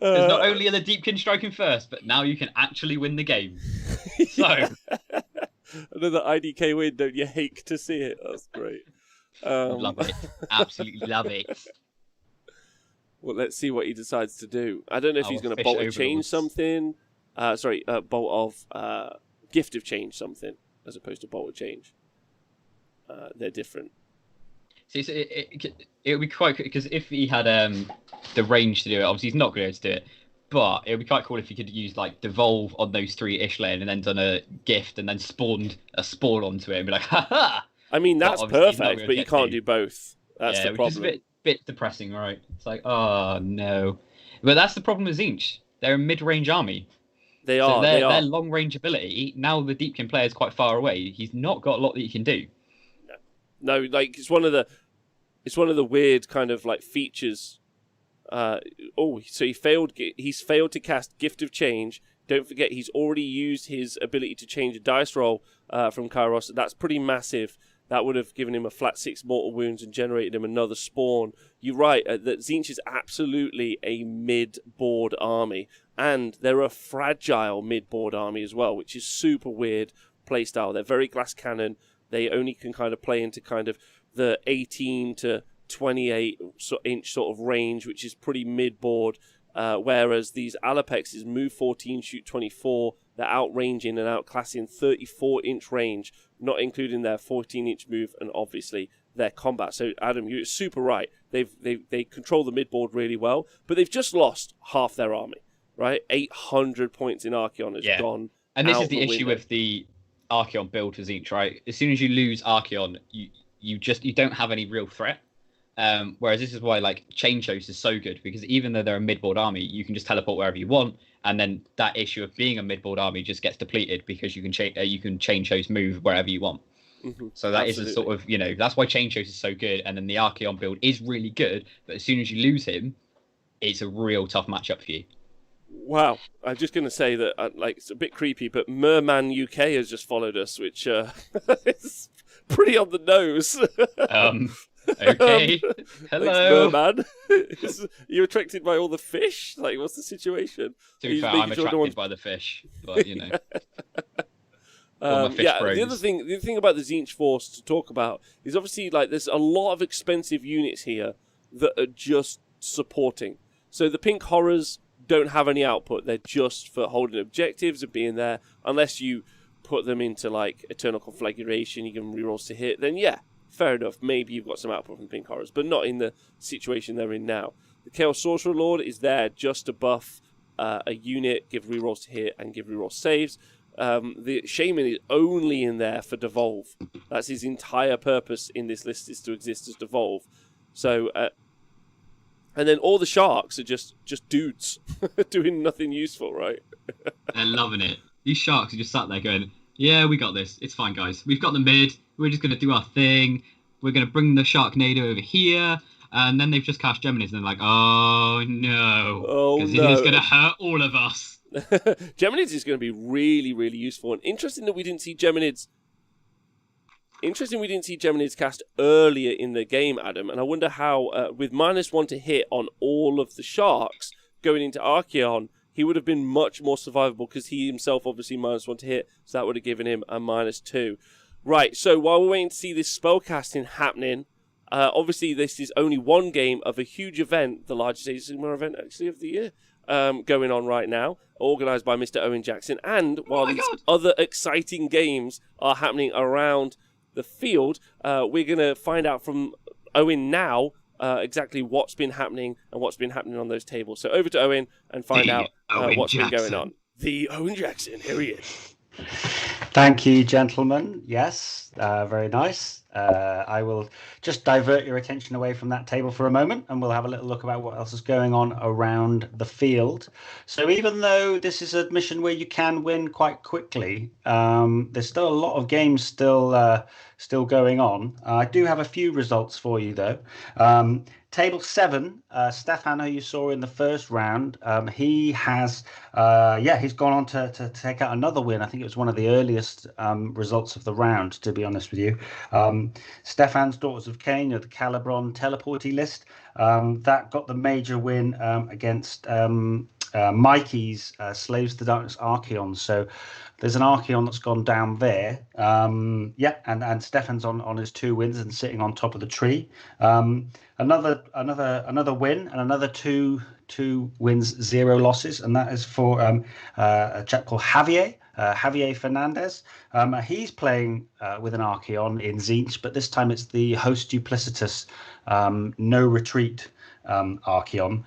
Speaker 2: Because not only are the Deepkin striking first, but now you can actually win the game. So
Speaker 1: another IDK win, don't you hate to see it? That's great.
Speaker 2: Love it. Absolutely love it.
Speaker 1: Well, let's see what he decides to do. I don't know if he's going to bolt of change something. Bolt of gift of change something, as opposed to bolt of change. They're different.
Speaker 2: See, so it would be quite cool, because if he had the range to do it, obviously he's not going to be able to do it, but it would be quite cool if he could use like devolve on those 3 Ishlaen and then done a gift and then spawned a spawn onto it and be like, ha ha,
Speaker 1: I mean, that's
Speaker 2: obviously not
Speaker 1: perfect,
Speaker 2: gonna
Speaker 1: but you
Speaker 2: get
Speaker 1: can't
Speaker 2: to.
Speaker 1: do both. That's the
Speaker 2: Which is
Speaker 1: problem.
Speaker 2: a bit depressing, right? It's like, oh no. But that's the problem with Tzeentch. They're a mid-range army.
Speaker 1: They
Speaker 2: So
Speaker 1: are. They
Speaker 2: their
Speaker 1: are.
Speaker 2: long range ability, now the Deepkin player is quite far away, he's not got a lot that he can do.
Speaker 1: No, like it's one of the weird kind of like features. So he's failed to cast Gift of Change. Don't forget he's already used his ability to change a dice roll from Kairos. That's pretty massive. That would have given him a flat 6 mortal wounds and generated him another spawn. You're right, that Tzeentch is absolutely a mid-board army. And they're a fragile mid-board army as well, which is super weird playstyle. They're very glass cannon. They only can kind of play into kind of the 18 to 28 inch sort of range, which is pretty mid-board. Whereas these Alapexes move 14, shoot 24. They're outranging and outclassing 34-inch range, not including their 14-inch move and obviously their combat. So, Adam, you're super right. They control the mid-board really well, but they've just lost half their army, right? 800 points in Archaon has gone.
Speaker 2: And this
Speaker 1: out
Speaker 2: is the issue with the Archaon build to Tzeentch, right? As soon as you lose Archaon, you don't have any real threat. Whereas this is why like Chain Chose is so good, because even though they're a mid-board army, you can just teleport wherever you want, and then that issue of being a mid-board army just gets depleted because you can Chain Chose move wherever you want.
Speaker 1: Mm-hmm.
Speaker 2: So that is a sort of, that's why Chain Chose is so good, and then the Archaon build is really good, but as soon as you lose him, it's a real tough matchup for you.
Speaker 1: Wow, I'm just going to say that it's a bit creepy, but Merman UK has just followed us, which is pretty on the nose.
Speaker 2: Okay. Hello.
Speaker 1: Merman. You're attracted by all the fish? Like, what's the situation?
Speaker 2: To be fair, I'm attracted by the fish, but
Speaker 1: the
Speaker 2: bros.
Speaker 1: other thing about the Tzeentch Force to talk about is obviously like there's a lot of expensive units here that are just supporting. So the Pink Horrors don't have any output. They're just for holding objectives and being there. Unless you put them into like Eternal Conflagration, you give them rerolls to hit, then yeah, fair enough. Maybe you've got some output from Pink Horrors, but not in the situation they're in now. The Chaos Sorcerer Lord is there just to buff a unit, give rerolls to hit, and give reroll saves. The Shaman is only in there for Devolve. That's his entire purpose in this list, is to exist as Devolve. So, and then all the Sharks are just dudes doing nothing useful, right?
Speaker 2: They're loving it. These Sharks are just sat there going, yeah, we got this. It's fine, guys. We've got the mid. We're just going to do our thing. We're going to bring the Sharknado over here. And then they've just cast Geminids and they're like, oh no. Because it's going to hurt all of us.
Speaker 1: Geminids is going to be really, really useful. And interesting that we didn't see Geminids. Interesting we didn't see Geminids cast earlier in the game, Adam. And I wonder how, with -1 to hit on all of the Sharks going into Archaon, he would have been much more survivable because he himself obviously -1 to hit. So that would have given him a -2. Right, so while we're waiting to see this spellcasting happening, obviously this is only one game of a huge event, the largest Age of Sigmar event actually of the year, going on right now, organised by Mr. Owen Jackson. And while these other exciting games are happening around the field, we're going to find out from Owen now exactly what's been happening and what's been happening on those tables. So over to Owen and find out what's been going on. The Owen Jackson, here he is.
Speaker 3: Thank you, gentlemen. Yes, very nice. I will just divert your attention away from that table for a moment, and we'll have a little look about what else is going on around the field. So even though this is a mission where you can win quite quickly, there's still a lot of games still going on. I do have a few results for you, though. Table 7, Stefan, who you saw in the first round, he has, he's gone on to take out another win. I think it was one of the earliest results of the round, to be honest with you. Stefan's Daughters of Cain, the Calibron teleporty list, that got the major win against Mikey's Slaves to the Darkness Archaon. So there's an Archaon that's gone down there. And Stefan's on his 2 wins and sitting on top of the tree. Another win and another two wins, 0 losses, and that is for a chap called Javier. Javier Fernandez. He's playing with an Archaon in Tzeentch, but this time it's the Host Duplicitous no retreat Archaon.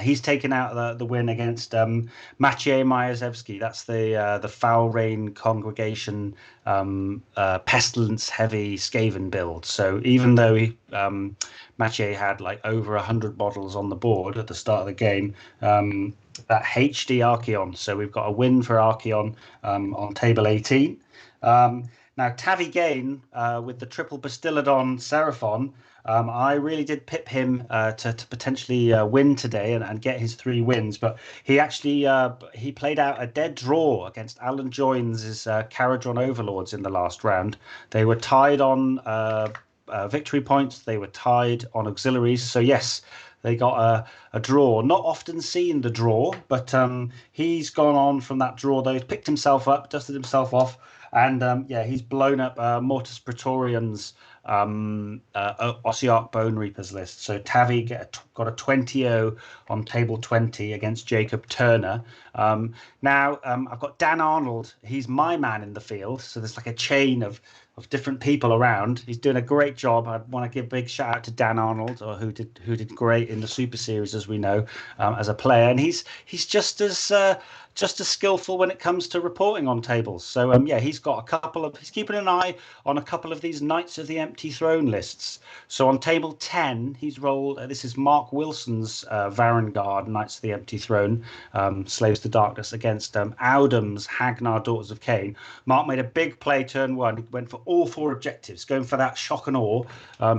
Speaker 3: He's taken out the win against Maciej Majewski. That's the Foul Rain Congregation pestilence heavy Skaven build. So even though Maciej had like over 100 models on the board at the start of the game, that HD Archaon. So we've got a win for Archaon on table 18. Now, Tavi Gain with the triple Bastiladon Seraphon, I really did pip him to potentially win today and get his 3 wins. But he actually he played out a dead draw against Alan Joins' Caradron Overlords in the last round. They were tied on victory points. They were tied on auxiliaries. So, yes, they got a draw. Not often seen the draw, but he's gone on from that draw, though. He's picked himself up, dusted himself off. And he's blown up Mortis Praetorian's Ossiarch Bone Reapers list. So Tavi got a 20-0 on table 20 against Jacob Turner. Now I've got Dan Arnold. He's my man in the field. So there's like a chain of different people around. He's doing a great job. I want to give a big shout out to Dan Arnold, who did great in the Super Series, as we know, as a player. And he's just as skillful when it comes to reporting on tables. So he's keeping an eye on a couple of these Knights of the Empty Throne lists. So on table 10, he's rolled. This is Mark Wilson's Varangard Knights of the Empty Throne, Slaves to Darkness against Audum's Hagnar Daughters of Cain. Mark made a big play turn 1. He went for all 4 objectives, going for that shock and awe.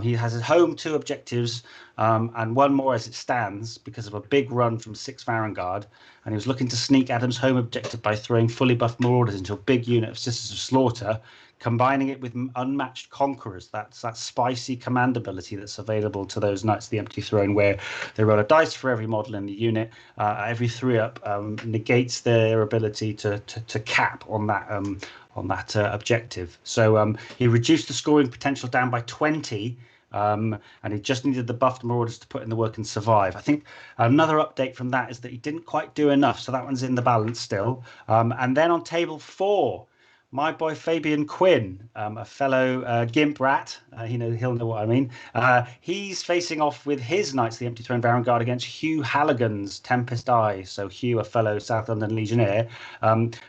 Speaker 3: He has his home 2 objectives and 1 more as it stands because of a big run from 6 Varangard. And he was looking to sneak Adam's home objective by throwing fully buffed Marauders into a big unit of Sisters of Slaughter, combining it with unmatched Conquerors. That's that spicy command ability that's available to those Knights of the Empty Throne, where they roll a dice for every model in the unit. Every 3-up negates their ability to cap on that objective. So he reduced the scoring potential down by 20. And he just needed the buffed Marauders to put in the work and survive. I think another update from that is that he didn't quite do enough, so that one's in the balance still. And then on table 4, my boy Fabian Quinn, a fellow Gimp rat, he'll know what I mean. He's facing off with his Knights of the Empty Throne Varangard against Hugh Halligan's Tempest Eye. So Hugh, a fellow South London Legionnaire.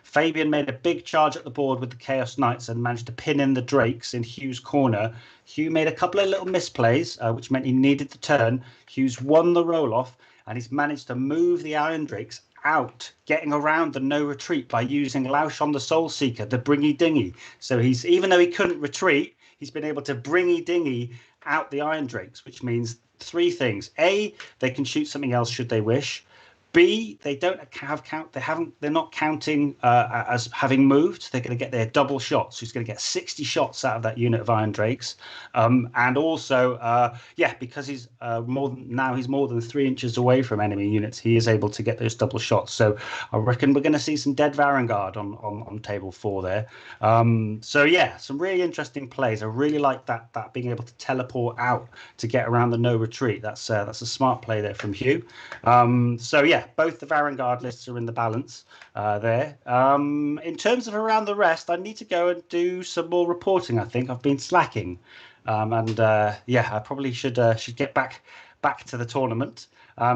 Speaker 3: Fabian made a big charge at the board with the Chaos Knights and managed to pin in the Drakes in Hugh's corner. Hugh made a couple of little misplays, which meant he needed the turn. Hugh's won the roll-off, and he's managed to move the Iron Drakes out, getting around the no retreat by using Laushon the Soul Seeker, the Bringy Dingy. So he's, even though he couldn't retreat, he's been able to Bringy Dingy out the Iron Drakes, which means 3 things. A, they can shoot something else should they wish. B, they don't have count. They're not counting as having moved. They're going to get their double shots. He's going to get 60 shots out of that unit of Iron Drakes. And also, because he's more than 3 inches away from enemy units, he is able to get those double shots. So I reckon we're going to see some dead Varangard on table 4 there. Some really interesting plays. I really like that being able to teleport out to get around the no retreat. That's a smart play there from Hugh. Both the Varangard lists are in the balance there. In terms of around the rest, I need to go and do some more reporting. I think I've been slacking, I probably should get back to the tournament.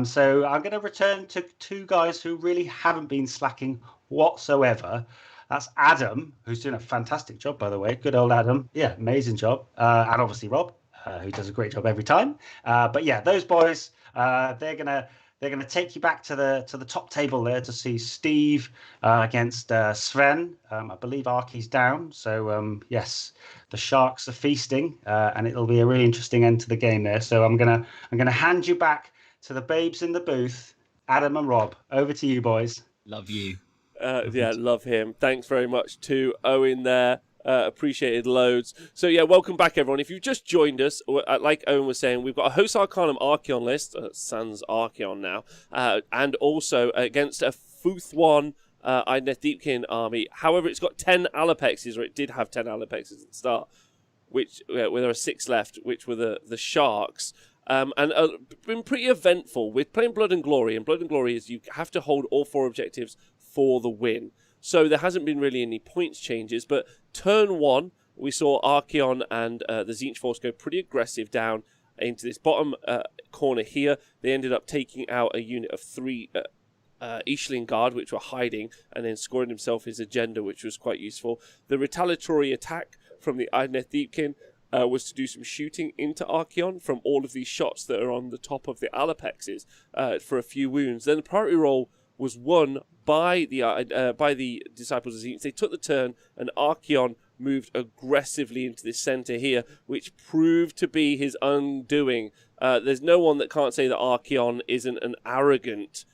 Speaker 3: So I'm going to return to 2 guys who really haven't been slacking whatsoever. That's Adam, who's doing a fantastic job, by the way. Good old Adam. Yeah, amazing job. And obviously Rob, who does a great job every time. Those boys, they're going to take you back to the top table there to see Steve against Sven. I believe Arky's down. So, yes, the Sharks are feasting, and it'll be a really interesting end to the game there. So I'm gonna hand you back to the babes in the booth, Adam and Rob. Over to you, boys.
Speaker 2: Love you.
Speaker 1: Love him. Thanks very much to Owen there. Appreciated loads. So welcome back everyone. If you've just joined us, like Owen was saying, we've got a Host Arcanum Archaon list, Sans Archaon now, and also against a Futh 1 Idoneth Deepkin army. However, it's got 10 Alapexes, or it did have 10 Alapexes at the start, which where there are 6 left, which were the Sharks. And been pretty eventful. We're playing Blood and Glory, and Blood and Glory is you have to hold all 4 objectives for the win. So there hasn't been really any points changes. But turn 1, we saw Archaon and the Tzeentch force go pretty aggressive down into this bottom corner here. They ended up taking out a unit of 3 Ishling Guard, which were hiding, and then scoring himself his agenda, which was quite useful. The retaliatory attack from the Idoneth Deepkin was to do some shooting into Archaon from all of these shots that are on the top of the Alapexes for a few wounds. Then the priority roll was won by the Disciples of Tzeentch. They took the turn, and Archaon moved aggressively into the centre here, which proved to be his undoing. There's no one that can't say that Archaon isn't an arrogant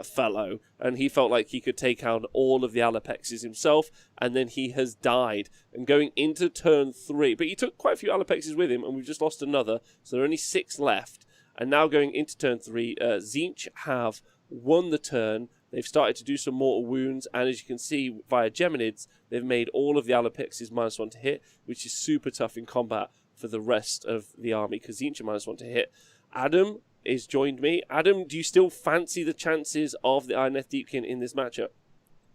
Speaker 1: fellow, and he felt like he could take out all of the Alapexes himself, and then he has died. And going into turn 3, but he took quite a few Alapexes with him, and we've just lost another, so there are only 6 left. And now going into turn 3, Tzeentch have won the turn. They've started to do some mortal wounds, and as you can see via Geminids, they've made all of the Alapexes -1 to hit, which is super tough in combat for the rest of the army, because Tzeentch are -1 to hit. Adam has joined me. Adam, do you still fancy the chances of the Idoneth Deepkin in this matchup?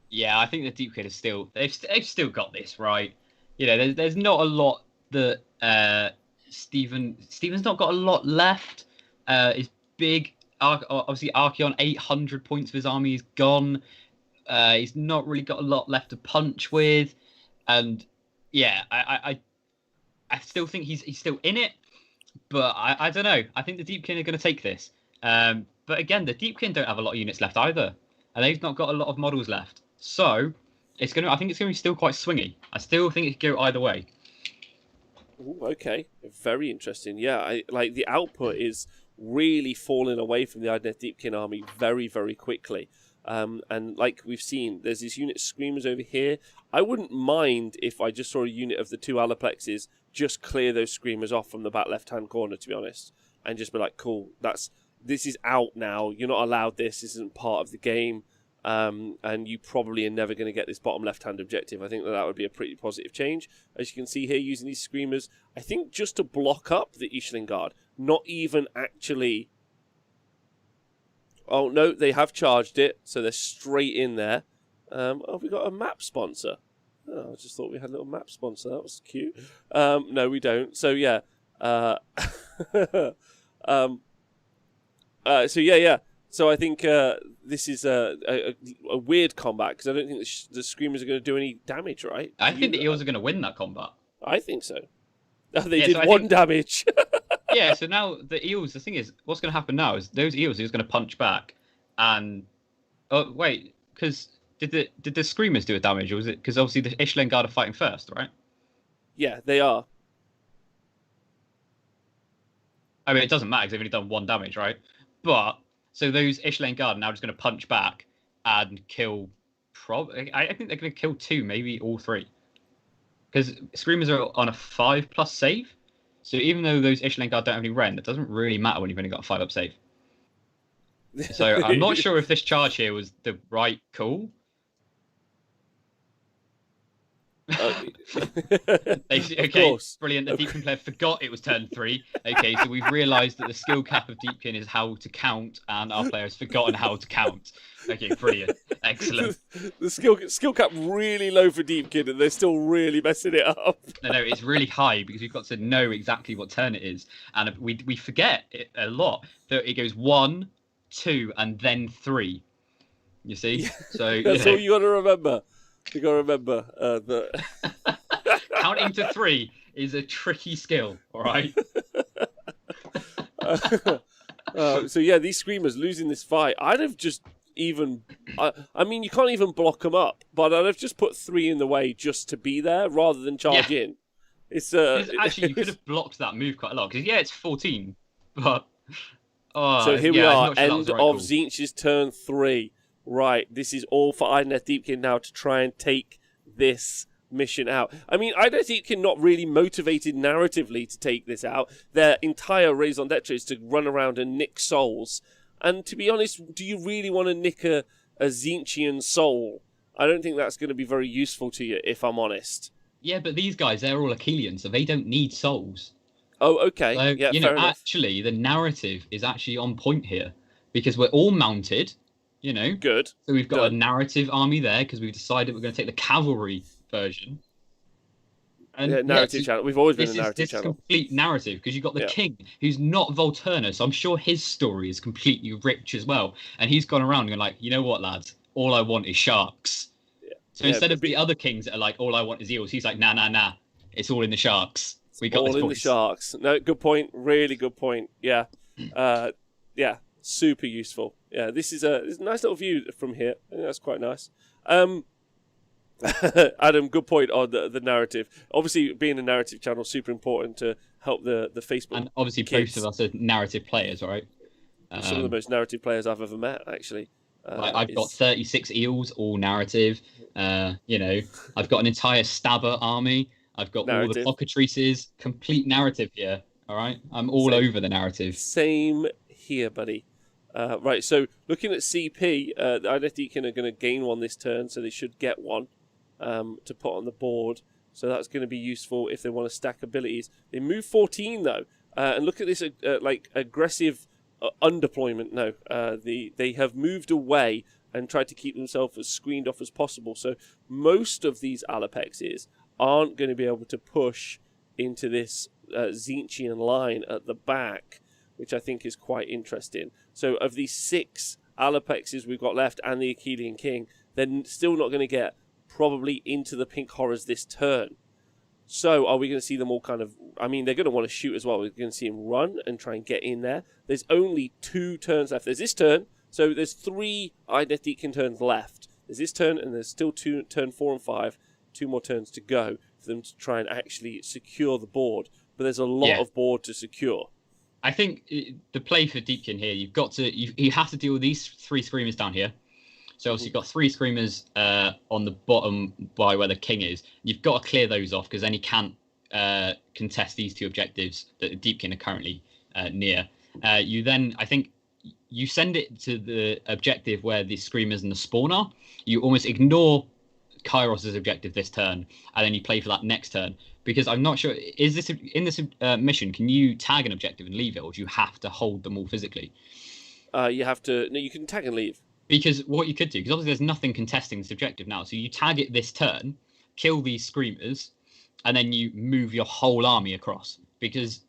Speaker 2: Yeah, I think the Deepkin is still they've still got this, right? You know, there's not a lot that Steven's not got a lot left. It's big. Obviously, Archaon 800 points of his army is gone. He's not really got a lot left to punch with, and yeah, I still think he's still in it. But I don't know. I think the Deepkin are going to take this. But again, the Deepkin don't have a lot of units left either, and they've not got a lot of models left. So I think it's going to be still quite swingy. I still think it could go either way.
Speaker 1: Ooh, okay, very interesting. Yeah, like the output is really falling away from the Idoneth Deepkin army very, very quickly. And like we've seen, there's this unit Screamers over here. I wouldn't mind if I just saw a unit of the 2 Alaplexes just clear those Screamers off from the back left-hand corner, to be honest, and just be like, cool, this is out now. You're not allowed this. This isn't part of the game. And you probably are never going to get this bottom left-hand objective. I think that would be a pretty positive change. As you can see here, using these Screamers, I think just to block up the Ishling Guard, not even actually... Oh, no, they have charged it, so they're straight in there. Oh, we got a map sponsor. Oh, I just thought we had a little map sponsor. That was cute. No, we don't. So, yeah. So I think this is a weird combat, because I don't think the Screamers are going to do any damage, right?
Speaker 2: I think the Eels are going to win that combat.
Speaker 1: I think so. They did 1 damage.
Speaker 2: Yeah, so now the Eels, the thing is, what's going to happen now is those Eels are just going to punch back, and... Oh, wait, because did the Screamers do a damage, or was it... Because obviously the Ishlen Guard are fighting first, right?
Speaker 1: Yeah, they are.
Speaker 2: I mean, it doesn't matter, because they've only done 1 damage, right? But, so those Ishlen Guard are now just going to punch back and kill... I think they're going to kill 2, maybe all 3. Because Screamers are on a 5+ save. So even though those Ishlen Guard don't have any rend, it doesn't really matter when you've only got a 5+ save. So I'm not sure if this charge here was the right call. Okay, brilliant. The Deepkin player forgot it was turn 3. Okay, so we've realised that the skill cap of Deepkin is how to count, and our player has forgotten how to count. Okay, brilliant. Excellent.
Speaker 1: The skill cap really low for Deepkin, and they're still really messing it up.
Speaker 2: No, it's really high, because we've got to know exactly what turn it is. And we forget it a lot. That it goes 1, 2, and then 3. You see?
Speaker 1: Yeah,
Speaker 2: so
Speaker 1: that's all you got to remember. You got to remember that
Speaker 2: counting to 3 is a tricky skill. All right.
Speaker 1: So yeah, these Screamers losing this fight, I'd have just even. I mean, you can't even block them up, but I'd have just put 3 in the way just to be there rather than charge in. It's
Speaker 2: actually you could have blocked that move quite a lot, because it's 14, but
Speaker 1: so here we are,
Speaker 2: sure
Speaker 1: end of Tzeentch's turn 3. Right, this is all for Idoneth Deepkin now to try and take this mission out. I mean, Idoneth Deepkin not really motivated narratively to take this out. Their entire raison d'etre is to run around and nick souls. And to be honest, do you really want to nick a Tzeentchian soul? I don't think that's going to be very useful to you, if I'm honest.
Speaker 2: Yeah, but these guys, they're all Achilleans, so they don't need souls.
Speaker 1: Oh, okay.
Speaker 2: So,
Speaker 1: yeah,
Speaker 2: fair enough. Actually, the narrative is actually on point here, because we're all mounted. You know,
Speaker 1: Good.
Speaker 2: so we've got
Speaker 1: Done.
Speaker 2: a narrative army there because we've decided we're going to take the cavalry version. And
Speaker 1: Yeah, narrative channel. We've always been a narrative
Speaker 2: this
Speaker 1: channel.
Speaker 2: is complete narrative because you've got the
Speaker 1: Yeah.
Speaker 2: king who's not Volturna, so I'm sure his story is completely rich as well. And he's gone around and going like, you know what, lads, all I want is sharks.
Speaker 1: Yeah.
Speaker 2: So
Speaker 1: Yeah,
Speaker 2: instead
Speaker 1: but
Speaker 2: of the other kings that are like, all I want is eels, he's like, nah, it's all in the sharks. We got
Speaker 1: all
Speaker 2: this,
Speaker 1: in the
Speaker 2: boys.
Speaker 1: sharks. No, good point. Really good point. Yeah. Yeah. Super useful. Yeah. This is a nice little view from here. I think that's quite nice. Adam, good point on the narrative. Obviously, being a narrative channel is super important to help the Facebook.
Speaker 2: And obviously,
Speaker 1: kids.
Speaker 2: both of us are narrative players, right?
Speaker 1: Some of the most narrative players I've ever met, actually.
Speaker 2: I've got 36 eels, all narrative. You know, I've got an entire stabber army. I've got
Speaker 1: narrative.
Speaker 2: all the cockatrices. Complete narrative here. All right, I'm all over the narrative.
Speaker 1: Same here, buddy. Right, so looking at CP, the Idoneth Deepkin are going to gain one this turn, so they should get one to put on the board. So that's going to be useful if they want to stack abilities. They move 14 though, and look at this like aggressive undeployment. No, they have moved away and tried to keep themselves as screened off as possible. So most of these Alapexes aren't going to be able to push into this Tzeentchian line at the back, which I think is quite interesting. So of these 6 Alapexes we've got left and the Achillean King, they're still not going to get probably into the Pink Horrors this turn. So are we going to see them all kind of... I mean, they're going to want to shoot as well. We're going to see them run and try and get in there. There's only 2 turns left. There's this turn. So there's 3 Idoneth Deepkin turns left. There's this turn and there's still turn 4 and 5. 2 more turns to go for them to try and actually secure the board. But there's a lot of board to secure.
Speaker 2: I think the play for Deepkin here, you have to deal with these 3 screamers down here. So obviously you've got 3 screamers on the bottom by where the king is. You've got to clear those off because then he can't contest these 2 objectives that Deepkin are currently near. You then, I think, you send it to the objective where the screamers and the spawn are. You almost ignore Kairos' objective this turn, and then you play for that next turn. Because I'm not sure, is this in this mission, can you tag an objective and leave it, or do you have to hold them all physically?
Speaker 1: You have to... No, you can tag and leave.
Speaker 2: Because what you could do, because obviously there's nothing contesting this objective now, so you tag it this turn, kill these screamers, and then you move your whole army across. Because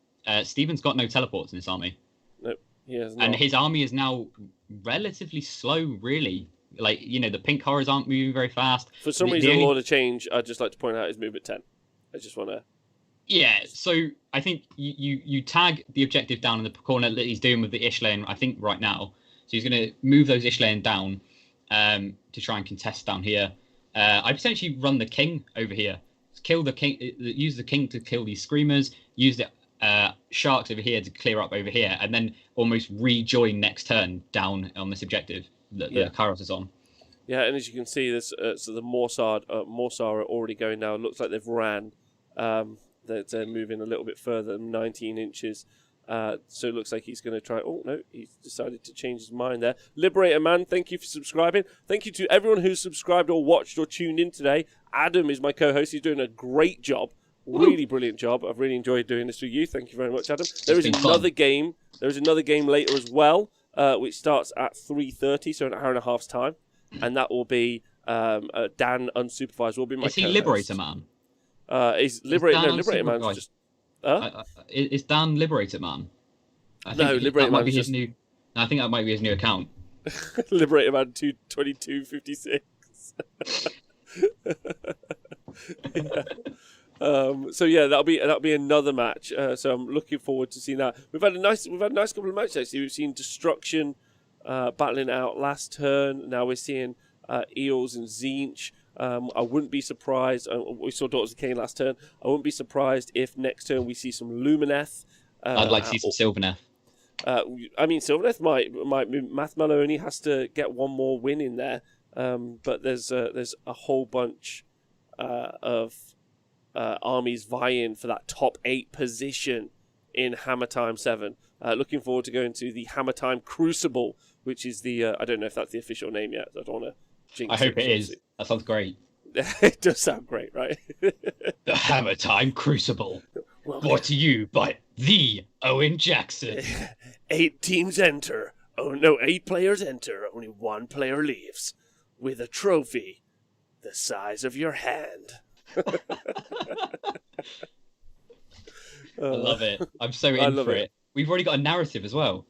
Speaker 2: Stephen's got no teleports in this army.
Speaker 1: Nope, he has not.
Speaker 2: And his army is now relatively slow, really. Like, you know, the Pink Horrors aren't moving very fast.
Speaker 1: For some reason, Lord of Change, I'd just like to point out, is movement 10. I just want to...
Speaker 2: Yeah, so I think you tag the objective down in the corner that he's doing with the Ishlayan, I think, right now. So he's going to move those Ishlayan down to try and contest down here. I potentially run the king over here. Kill the king. Use the king to kill these screamers. Use the sharks over here to clear up over here, and then almost rejoin next turn down on this objective that the Kairos is on.
Speaker 1: Yeah, and as you can see, this so the Morsar are already going now. It looks like they've ran. They're moving a little bit further, 19 inches. So it looks like he's going to try... Oh, no, he's decided to change his mind there. Liberator Man, thank you for subscribing. Thank you to everyone who's subscribed or watched or tuned in today. Adam is my co-host. He's doing a great job. Really brilliant job. I've really enjoyed doing this with you. Thank you very much, Adam. There is another game. There is another game later as well, which starts at 3:30, so an hour and a half's time. And that will be Dan Unsupervised will be my co-host.
Speaker 2: Is he Liberator Man?
Speaker 1: Is Liberator Man's just...
Speaker 2: Is Dan Liberator Man?
Speaker 1: Liberator Man is just...
Speaker 2: new. I think that might be his new account.
Speaker 1: Liberator Man 2256. So yeah, that'll be another match. So I'm looking forward to seeing that. We've had a nice couple of matches actually. We've seen Destruction battling out last turn. Now we're seeing Eels and Tzeentch. I wouldn't be surprised. We saw Daughters of Cain last turn. I wouldn't be surprised if next turn we see some Lumineth.
Speaker 2: I'd like to see some Sylvaneth.
Speaker 1: I mean, Sylvaneth might. Mathmello only has to get one more win in there. But there's a whole bunch of armies vying for that top 8 position in Hammer Time 7. Looking forward to going to the Hammer Time Crucible, which is the I don't know if that's the official name yet. I don't want to jinx
Speaker 2: I hope it is. That sounds great.
Speaker 1: It does sound great, right?
Speaker 2: The Hammer Time Crucible. Brought to you by the Owen Jackson.
Speaker 1: 8 teams enter. Oh no, 8 players enter, only 1 player leaves. With a trophy the size of your hand.
Speaker 2: I love it. I'm so
Speaker 1: I
Speaker 2: in
Speaker 1: love
Speaker 2: for
Speaker 1: it.
Speaker 2: it. We've already got a narrative as well.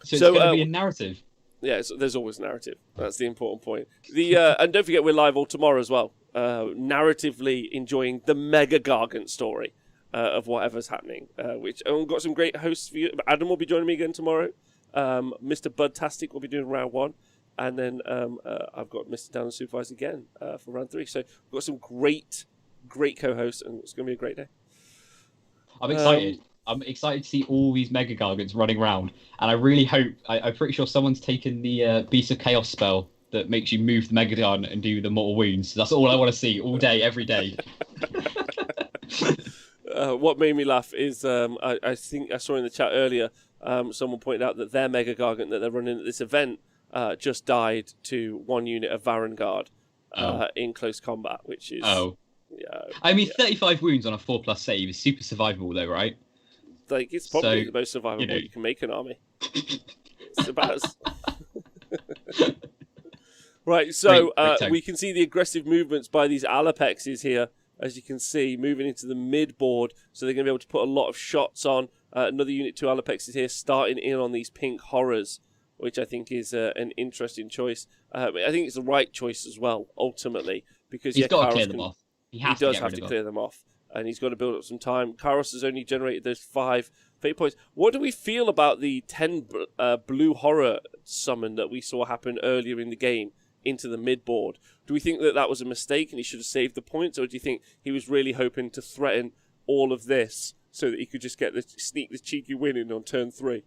Speaker 2: So it's
Speaker 1: So,
Speaker 2: going to be a narrative.
Speaker 1: Yeah, there's always narrative. That's the important point. And don't forget, we're live all tomorrow as well. Narratively enjoying the Mega Gargant story of whatever's happening. Which we've got some great hosts for you. Adam will be joining me again tomorrow. Mr. Budtastic will be doing round 1. And then I've got Mr. Down and Supervise again for round 3. So we've got some great co-hosts, and it's going to be a great day.
Speaker 2: I'm excited. I'm excited to see all these Mega Gargants running around. And I really hope, I'm pretty sure someone's taken the Beast of Chaos spell that makes you move the Mega Gargant and do the Mortal Wounds. That's all I want to see all day, every day.
Speaker 1: What made me laugh is I think I saw in the chat earlier, someone pointed out that their Mega Gargant that they're running at this event just died to 1 unit of Varangard in close combat, which is...
Speaker 2: I mean, 35 wounds on a 4+ save is super survivable, though, right?
Speaker 1: Like, it's probably the most survivable you can make an army. It's about Right, so
Speaker 2: great
Speaker 1: we can see the aggressive movements by these Alapexes here, as you can see, moving into the mid-board. So they're going to be able to put a lot of shots on. Another unit 2 Alapexes here starting in on these pink horrors, which I think is an interesting choice. I think it's the right choice as well, ultimately. Because
Speaker 2: he's got to clear them off. He does
Speaker 1: have to clear them off. And he's got to build up some time. Kairos has only generated those 5 fate points. What do we feel about the 10 blue horror summon that we saw happen earlier in the game into the mid-board? Do we think that was a mistake and he should have saved the points? Or do you think he was really hoping to threaten all of this so that he could just sneak the cheeky win in on turn 3?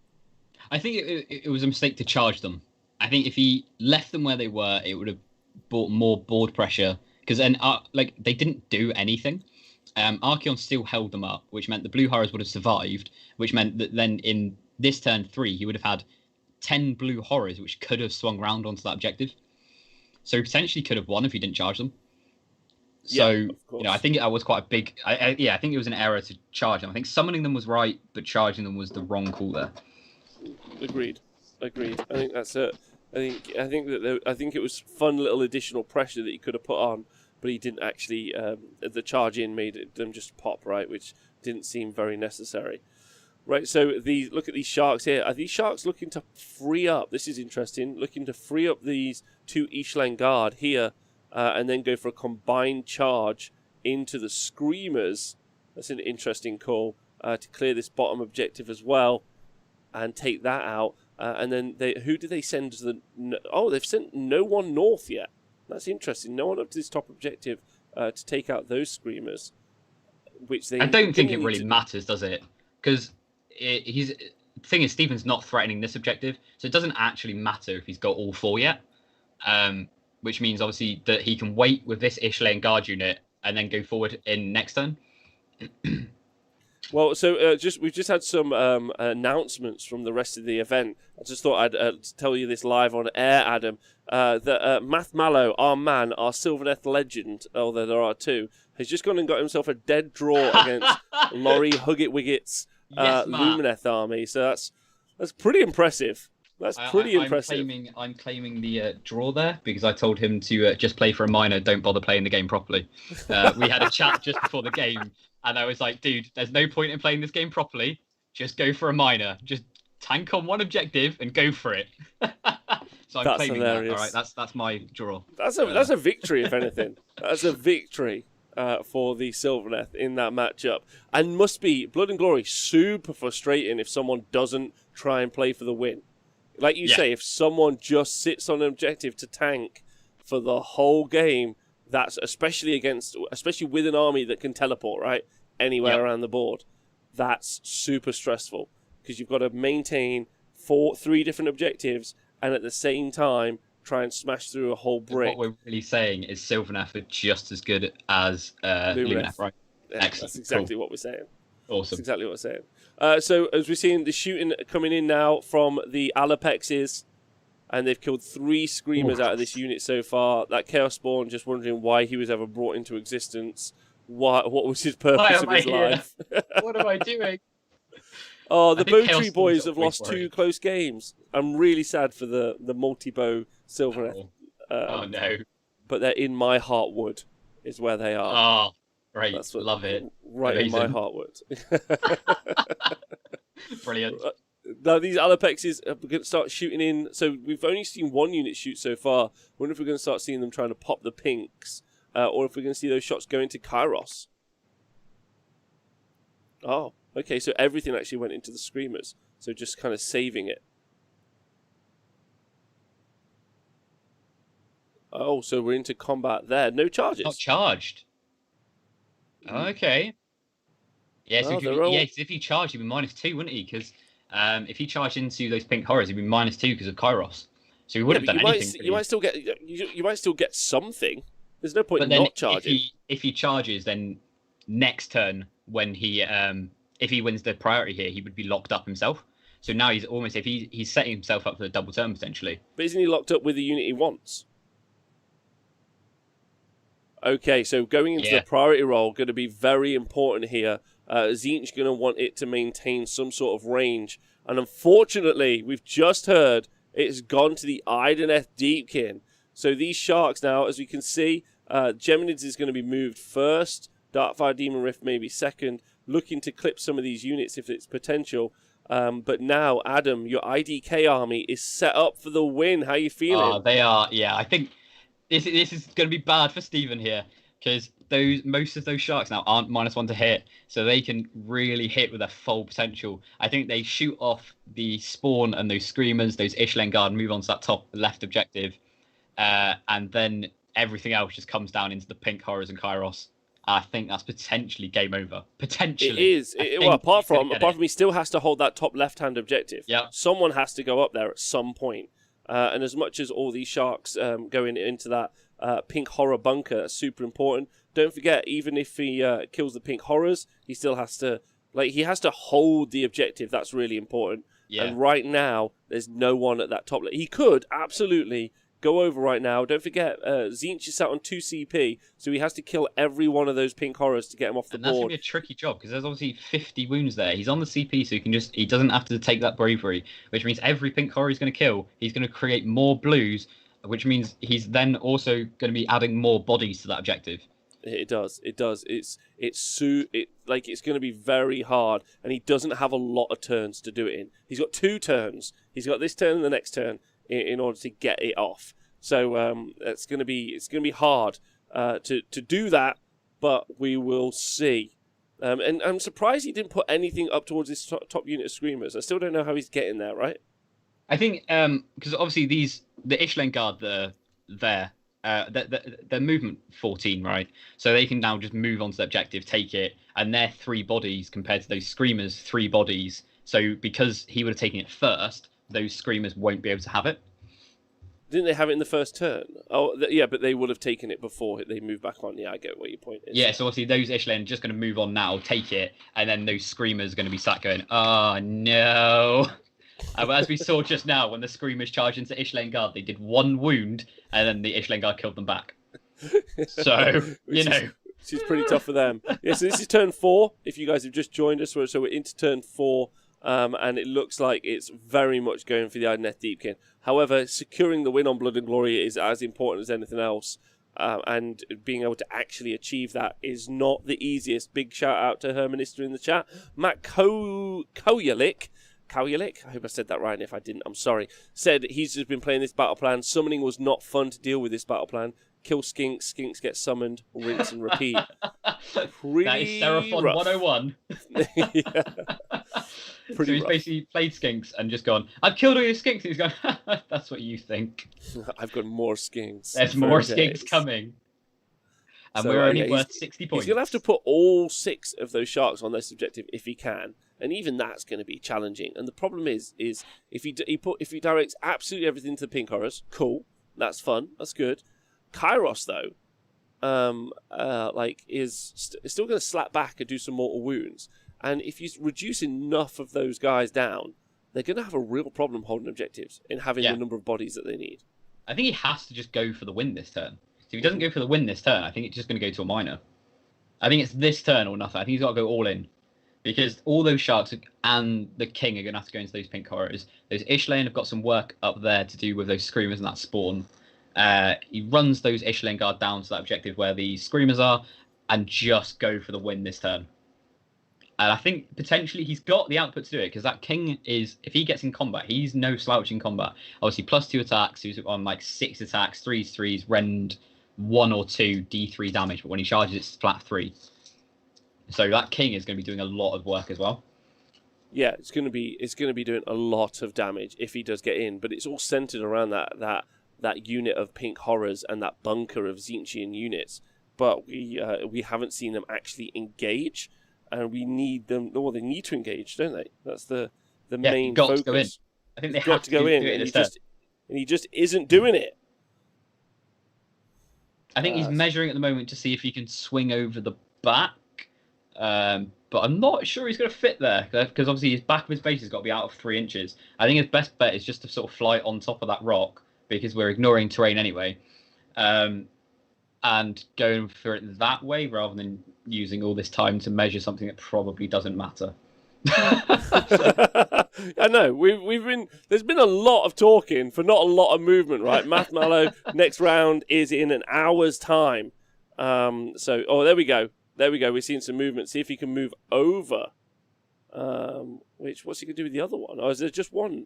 Speaker 2: I think it was a mistake to charge them. I think if he left them where they were, it would have brought more board pressure. Because then, they didn't do anything. Archaon still held them up, which meant the blue horrors would have survived, which meant that then in this turn 3, he would have had 10 blue horrors, which could have swung round onto that objective. So he potentially could have won if he didn't charge them. So, I think that was quite a big... I think it was an error to charge them. I think summoning them was right, but charging them was the wrong call there.
Speaker 1: Agreed. I think that's it. I think it was fun little additional pressure that he could have put on, but he didn't actually. The charge in made them just pop, right, which didn't seem very necessary. Right, so look at these sharks here. Are these sharks looking to free up? This is interesting. Looking to free up these 2 Ishlan Guard here, and then go for a combined charge into the Screamers. That's an interesting call to clear this bottom objective as well, and take that out. And then who did they send to the... Oh, they've sent no one north yet. That's interesting. No one up to this top objective to take out those Screamers. Which they...
Speaker 2: I don't think it really matters, does it? Because the thing is, Stephen's not threatening this objective, so it doesn't actually matter if he's got all 4 yet. Which means, obviously, that he can wait with this Ishlan Guard unit and then go forward in next turn.
Speaker 1: Well, so we've just had some announcements from the rest of the event. I just thought I'd tell you this live on air, Adam. That Math Mallow, our man, our Sylvaneth legend, although there are 2, has just gone and got himself a dead draw against Laurie Huggit-Wiggett's Lumineth army. So that's pretty impressive. That's pretty impressive.
Speaker 2: I'm claiming the draw there because I told him to just play for a minor, don't bother playing the game properly. We had a chat just before the game. And I was like, dude, there's no point in playing this game properly. Just go for a minor. Just tank on one objective and go for it. So I'm claiming hilarious. That. All right, that's my draw.
Speaker 1: That's a victory, if anything. That's a victory for the Sylvaneth in that matchup. And must be, Blood and Glory, super frustrating if someone doesn't try and play for the win. Like you say, if someone just sits on an objective to tank for the whole game, that's especially with an army that can teleport, right? Anywhere around the board. That's super stressful because you've got to maintain 3 different objectives and at the same time try and smash through a whole brick.
Speaker 2: What we're really saying is Sylvaneth are just as good as Lumineth, right?
Speaker 1: Yeah, excellent. That's exactly what we're saying.
Speaker 2: Awesome.
Speaker 1: That's exactly what we're saying. So as we're seeing the shooting coming in now from the Alapexes, and they've killed 3 Screamers out of this unit so far. That Chaos Spawn, just wondering why he was ever brought into existence. What was his purpose of his life?
Speaker 2: What am I doing?
Speaker 1: Oh, the
Speaker 2: I think
Speaker 1: Bow
Speaker 2: Chaos
Speaker 1: Tree
Speaker 2: Storm's
Speaker 1: boys have
Speaker 2: always
Speaker 1: lost
Speaker 2: worried.
Speaker 1: 2 close games. I'm really sad for the multi-bow Sylvaneth.
Speaker 2: Oh no.
Speaker 1: But they're in my Heartwood, is where they are.
Speaker 2: Oh, great.
Speaker 1: That's what,
Speaker 2: Love it.
Speaker 1: right in my
Speaker 2: Amazing.
Speaker 1: Heartwood.
Speaker 2: Brilliant.
Speaker 1: Now, these Alapexes are going to start shooting in. So we've only seen 1 unit shoot so far. I wonder if we're going to start seeing them trying to pop the pinks. Or if we're going to see those shots going to Kairos. Oh, okay. So everything actually went into the Screamers. So just kind of saving it. Oh, so we're into combat there. No charges.
Speaker 2: Not charged. Okay. Yeah, so
Speaker 1: Oh,
Speaker 2: if
Speaker 1: they're all-
Speaker 2: if he charged, he'd be -2, wouldn't he? Because if he charged into those pink horrors, he'd be -2 because of Kairos. So he would have
Speaker 1: but
Speaker 2: done anything.
Speaker 1: you might still get you might still get something. There's no point
Speaker 2: But
Speaker 1: in
Speaker 2: then
Speaker 1: not charging.
Speaker 2: if he charges, then next turn when he if he wins the priority here, he would be locked up himself. So now he's almost he's setting himself up for the double turn potentially.
Speaker 1: But isn't he locked up with the unit he wants? Okay, so going into the priority role going to be very important here. Tzeentch going to want it to maintain some sort of range. And unfortunately, we've just heard it's gone to the Idoneth Deepkin. So these sharks now, as we can see, Geminids is going to be moved first. Darkfire Demon Rift maybe second. Looking to clip some of these units if it's potential. But now, Adam, your IDK army is set up for the win. How are you feeling?
Speaker 2: They are, yeah. I think this is going to be bad for Stephen here because most of those sharks now aren't -1 to hit, so they can really hit with their full potential. I think they shoot off the spawn and those screamers, those Ishlen Guard, move on to that top left objective, and then everything else just comes down into the pink horrors and Kairos. I think that's potentially game over. Potentially.
Speaker 1: It is. Well, apart from he still has to hold that top left-hand objective.
Speaker 2: Yeah.
Speaker 1: Someone has to go up there at some point. And as much as all these sharks going into that pink horror bunker are super important, don't forget, even if he kills the pink horrors, he still has to hold the objective. That's really important.
Speaker 2: Yeah.
Speaker 1: And right now, there's no one at that top. He could absolutely go over right now. Don't forget, Tzeentch is sat on 2 CP, so he has to kill every one of those pink horrors to get him off the board.
Speaker 2: That's going to be a tricky job because there's obviously 50 wounds there. He's on the CP, so he doesn't have to take that bravery, which means every pink horror he's going to kill, he's going to create more blues, which means he's then also going to be adding more bodies to that objective.
Speaker 1: It does. It's going to be very hard, and he doesn't have a lot of turns to do it in. He's got 2 turns. He's got this turn and the next turn in order to get it off. So it's going to be hard to do that, but we will see. And I'm surprised he didn't put anything up towards his top unit of screamers. I still don't know how he's getting there, right?
Speaker 2: I think because obviously the Ishlen Guard they're movement 14, right? So they can now just move on to the objective, take it, and they're 3 bodies compared to those screamers 3 bodies. So because he would have taken it first, those screamers won't be able to have it.
Speaker 1: Didn't they have it in the first turn? Oh, yeah, but they would have taken it before they moved back on. Yeah, I get what your point is.
Speaker 2: Yeah, so obviously those Ishlen just going to move on now, take it, and then those screamers are going to be sat going, oh no. As we saw just now, when the screamers charged into Ishlen Guard, they did 1 wound, and then the Ishlen Guard killed them back. So,
Speaker 1: Which is pretty tough for them. Yeah, so this is turn 4, if you guys have just joined us. So we're into turn 4. And it looks like it's very much going for the Idoneth Deepkin. However, securing the win on Blood and Glory is as important as anything else. And being able to actually achieve that is not the easiest. Big shout out to Herminister in the chat. Matt Koyalik, I hope I said that right, and if I didn't, I'm sorry, said he's just been playing this battle plan. Summoning was not fun to deal with this battle plan. Kill skinks, skinks get summoned, rinse and repeat.
Speaker 2: That is Seraphon 101.
Speaker 1: Yeah.
Speaker 2: So he's basically played skinks and just gone, I've killed all your skinks. And he's gone, that's what you think.
Speaker 1: I've got more skinks.
Speaker 2: There's more skinks coming. And so, we're only worth 60 points.
Speaker 1: He's going to have to put all 6 of those sharks on this objective if he can. And even that's going to be challenging. And the problem is if he directs absolutely everything to the pink horrors, cool. That's fun. That's good. Kairos, though, is still going to slap back and do some mortal wounds. And if you reduce enough of those guys down, they're going to have a real problem holding objectives and having the number of bodies that they need.
Speaker 2: I think he has to just go for the win this turn. So if he doesn't go for the win this turn, I think it's just going to go to a minor. I think it's this turn or nothing. I think he's got to go all in. because all those sharks and the king are going to have to go into those pink horrors. Those Ishlane have got some work up there to do with those screamers and that spawn. He runs those Ishlane guard down to that objective where the screamers are and just go for the win this turn. And I think potentially he's got the output to do it because that king is, if he gets in combat, he's no slouch in combat. Obviously, +2 attacks, he's on like 6 attacks, 3s, rend 1 or 2, D3 damage, but when he charges, it's flat 3. So that king is going to be doing a lot of work as well.
Speaker 1: Yeah, it's going to be doing a lot of damage if he does get in, but it's all centered around that unit of pink horrors and that bunker of Tzeentchian units. But we haven't seen them actually engage. And we need them. Well, they need to engage, don't they? That's the main focus.
Speaker 2: To go in. I think they
Speaker 1: got to go in, and he just isn't doing it.
Speaker 2: I think he's measuring at the moment to see if he can swing over the back, but I'm not sure he's going to fit there because obviously his back of his base has got to be out of 3 inches. I think his best bet is just to sort of fly on top of that rock because we're ignoring terrain anyway, and going for it that way rather than using all this time to measure something that probably doesn't matter.
Speaker 1: I know there's been a lot of talking for not a lot of movement, right? Math Mallow next round is in an hour's time. There we go. We're seeing some movement. See if he can move over. What's he gonna do with the other one? Or is there just one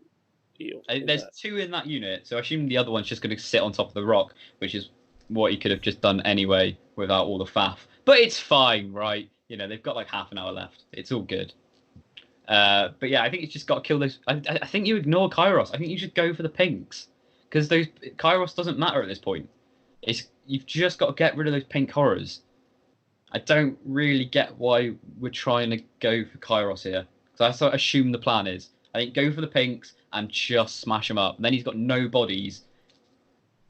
Speaker 1: eel?
Speaker 2: There's 2 in that unit, so I assume the other one's just going to sit on top of the rock, which is what he could have just done anyway without all the faff. But it's fine, right? You know, they've got like half an hour left. It's all good. But yeah, I think he's just got to kill those. I think you ignore Kairos. I think you should go for the pinks. Because those Kairos doesn't matter at this point. You've just got to get rid of those pink horrors. I don't really get why we're trying to go for Kairos here. Because I sort of assume the plan is. I think go for the pinks and just smash them up. And then he's got no bodies.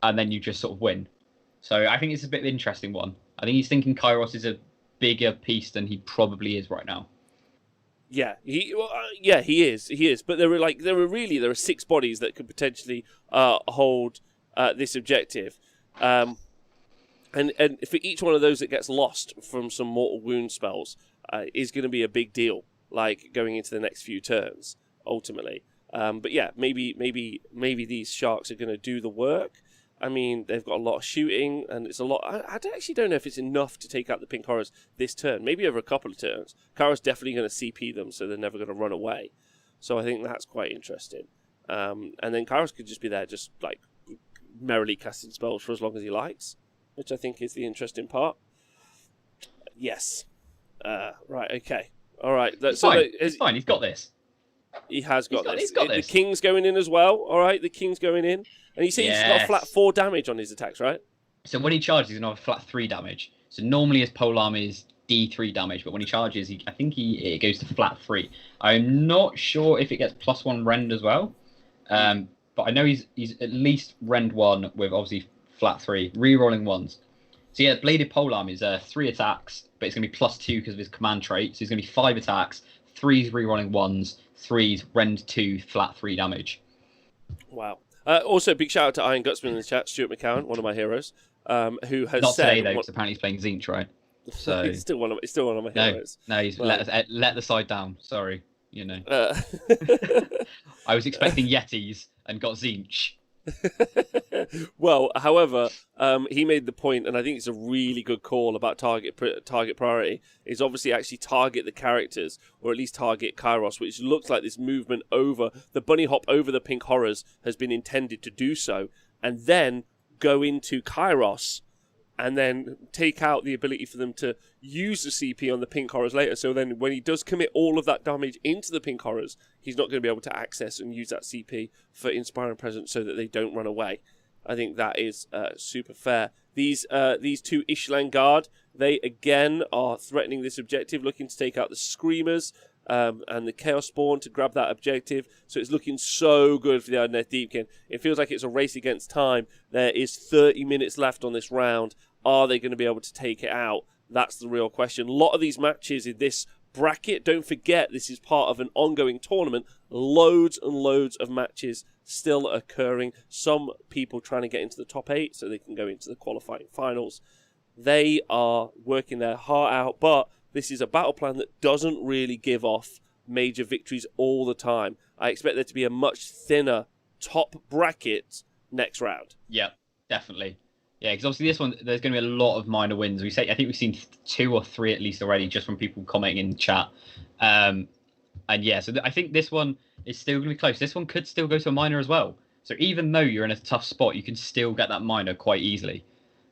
Speaker 2: And then you just sort of win. So I think it's a bit of an interesting one. I think he's thinking Kairos is a bigger piece than he probably is right now.
Speaker 1: Yeah, he is. But there are 6 bodies that could potentially hold this objective, and for each one of those that gets lost from some mortal wound spells is going to be a big deal. Like going into the next few turns, ultimately. But yeah, maybe these sharks are going to do the work. I mean, they've got a lot of shooting, and it's a lot. I actually don't know if it's enough to take out the pink horrors this turn. Maybe over a couple of turns. Kara's definitely going to CP them, so they're never going to run away. So I think that's quite interesting. And then Kairos could just be there, just like merrily casting spells for as long as he likes, which I think is the interesting part. Yes. Right. Okay. All right.
Speaker 2: It's fine. He's got this.
Speaker 1: He has got this.
Speaker 2: He's got this.
Speaker 1: The King's going in as well. All right. The King's going in. And you see he's got a flat 4 damage on his attacks, right?
Speaker 2: So when he charges, he's going to have a flat 3 damage. So normally his polearm is D3 damage, but when he charges, I think it goes to flat 3. I'm not sure if it gets +1 rend as well. But I know he's at least rend 1 with obviously flat 3, re-rolling 1s. So yeah, bladed polearm is 3 attacks, but it's going to be +2 because of his command trait. So he's going to be 5 attacks, 3s re-rolling 1s, 3s rend 2, flat 3 damage.
Speaker 1: Wow. Also, big shout out to Iron Gutsman in the chat, Stuart McCowan, one of my heroes, who has
Speaker 2: not
Speaker 1: said...
Speaker 2: today, though, because apparently he's playing Tzeentch, right? So
Speaker 1: He's still one of my heroes.
Speaker 2: No, he's let the side down. Sorry, you know. I was expecting Yetis and got Tzeentch.
Speaker 1: Well, however, he made the point, and I think it's a really good call about target priority, is obviously actually target the characters, or at least target Kairos, which looks like this movement over, the bunny hop over the pink horrors has been intended to do so, and then go into Kairos, and then take out the ability for them to use the CP on the pink horrors later. So then when he does commit all of that damage into the pink horrors, he's not going to be able to access and use that CP for Inspiring Presence so that they don't run away. I think that is super fair. These 2 Ishlan Guard, they again are threatening this objective, looking to take out the Screamers and the Chaos Spawn to grab that objective. So it's looking so good for the Idoneth Deepkin. It feels like it's a race against time. There is 30 minutes left on this round. Are they going to be able to take it out? That's the real question. A lot of these matches in this bracket, don't forget, this is part of an ongoing tournament. Loads and loads of matches still occurring. Some people trying to get into the top 8 so they can go into the qualifying finals. They are working their heart out, but this is a battle plan that doesn't really give off major victories all the time. I expect there to be a much thinner top bracket next round.
Speaker 2: Yeah, definitely. Yeah, because obviously this one, there's going to be a lot of minor wins. I think we've seen 2 or 3 at least already, just from people commenting in the chat. And yeah, so I think this one is still going to be close. This one could still go to a minor as well. So even though you're in a tough spot, you can still get that minor quite easily.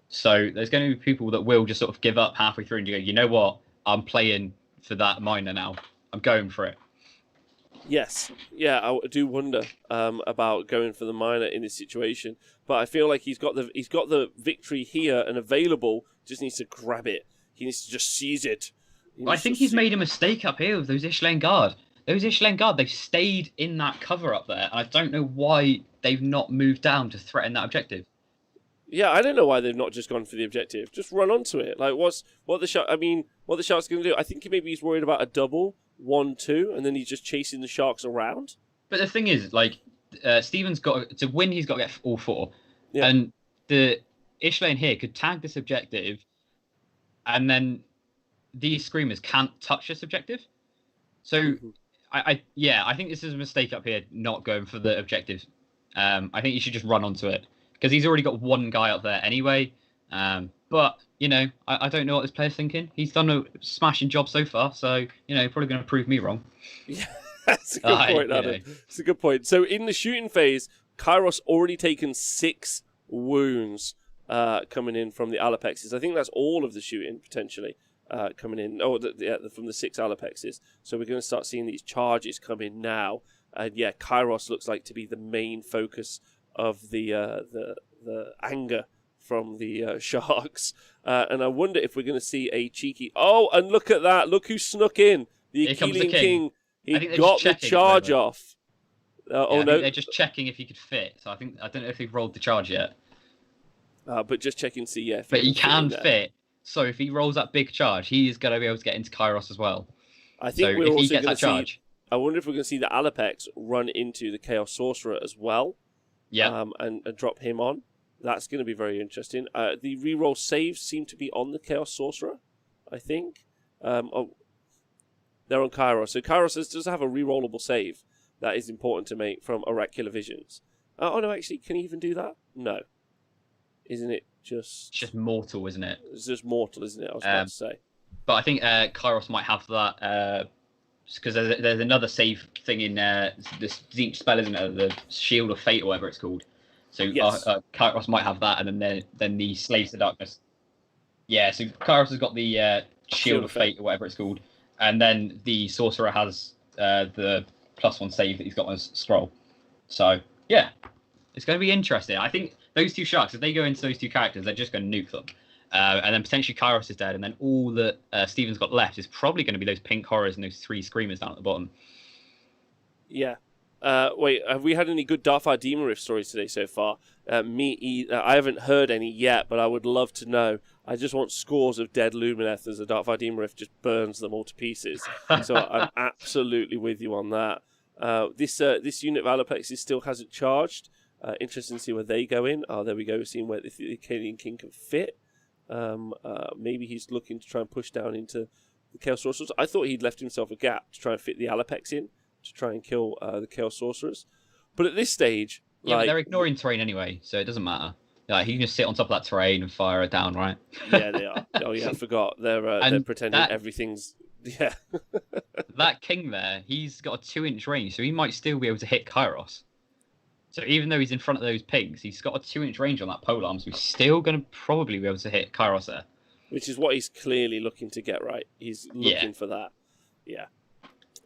Speaker 2: So there's going to be people that will just sort of give up halfway through and go, you know what, I'm playing for that minor now. I'm going for it.
Speaker 1: Yes, yeah, I do wonder about going for the minor in this situation, but I feel like he's got the victory here and available. Just needs to grab it. He needs to just seize it.
Speaker 2: I think he's made a mistake up here with those Ishlane Guard. Those Ishlane Guard, they've stayed in that cover up there. I don't know why they've not moved down to threaten that objective.
Speaker 1: Yeah, I don't know why they've not just gone for the objective. Just run onto it. Like, what the Sharks going to do? I think maybe he's worried about a double 1-2, and then he's just chasing the Sharks around.
Speaker 2: But the thing is, like, Steven's got to win. He's got to get all 4,
Speaker 1: yeah.
Speaker 2: And the Ishlane here could tag this objective, and then these Screamers can't touch this objective. So, I think this is a mistake up here, not going for the objective. I think you should just run onto it, because he's already got 1 guy up there anyway. But, I don't know what this player's thinking. He's done a smashing job so far, so, probably going to prove me wrong.
Speaker 1: Yeah, that's a good point, Adam. It's a good point. So in the shooting phase, Kairos already taken 6 wounds coming in from the Alapexes. I think that's all of the shooting, potentially, coming in. From the 6 Alapexes. So we're going to start seeing these charges come in now. And yeah, Kairos looks like to be the main focus of the anger from the Sharks. And I wonder if we're going to see a cheeky... Oh, and look at that. Look who snuck in. The Achillean King. He got the charge off. No.
Speaker 2: They're just checking if he could fit. So I don't know if they've rolled the charge yet.
Speaker 1: But just checking to see, yeah.
Speaker 2: But he can fit. So if he rolls that big charge, he is going to be able to get into Kairos as well.
Speaker 1: I think we're
Speaker 2: if
Speaker 1: also
Speaker 2: he gets that charge...
Speaker 1: I wonder if we're going to see the Alapex run into the Chaos Sorcerer as well.
Speaker 2: Yeah.
Speaker 1: And drop him on. That's going to be very interesting. The reroll saves seem to be on the Chaos Sorcerer, I think. They're on Kairos. So Kairos does have a rerollable save that is important to make from Oracular Visions. No, actually, can he even do that? No. Isn't it just...
Speaker 2: It's just mortal, isn't it?
Speaker 1: It's just mortal, isn't it? I was about to say.
Speaker 2: But I think Kairos might have that... because there's another save thing in this Tzeentch spell, isn't it? The Shield of Fate or whatever it's called. So
Speaker 1: yes.
Speaker 2: Kairos might have that, and then the Slaves to Darkness. Yeah, so Kairos has got the Shield of Fate or whatever it's called, and then the Sorcerer has the +1 save that he's got on his scroll. So yeah, it's going to be interesting. I think those 2 Sharks, if they go into those 2 characters, they're just going to nuke them. And then potentially Kairos is dead, and then all that Steven's got left is probably going to be those pink horrors and those 3 Screamers down at the bottom.
Speaker 1: Yeah. Wait, have we had any good Darkfire Demon Rift stories today so far? I haven't heard any yet, but I would love to know. I just want scores of dead Lumineth as the Darkfire Demon Rift just burns them all to pieces. So I'm absolutely with you on that. This unit of Alapexes still hasn't charged. Interesting to see where they go in. Oh, there we go. Seeing where the Achillean King can fit. Maybe he's looking to try and push down into the Chaos Sorcerers. I thought he'd left himself a gap to try and fit the Alapex in to try and kill the Chaos Sorcerers. But at this stage...
Speaker 2: Yeah, but they're ignoring terrain anyway, so it doesn't matter. Like, he can just sit on top of that terrain and fire it down, right?
Speaker 1: Yeah, they are. Oh, yeah, I forgot. They're pretending everything's... Yeah.
Speaker 2: That King there, he's got a 2-inch range, so he might still be able to hit Kairos. So even though he's in front of those pigs, he's got a 2-inch range on that polearm, so he's still going to probably be able to hit Kairos there.
Speaker 1: Which is what he's clearly looking to get, right? He's looking for that. Yeah.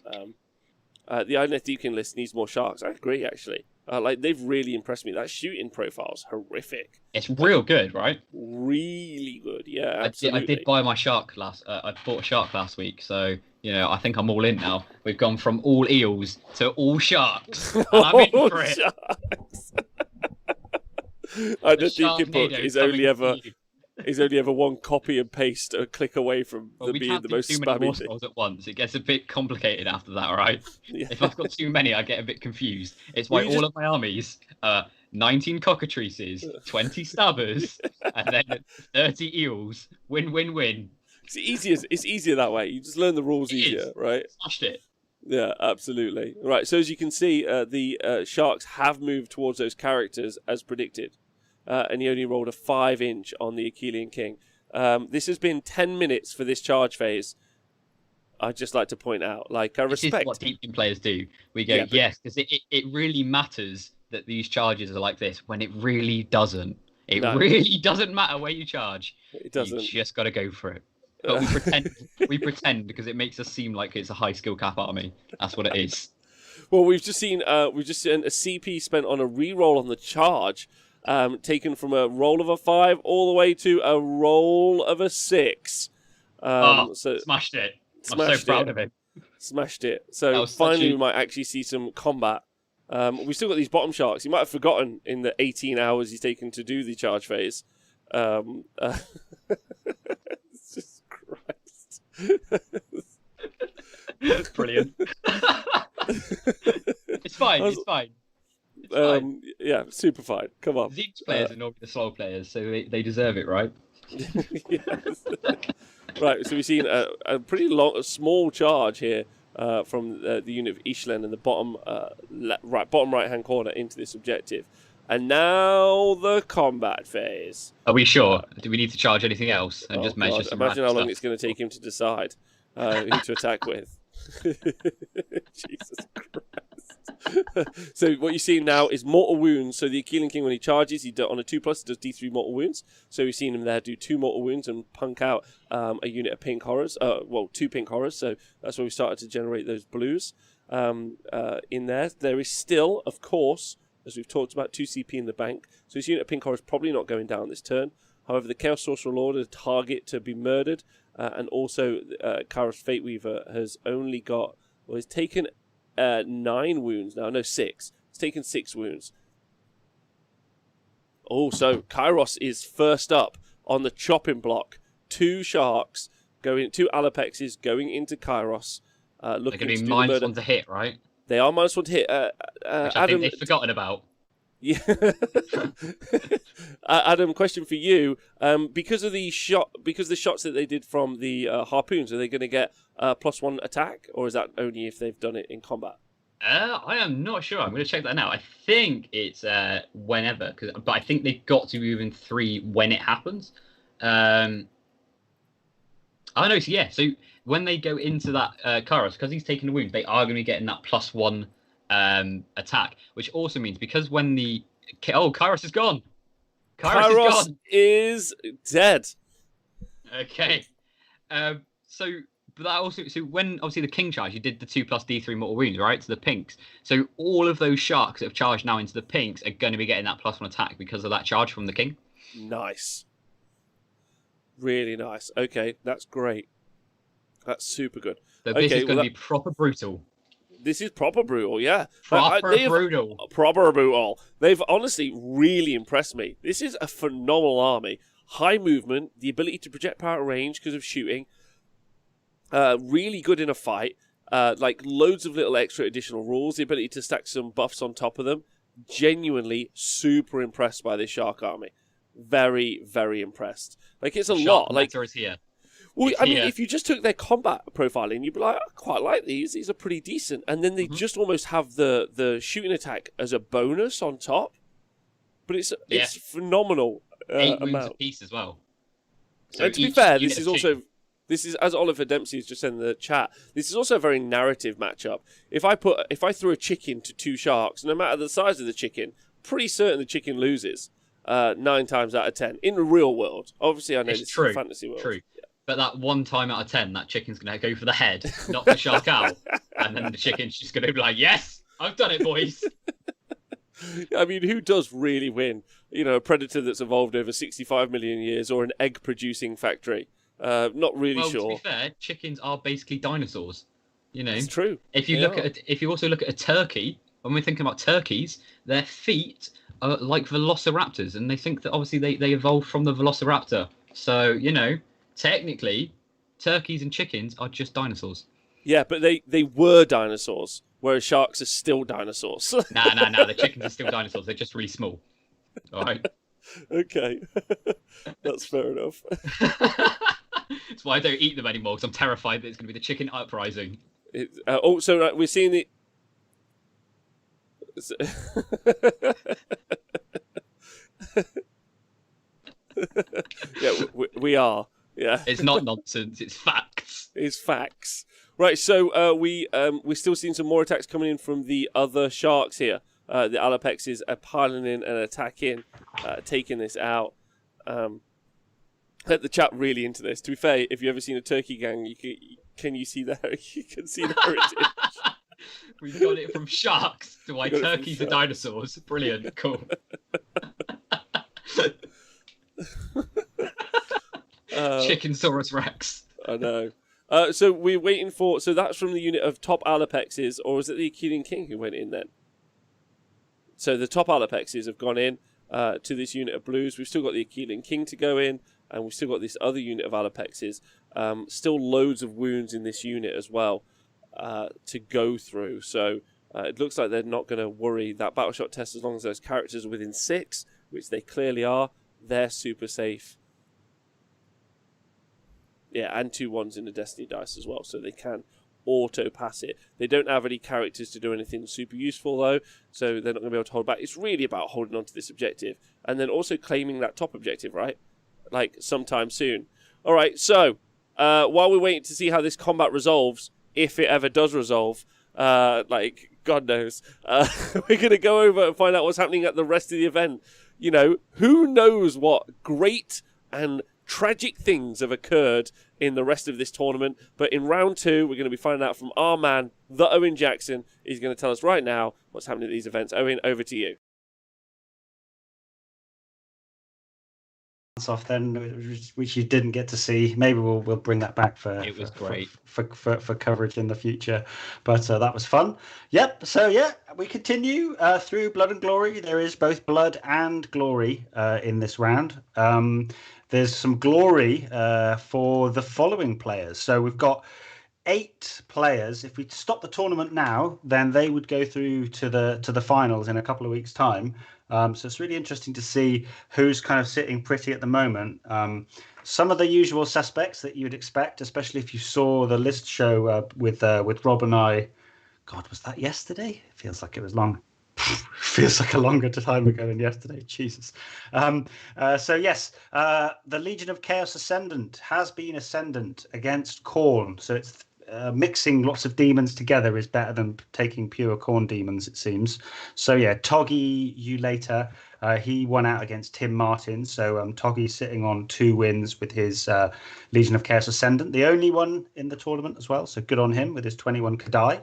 Speaker 1: The Idoneth Deepkin list needs more Sharks. I agree, actually. They've really impressed me. That shooting profile's horrific.
Speaker 2: It's real good, right?
Speaker 1: Really good, yeah, absolutely.
Speaker 2: I did buy my shark I bought a shark last week, so I think I'm all in now. We've gone from all eels to all sharks. And I'm in for it.
Speaker 1: Idoneth Deepkin book is only ever one copy and paste a click away from being the most spammy thing.
Speaker 2: At once. It gets a bit complicated after that, right?
Speaker 1: Yeah.
Speaker 2: If I've got too many, I get a bit confused. It's why all of my armies are 19 cockatrices, 20 stabbers, and then 30 eels. Win, win, win.
Speaker 1: It's easier that way. You just learn the rules easier, right?
Speaker 2: Smashed it.
Speaker 1: Yeah, absolutely. Right, so as you can see, the sharks have moved towards those characters as predicted. And he only rolled a 5-inch on the Achillean King. This has been 10 minutes for this charge phase. I'd just like to point out, like, I respect...
Speaker 2: This is what Deepkin players do. We go, yes, because it really matters that these charges are like this, when it really doesn't. It really doesn't matter where you charge.
Speaker 1: It doesn't.
Speaker 2: You just got to go for it. But we pretend because it makes us seem like it's a high skill cap army. That's what it is.
Speaker 1: Well, we've just seen a CP spent on a reroll on the charge, taken from a roll of a 5 all the way to a roll of a 6.
Speaker 2: So smashed it. I'm so proud of him.
Speaker 1: Smashed it. So finally, we might actually see some combat. We've still got these bottom sharks. He might have forgotten in the 18 hours he's taken to do the charge phase. Jesus Christ.
Speaker 2: Brilliant. It's fine. It's fine.
Speaker 1: Yeah, super fine. Come on.
Speaker 2: Tzeentch players are normally the slow players, so they deserve it, right?
Speaker 1: Yes. Right, so we've seen a pretty small charge here from the unit of Ishlen in the bottom right-hand corner into this objective. And now the combat phase.
Speaker 2: Are we sure? Do we need to charge anything else and just measure some
Speaker 1: imagine how long
Speaker 2: stuff?
Speaker 1: it's going to take him to decide who to attack with. Jesus Christ. So what you see now is mortal wounds. So the Achillean King, when he charges, on a 2+, he does D3 mortal wounds. So we've seen him there do 2 mortal wounds and punk out a unit of pink horrors. 2 pink horrors. So that's where we started to generate those blues in there. There is still, of course, as we've talked about, 2 CP in the bank. So this unit of pink horror is probably not going down this turn. However, the Chaos Sorcerer Lord is a target to be murdered. And also, Kairos Fate Weaver has only got... Well, he's taken 9 wounds now. No, 6. He's taken 6 wounds. Oh, so Kairos is first up on the chopping block. 2 sharks, 2 Alapexes going into Kairos.
Speaker 2: They're going to be -1 to hit, right?
Speaker 1: They are -1 to hit.
Speaker 2: Which I think they've forgotten about.
Speaker 1: Yeah. Adam, question for you. Because the shots that they did from the harpoons, are they going to get +1 attack, or is that only if they've done it in combat?
Speaker 2: I am not sure. I'm going to check that now. I think it's whenever, but I think they've got to move in 3 when it happens. Oh no, so yeah. So when they go into that Kairos, because he's taking a wound, they are going to be getting that +1 attack, which also means because when the Kairos is gone.
Speaker 1: Kairos is dead.
Speaker 2: Okay. But that also, so when obviously the King charge, you did the 2+ D3 mortal wounds, right, to the pinks. So all of those sharks that have charged now into the pinks are going to be getting that +1 attack because of that charge from the King.
Speaker 1: Nice. Really nice. Okay, that's great. That's super good.
Speaker 2: So this is going to be proper brutal.
Speaker 1: This is proper brutal, yeah.
Speaker 2: Proper brutal.
Speaker 1: Proper brutal. They've honestly really impressed me. This is a phenomenal army. High movement, the ability to project power at range because of shooting. Really good in a fight. Like loads of little extra additional rules. The ability to stack some buffs on top of them. Genuinely super impressed by this Shark army. Very, very impressed. Like it's a lot. Like
Speaker 2: is here.
Speaker 1: Well, I mean, if you just took their combat profiling, you'd be like, I quite like these. These are pretty decent. And then they just almost have the shooting attack as a bonus on top. But it's phenomenal
Speaker 2: 8 wounds
Speaker 1: amount.
Speaker 2: a piece as well. So
Speaker 1: and to be fair, this is as Oliver Dempsey has just said in the chat. This is also a very narrative matchup. If I threw a chicken to 2 sharks, no matter the size of the chicken, pretty certain the chicken loses 9 times out of 10 in the real world. Obviously, I know this is a fantasy world.
Speaker 2: True. But that 1 time out of 10, that chicken's going to go for the head, not the shark out. And then the chicken's just going to be like, yes, I've done it, boys.
Speaker 1: I mean, who does really win? You know, a predator that's evolved over 65 million years or an egg-producing factory? Not really sure.
Speaker 2: To be fair, chickens are basically dinosaurs. You know,
Speaker 1: it's true.
Speaker 2: If you also look at a turkey, when we're thinking about turkeys, their feet are like velociraptors, and they think that obviously they evolved from the velociraptor. So, you know, technically, turkeys and chickens are just dinosaurs.
Speaker 1: Yeah, but they were dinosaurs, whereas sharks are still dinosaurs.
Speaker 2: Nah. The chickens are still dinosaurs. They're just really small. All right.
Speaker 1: Okay. That's fair enough.
Speaker 2: That's why I don't eat them anymore, because I'm terrified that it's going to be the chicken uprising.
Speaker 1: We're seeing the. Yeah, we are. Yeah,
Speaker 2: It's not nonsense. It's facts.
Speaker 1: It's facts. Right, so we're still seeing some more attacks coming in from the other sharks here. The Alapexes are piling in and attacking, taking this out. The chat really into this. To be fair, if you've ever seen a turkey gang, can you see that? You can see the heritage.
Speaker 2: We've got it from sharks to why turkeys are dinosaurs. Brilliant, cool. Chickensaurus Rex.
Speaker 1: I know. So we're waiting for. So that's from the unit of top Alapexes, or is it the Achillean King who went in then? So the top Alapexes have gone in to this unit of blues. We've still got the Achillean King to go in, and we've still got this other unit of Alapexes. Still loads of wounds in this unit as well to go through. So it looks like they're not going to worry that battle shot test as long as those characters are within 6, which they clearly are. They're super safe. Yeah, and 2 1s in the Destiny dice as well, so they can auto pass it. They don't have any characters to do anything super useful though, so they're not going to be able to hold back. It's really about holding on to this objective and then also claiming that top objective, right? Like sometime soon. All right, so while we're waiting to see how this combat resolves, if it ever does resolve, like God knows, we're going to go over and find out what's happening at the rest of the event. You know, who knows what great and tragic things have occurred in the rest of this tournament. But in round 2, we're going to be finding out from our man, the Owen Jackson. He's going to tell us right now what's happening at these events. Owen, over to you.
Speaker 3: Off then, which you didn't get to see. Maybe we'll bring that back for
Speaker 2: It was great
Speaker 3: for coverage in the future, but that was fun. Yep. So yeah, we continue through Blood and Glory. There is both blood and glory in this round. There's some glory for the following players. So we've got 8 players. If we stop the tournament now, then they would go through to the finals in a couple of weeks' time. So it's really interesting to see who's kind of sitting pretty at the moment. Some of the usual suspects that you would expect, especially if you saw the list show with Rob and I. God, was that yesterday? It feels like it was long. Feels like a longer time ago than yesterday. Jesus. So yes, the Legion of Chaos Ascendant has been Ascendant against Khorne. So it's mixing lots of demons together is better than taking pure Khorne demons, it seems. So yeah, Toggy, you later. He won out against Tim Martin. So Toggy's sitting on 2 wins with his Legion of Chaos Ascendant, the only one in the tournament as well. So good on him with his 21 Kadai.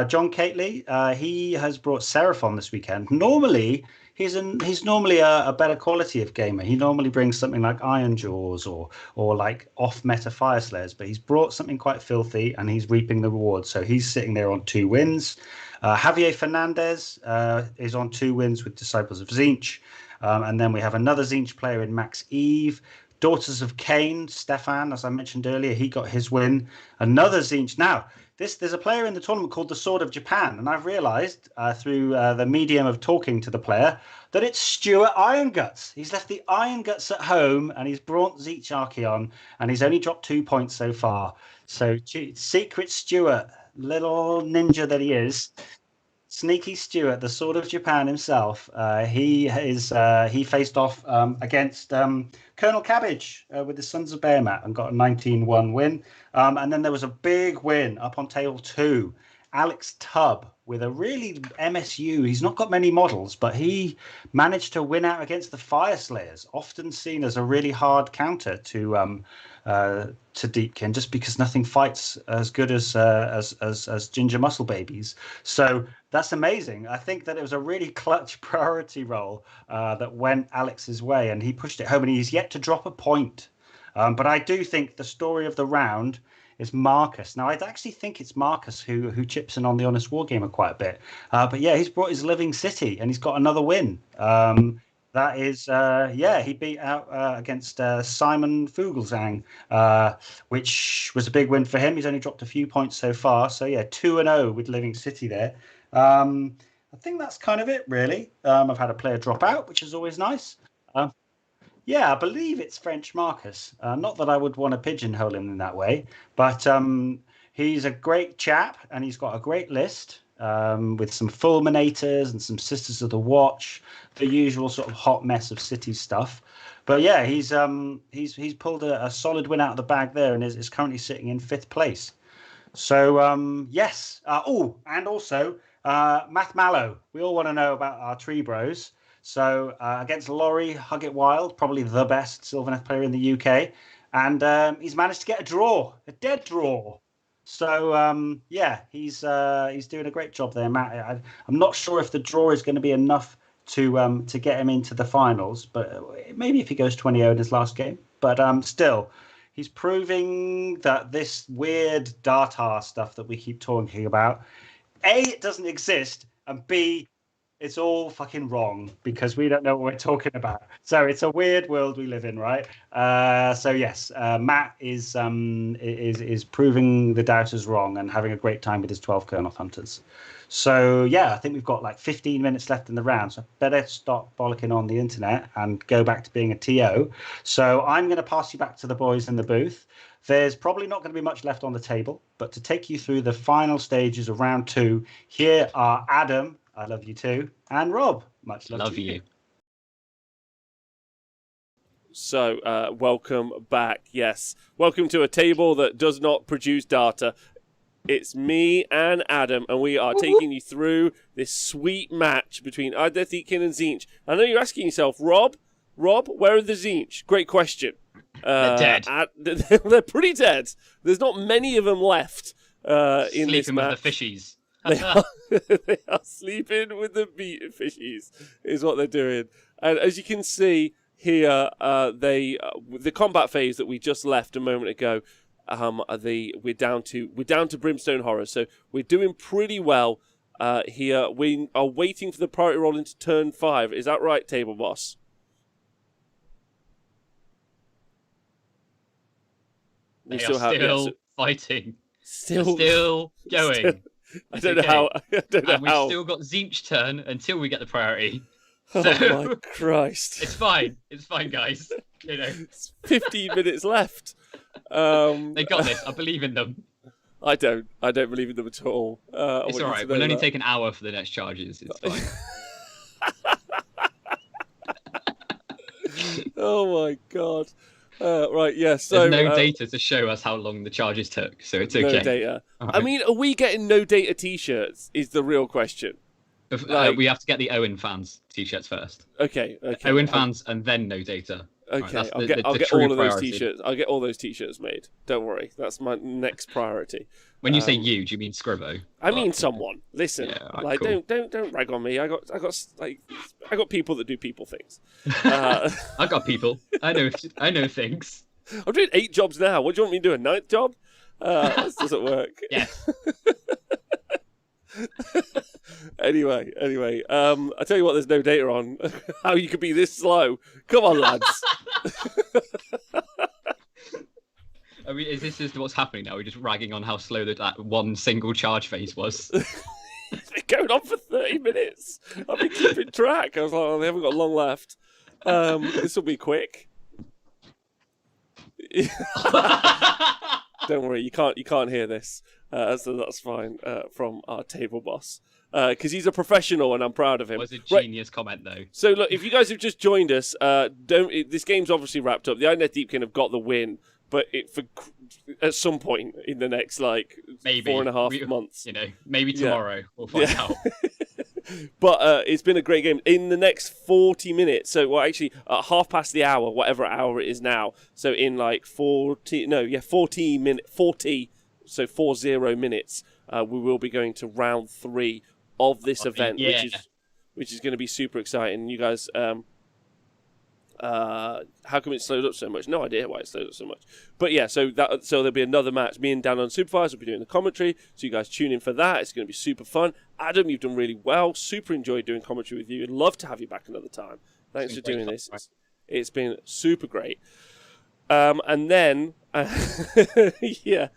Speaker 3: John Cately, he has brought Seraphon this weekend. Normally, he's normally a better quality of gamer. He normally brings something like Iron Jaws or like off-meta Fire Slayers, but he's brought something quite filthy and he's reaping the rewards. So he's sitting there on 2 wins. Javier Fernandez is on 2 wins with Disciples of Tzeentch. And then we have another Tzeentch player in Max Eve. Daughters of Cain, Stefan, as I mentioned earlier, he got his win. Another Tzeentch. Now, there's a player in the tournament called the Sword of Japan, and I've realised through the medium of talking to the player that it's Stuart Ironguts. He's left the Ironguts at home, and he's brought Tzeentch Archaon, and he's only dropped 2 points so far. So, Secret Stuart, little ninja that he is, Sneaky Stuart, the Sword of Japan himself, he faced off against Colonel Cabbage with the Sons of Behemat and got a 19-1 win. And then there was a big win up on table 2. Alex Tubb with a really MSU. He's not got many models, but he managed to win out against the Fire Slayers, often seen as a really hard counter to Deepkin, just because nothing fights as good as Ginger Muscle Babies. So that's amazing. I think that it was a really clutch priority roll that went Alex's way, and he pushed it home, and he's yet to drop a point. But I do think the story of the round is Marcus. Now, I actually think it's Marcus who chips in on the Honest Wargamer quite a bit. But yeah, he's brought his Living City, and he's got another win. That is, he beat out against Simon Fuglesang, which was a big win for him. He's only dropped a few points so far. So yeah, 2-0 with Living City there. I think that's kind of it, really. I've had a player drop out, which is always nice. Yeah, I believe it's French Marcus. Not that I would want to pigeonhole him in that way, but he's a great chap and he's got a great list with some Fulminators and some Sisters of the Watch, the usual sort of hot mess of city stuff. But yeah, he's pulled a solid win out of the bag there and is currently sitting in 5th place. So yes. And also Math Mallow. We all want to know about our tree bros. So against Laurie, Hug It Wild, probably the best Sylvaneth player in the UK, and he's managed to get a dead draw. So yeah, he's doing a great job there, Matt. I'm not sure if the draw is going to be enough to get him into the finals, but maybe if he goes 20-0 in his last game. But still, he's proving that this weird data stuff that we keep talking about, A, it doesn't exist, and B, it's all fucking wrong because we don't know what we're talking about. So it's a weird world we live in, right? So yes, Matt is proving the doubters wrong and having a great time with his 12 Kurnoth Hunters. So yeah, I think we've got like 15 minutes left in the round. So I better stop bollocking on the internet and go back to being a TO. So I'm going to pass you back to the boys in the booth. There's probably not going to be much left on the table, but to take you through the final stages of round 2, here are Adam, I love you too, and Rob, much love to you.
Speaker 1: So, welcome back. Yes, welcome to a table that does not produce data. It's me and Adam, and we are taking you through this sweet match between Idoneth Deepkin and Tzeentch. I know you're asking yourself, Rob, where are the Tzeentch? Great question.
Speaker 2: They're dead.
Speaker 1: They're pretty dead. There's not many of them left in this
Speaker 2: Sleeping
Speaker 1: match.
Speaker 2: with the fishies.
Speaker 1: They are sleeping with the meat fishies, is what they're doing. And as you can see here, the combat phase that we just left a moment ago, we're down to Brimstone Horror. So we're doing pretty well here. We are waiting for the priority roll into turn 5. Is that right, Table Boss?
Speaker 2: They are still fighting.
Speaker 1: Still
Speaker 2: going.
Speaker 1: I don't know how.
Speaker 2: And we've still got Tzeentch turn until we get the priority. So,
Speaker 1: oh my Christ!
Speaker 2: It's fine. It's fine, guys. You know,
Speaker 1: it's 15 minutes left.
Speaker 2: They got this. I believe in them.
Speaker 1: I don't believe in them at all.
Speaker 2: It's all right. We'll only take an hour for the next charges. It's fine.
Speaker 1: Oh my God. Right, yeah. So
Speaker 2: there's no data to show us how long the charges took, so it's okay.
Speaker 1: No data.
Speaker 2: Right.
Speaker 1: I mean, are we getting no data T-shirts? Is the real question.
Speaker 2: We have to get the Owen fans T-shirts first.
Speaker 1: Okay.
Speaker 2: Owen fans and then no data.
Speaker 1: Okay,
Speaker 2: Right,
Speaker 1: I'll get all of those
Speaker 2: priority.
Speaker 1: T-shirts. I'll get all those T-shirts made. Don't worry, that's my next priority.
Speaker 2: When you say you, do you mean Scribbo?
Speaker 1: I mean someone. Listen,
Speaker 2: right, cool.
Speaker 1: don't rag on me. I got people that do people things.
Speaker 2: I got people. I know things.
Speaker 1: I'm doing 8 jobs now. What do you want me to do? A 9th job? This doesn't work.
Speaker 2: Yeah.
Speaker 1: Anyway, I tell you what, there's no data on how you could be this slow. Come on, lads.
Speaker 2: I mean, is this just what's happening now? We're just ragging on how slow that one single charge phase was.
Speaker 1: It's been going on for 30 minutes. I've been keeping track. I was like, oh, they haven't got long left. This will be quick. Don't worry, you can't hear this. So that's fine from our table boss. Because he's a professional and I'm proud of him.
Speaker 2: It was a genius comment, though.
Speaker 1: So, look, if you guys have just joined us, this game's obviously wrapped up. The Idoneth Deepkin have got the win, but at some point in the next, maybe 4.5 months.
Speaker 2: You know, maybe tomorrow we'll find out.
Speaker 1: But it's been a great game. In the next 40 minutes, so actually at half past the hour, whatever hour it is now, so in 40 minutes, we will be going to round 3 of this event, which is going to be super exciting. You guys, how come it slowed up so much? No idea why it slowed up so much. But yeah, so there'll be another match. Me and Dan on Supervise will be doing the commentary, so you guys tune in for that. It's going to be super fun. Adam, you've done really well. Super enjoyed doing commentary with you. I'd love to have you back another time. Thanks for doing this. It's been super great. And then, yeah.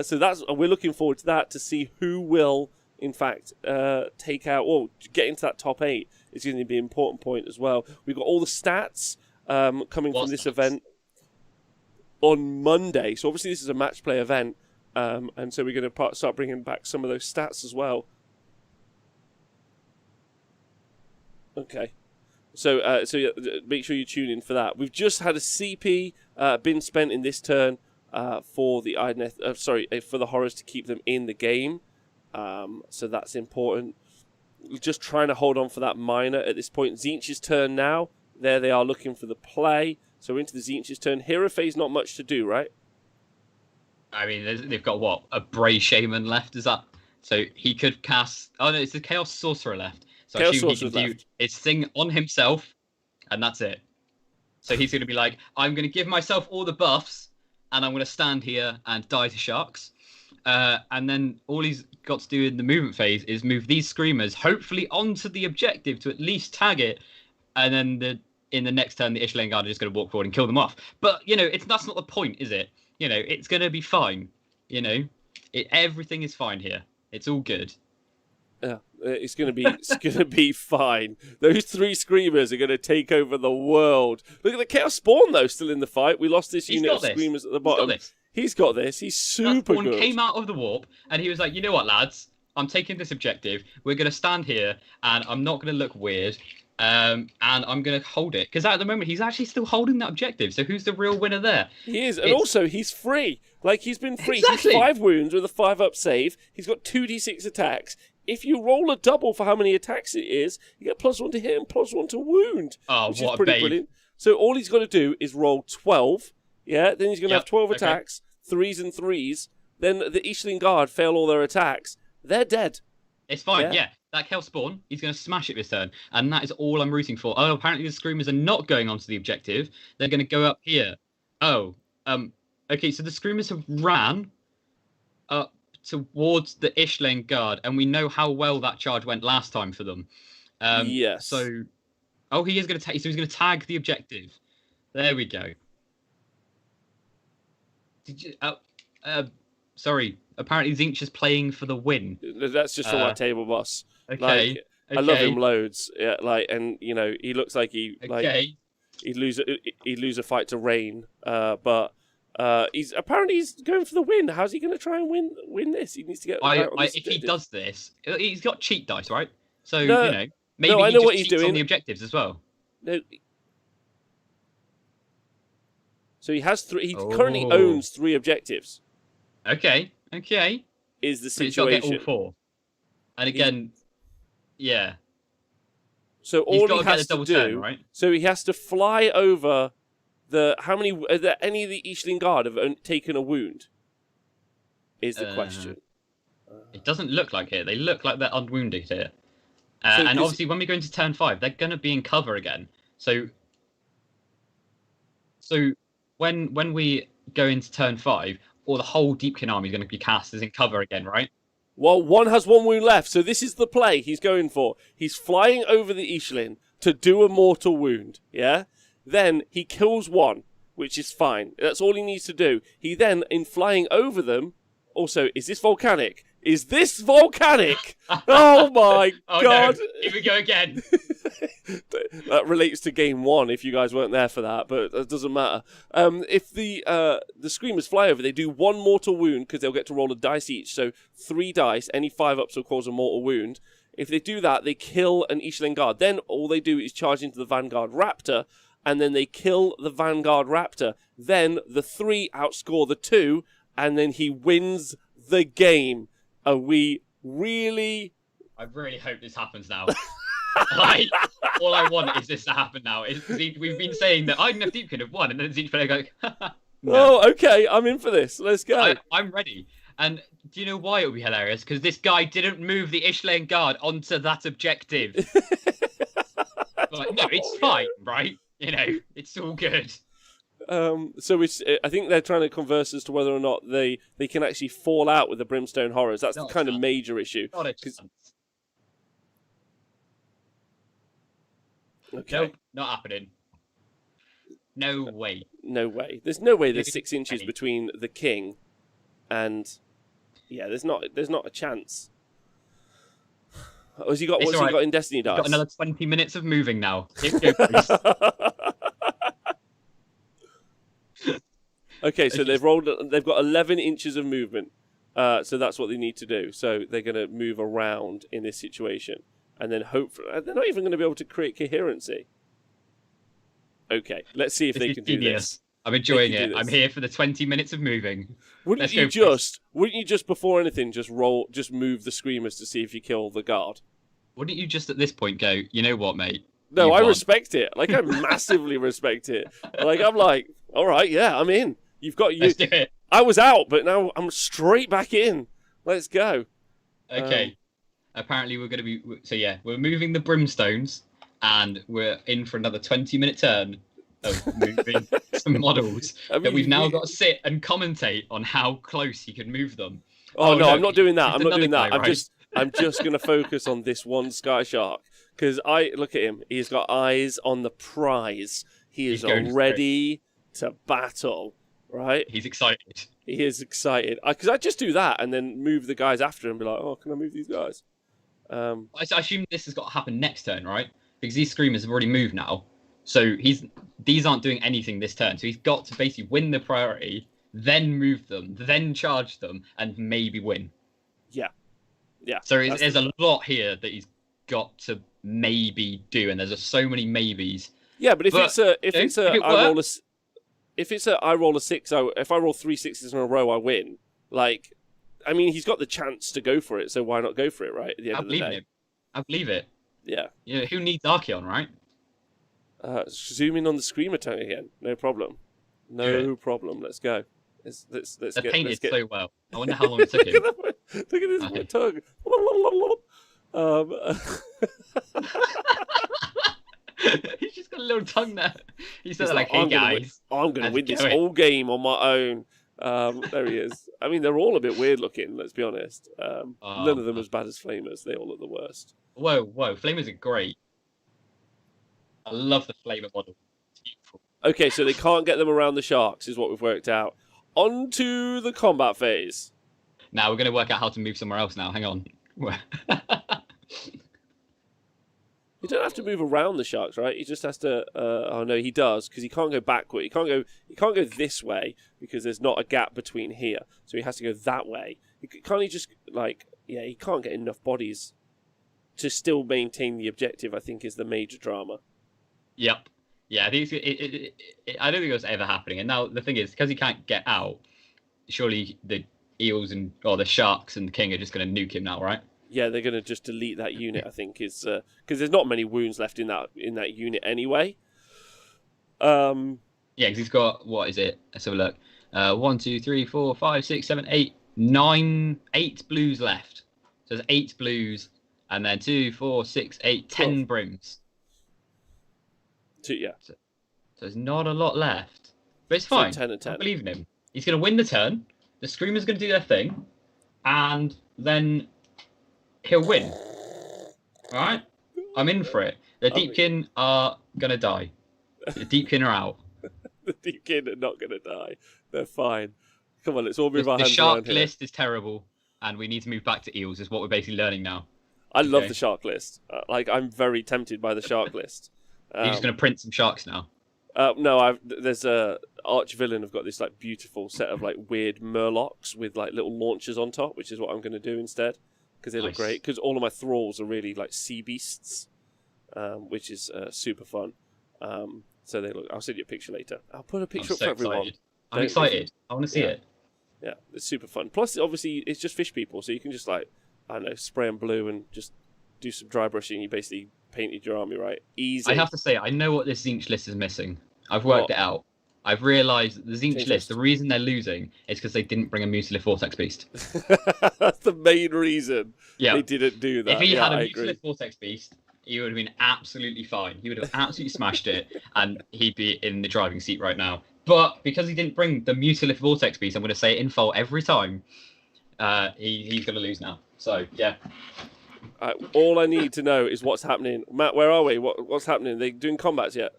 Speaker 1: So we're looking forward to that, to see who will, in fact, take out or get into that top 8. Is going to be an important point as well. We've got all the stats coming from this event on Monday. So obviously this is a match play event, and so we're going to start bringing back some of those stats as well. Okay. So yeah, make sure you tune in for that. We've just had a CP been spent in this turn for the Idoneth, for the horrors to keep them in the game. So that's important. We're just trying to hold on for that minor at this point. Tzeentch's turn now. There they are looking for the play. So into the Tzeentch's turn. Hierophay's not much to do, right?
Speaker 2: I mean, they've got what? A Bray Shaman left, is that? So he could cast... Oh, no, it's the Chaos Sorcerer left. So
Speaker 1: Chaos
Speaker 2: I assume he can
Speaker 1: Sorcerer's
Speaker 2: do
Speaker 1: left.
Speaker 2: his thing on himself, and that's it. So he's going to be like, I'm going to give myself all the buffs, and I'm going to stand here and die to sharks. And then all he's got to do in the movement phase is move these Screamers, hopefully onto the objective to at least tag it, and then in the next turn, the Ishlan Guard are just going to walk forward and kill them off. But, that's not the point, is it? It's going to be fine. Everything is fine here. It's all good.
Speaker 1: Yeah, it's gonna be fine. Those 3 Screamers are gonna take over the world. Look at the Chaos Spawn though, still in the fight. We lost this unit of Screamers at the bottom. He's got this. He's super
Speaker 2: Spawn
Speaker 1: good.
Speaker 2: Came out of the warp and he was like, you know what, lads? I'm taking this objective. We're gonna stand here and I'm not gonna look weird. And I'm gonna hold it because at the moment he's actually still holding that objective. So who's the real winner there?
Speaker 1: He is, and also he's free. Like he's been free.
Speaker 2: Exactly.
Speaker 1: He's 5 wounds with a 5-up save. He's got 2d6 attacks. If you roll a double for how many attacks it is, you get +1 to hit and +1 to wound.
Speaker 2: Oh,
Speaker 1: which
Speaker 2: what
Speaker 1: is
Speaker 2: a
Speaker 1: pretty
Speaker 2: babe.
Speaker 1: brilliant. So all he's got to do is roll 12. Yeah, then he's going to have 12
Speaker 2: okay.
Speaker 1: attacks, 3s and 3s. Then the Ishlan Guard fail all their attacks. They're dead.
Speaker 2: It's fine, yeah. That Kel Spawn, he's going to smash it this turn. And that is all I'm rooting for. Oh, apparently the Screamers are not going onto the objective. They're going to go up here. Oh, okay, so the Screamers have ran up towards the Ishlan Guard, and we know how well that charge went last time for them.
Speaker 1: Yes.
Speaker 2: So, he is going to tag. So he's going to tag the objective. There we go. Did you? Sorry. Apparently, Tzeentch is playing for the win.
Speaker 1: That's just from our table boss.
Speaker 2: Okay.
Speaker 1: I love him loads. Yeah, and he looks like he'd lose a fight to Rain. But he's going for the win. How's he going to try and win this? He needs to get.
Speaker 2: If he does this, he's got cheat dice, right? So maybe
Speaker 1: I
Speaker 2: he
Speaker 1: know
Speaker 2: just
Speaker 1: what he's
Speaker 2: cheats
Speaker 1: doing
Speaker 2: on the objectives as well.
Speaker 1: No. So he has 3. He currently owns 3 objectives.
Speaker 2: Okay.
Speaker 1: Is the
Speaker 2: But he's got to
Speaker 1: situation?
Speaker 2: get all 4. And again, yeah.
Speaker 1: So all he has to
Speaker 2: double
Speaker 1: do,
Speaker 2: turn, right?
Speaker 1: so he has to fly over how many? Are there any of the Ishlan Guard have taken a wound? Is the question.
Speaker 2: It doesn't look like it. They look like they're unwounded here. And obviously, when we go into turn 5, they're going to be in cover again. So when we go into turn 5, or the whole Deepkin army is going to be cast as in cover again, right?
Speaker 1: Well, one has 1 wound left, so this is the play he's going for. He's flying over the Ishlan to do a mortal wound, yeah? Then he kills 1, which is fine. That's all he needs to do. He then, in flying over them, also, is this volcanic? Is this volcanic? Oh my god!
Speaker 2: No. Here we go again.
Speaker 1: That relates to game 1 if you guys weren't there for that, but it doesn't matter. If the Screamers fly over, they do 1 mortal wound because they'll get to roll a dice each. So 3 dice, any 5-ups will cause a mortal wound. If they do that, they kill an Ishlan Guard. Then all they do is charge into the Vanguard Raptor, and then they kill the Vanguard Raptor. Then the 3 outscore the 2, and then he wins the game. Are we really?
Speaker 2: I really hope this happens now. All I want is this to happen now. We've been saying that Idoneth Deepkin have won, and then Tzeentch player go, no.
Speaker 1: Oh, okay, I'm in for this. Let's go.
Speaker 2: I'm ready. And do you know why it would be hilarious? Because this guy didn't move the Ishlan Guard onto that objective. No, it's fine, right? It's all good.
Speaker 1: So I think they're trying to converse as to whether or not they can actually fall out with the Brimstone Horrors. That's the kind of major issue.
Speaker 2: Not a chance.
Speaker 1: Okay.
Speaker 2: Nope, not happening. No way.
Speaker 1: No way. There's no way there's
Speaker 2: Maybe
Speaker 1: 6 inches
Speaker 2: 20.
Speaker 1: between the king and there's not a chance. What's he got?
Speaker 2: It's
Speaker 1: What's he
Speaker 2: all right.
Speaker 1: got in Destiny
Speaker 2: We've
Speaker 1: dice?
Speaker 2: got another 20 minutes of moving now. Here we go, please.
Speaker 1: Okay, so they've got 11 inches of movement. So that's what they need to do. So they're going to move around in this situation. And then hopefully, they're not even going to be able to create coherency. Okay, let's see if they can do this.
Speaker 2: I'm enjoying it. I'm here for the 20 minutes of moving.
Speaker 1: Wouldn't you just before anything just move the screamers to see if you kill the guard?
Speaker 2: Wouldn't you just at this point go, you know what, mate?
Speaker 1: No, I respect it. Like, I massively respect it. Like, I'm like, all right, yeah, I'm in.
Speaker 2: Let's do it.
Speaker 1: I was out, but now I'm straight back in. Let's go.
Speaker 2: Okay. Apparently we're going to be... So, yeah, we're moving the brimstones, and we're in for another 20-minute turn of moving some models that we've now got to sit and commentate on how close he can move them.
Speaker 1: Oh no, I'm not doing that. I'm not doing that.
Speaker 2: Right?
Speaker 1: I'm just going to focus on this one Sky Shark. Because I look at him, he's got eyes on the prize. He is ready to battle, right?
Speaker 2: He's excited.
Speaker 1: He is excited. Because I just do that and then move the guys after him and be like, oh, can I move these guys?
Speaker 2: I assume this has got to happen next turn, right? Because these screamers have already moved now. So these aren't doing anything this turn. So he's got to basically win the priority, then move them, then charge them, and maybe win.
Speaker 1: Yeah. Yeah.
Speaker 2: So there's a lot here that he's got to maybe do, and there's so many maybes.
Speaker 1: Yeah, but if I roll a 6, if I roll 3 6s in a row, I win. Like, I mean, he's got the chance to go for it, so why not go for it, right? At the end of the day.
Speaker 2: I believe it.
Speaker 1: Yeah.
Speaker 2: You know, who needs Archaon, right?
Speaker 1: Zoom in on the screamer tongue again. No problem. No problem. Let's go. Let's
Speaker 2: They're painted so well. I wonder how long it took him.
Speaker 1: Look at this tongue.
Speaker 2: He's just got a little tongue there. He's like, hey guys,
Speaker 1: I'm going to win this whole game on my own. There he is. I mean, they're all a bit weird looking, let's be honest. None of them as bad as Flamers. They all look the worst.
Speaker 2: Whoa. Flamers are great. I love the Flamer model. It's beautiful.
Speaker 1: Okay, so they can't get them around the sharks, is what we've worked out. On to the combat phase.
Speaker 2: Now we're going to work out how to move somewhere else now. Hang on.
Speaker 1: You don't have to move around the sharks, right? He just has to. Oh no, he does, because he can't go backward. He can't go this way because there's not a gap between here, so he has to go that way. Can't he just he can't get enough bodies to still maintain the objective. I think is the major drama.
Speaker 2: Yep. Yeah, I think I don't think it was ever happening. And now the thing is, because he can't get out, surely the eels or the sharks and the king are just going to nuke him now, right?
Speaker 1: Yeah, they're going to just delete that unit. I think is because there's not many wounds left in that unit anyway.
Speaker 2: Yeah, because he's got, what is it? Let's have a look. 1, 2, 3, 4, 5, 6, 7, 8, 9, 8 blues left. So there's 8 blues, and then 2, 4, 6, 8, 10 brims.
Speaker 1: Yeah.
Speaker 2: So there's not a lot left, but it's fine.
Speaker 1: 10 and 10.
Speaker 2: I believe in him. He's going to win the turn. The Screamer's going to do their thing, and then he'll win. All right, I'm in for it. The Deepkin are going to die. The Deepkin are out.
Speaker 1: The Deepkin are not going to die. They're fine. Come on, let's all move our hands
Speaker 2: around. The shark
Speaker 1: here.
Speaker 2: list is terrible, and we need to move back to eels. Is what we're basically learning now.
Speaker 1: I love the shark list. I'm very tempted by the shark list.
Speaker 2: You're just going to print some sharks now?
Speaker 1: No, there's a arch-villain. I've got this beautiful set of weird murlocs with little launchers on top, which is what I'm going to do instead because they look great. Because all of my thralls are really sea beasts, which is super fun. So they look. I'll send you a picture later. I'll put a picture up for everyone.
Speaker 2: I'm excited. I want to see it.
Speaker 1: Yeah, it's super fun. Plus, obviously, it's just fish people, so you can just I don't know, spray them blue and just do some dry brushing. You basically painted your army, right? Easy.
Speaker 2: I have to say, I know what this Tzeentch list is missing. I've worked it out. I've realised the Tzeentch list, the reason they're losing is because they didn't bring a Mutilith Vortex Beast.
Speaker 1: That's the main reason they didn't do that.
Speaker 2: If he had a Mutilith Vortex Beast, he would have been absolutely fine. He would have absolutely smashed it, and he'd be in the driving seat right now. But because he didn't bring the Mutilith Vortex Beast, I'm going to say it in full every time, he's going to lose now. So, yeah.
Speaker 1: All I need to know is what's happening. Matt, where are we? What's happening? Are they doing combats yet?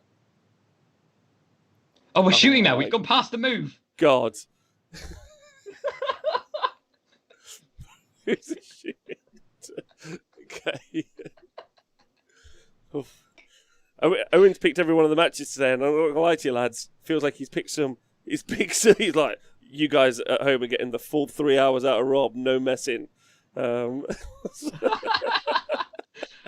Speaker 2: Oh, we're shooting now. We've gone past the move.
Speaker 1: God. Who's shooting? Okay. Owen's picked every one of the matches today, and I'm not going to lie to you, lads. Feels like he's picked some He's big, so he's like, you guys at home are getting the full 3 hours out of Rob, no messing.
Speaker 2: I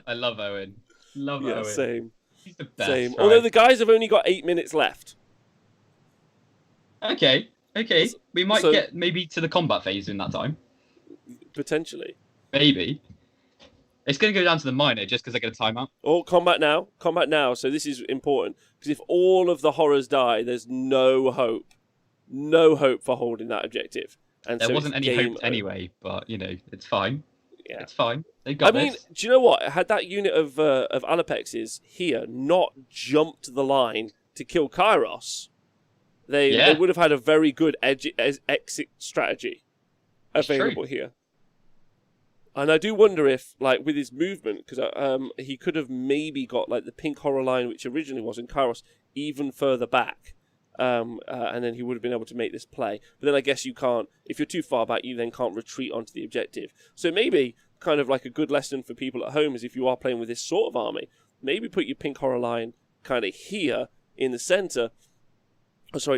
Speaker 2: love Owen. Love Owen.
Speaker 1: Same.
Speaker 2: He's the best.
Speaker 1: Same.
Speaker 2: Right?
Speaker 1: Although the guys have only got 8 minutes left.
Speaker 2: Okay. We might get maybe to the combat phase in that time.
Speaker 1: Potentially.
Speaker 2: Maybe. It's going to go down to the minor just because they get a timeout.
Speaker 1: Oh, combat now. Combat now. So this is important. Because if all of the horrors die, there's no hope. No hope for holding that objective. And
Speaker 2: there
Speaker 1: so
Speaker 2: wasn't any hope anyway, but, it's fine.
Speaker 1: Yeah.
Speaker 2: It's fine. They got
Speaker 1: this. Do you know what? Had that unit of Alapexes here not jumped the line to kill Kairos, they would have had a very good exit strategy available here. And I do wonder if, like, with his movement, because he could have maybe got, like, the pink horror line, which originally was in Kairos, even further back. And then he would have been able to make this play. But then I guess you can't, if you're too far back, you then can't retreat onto the objective. So maybe, kind of like a good lesson for people at home is if you are playing with this sort of army, maybe put your pink horror line kind of here in the center,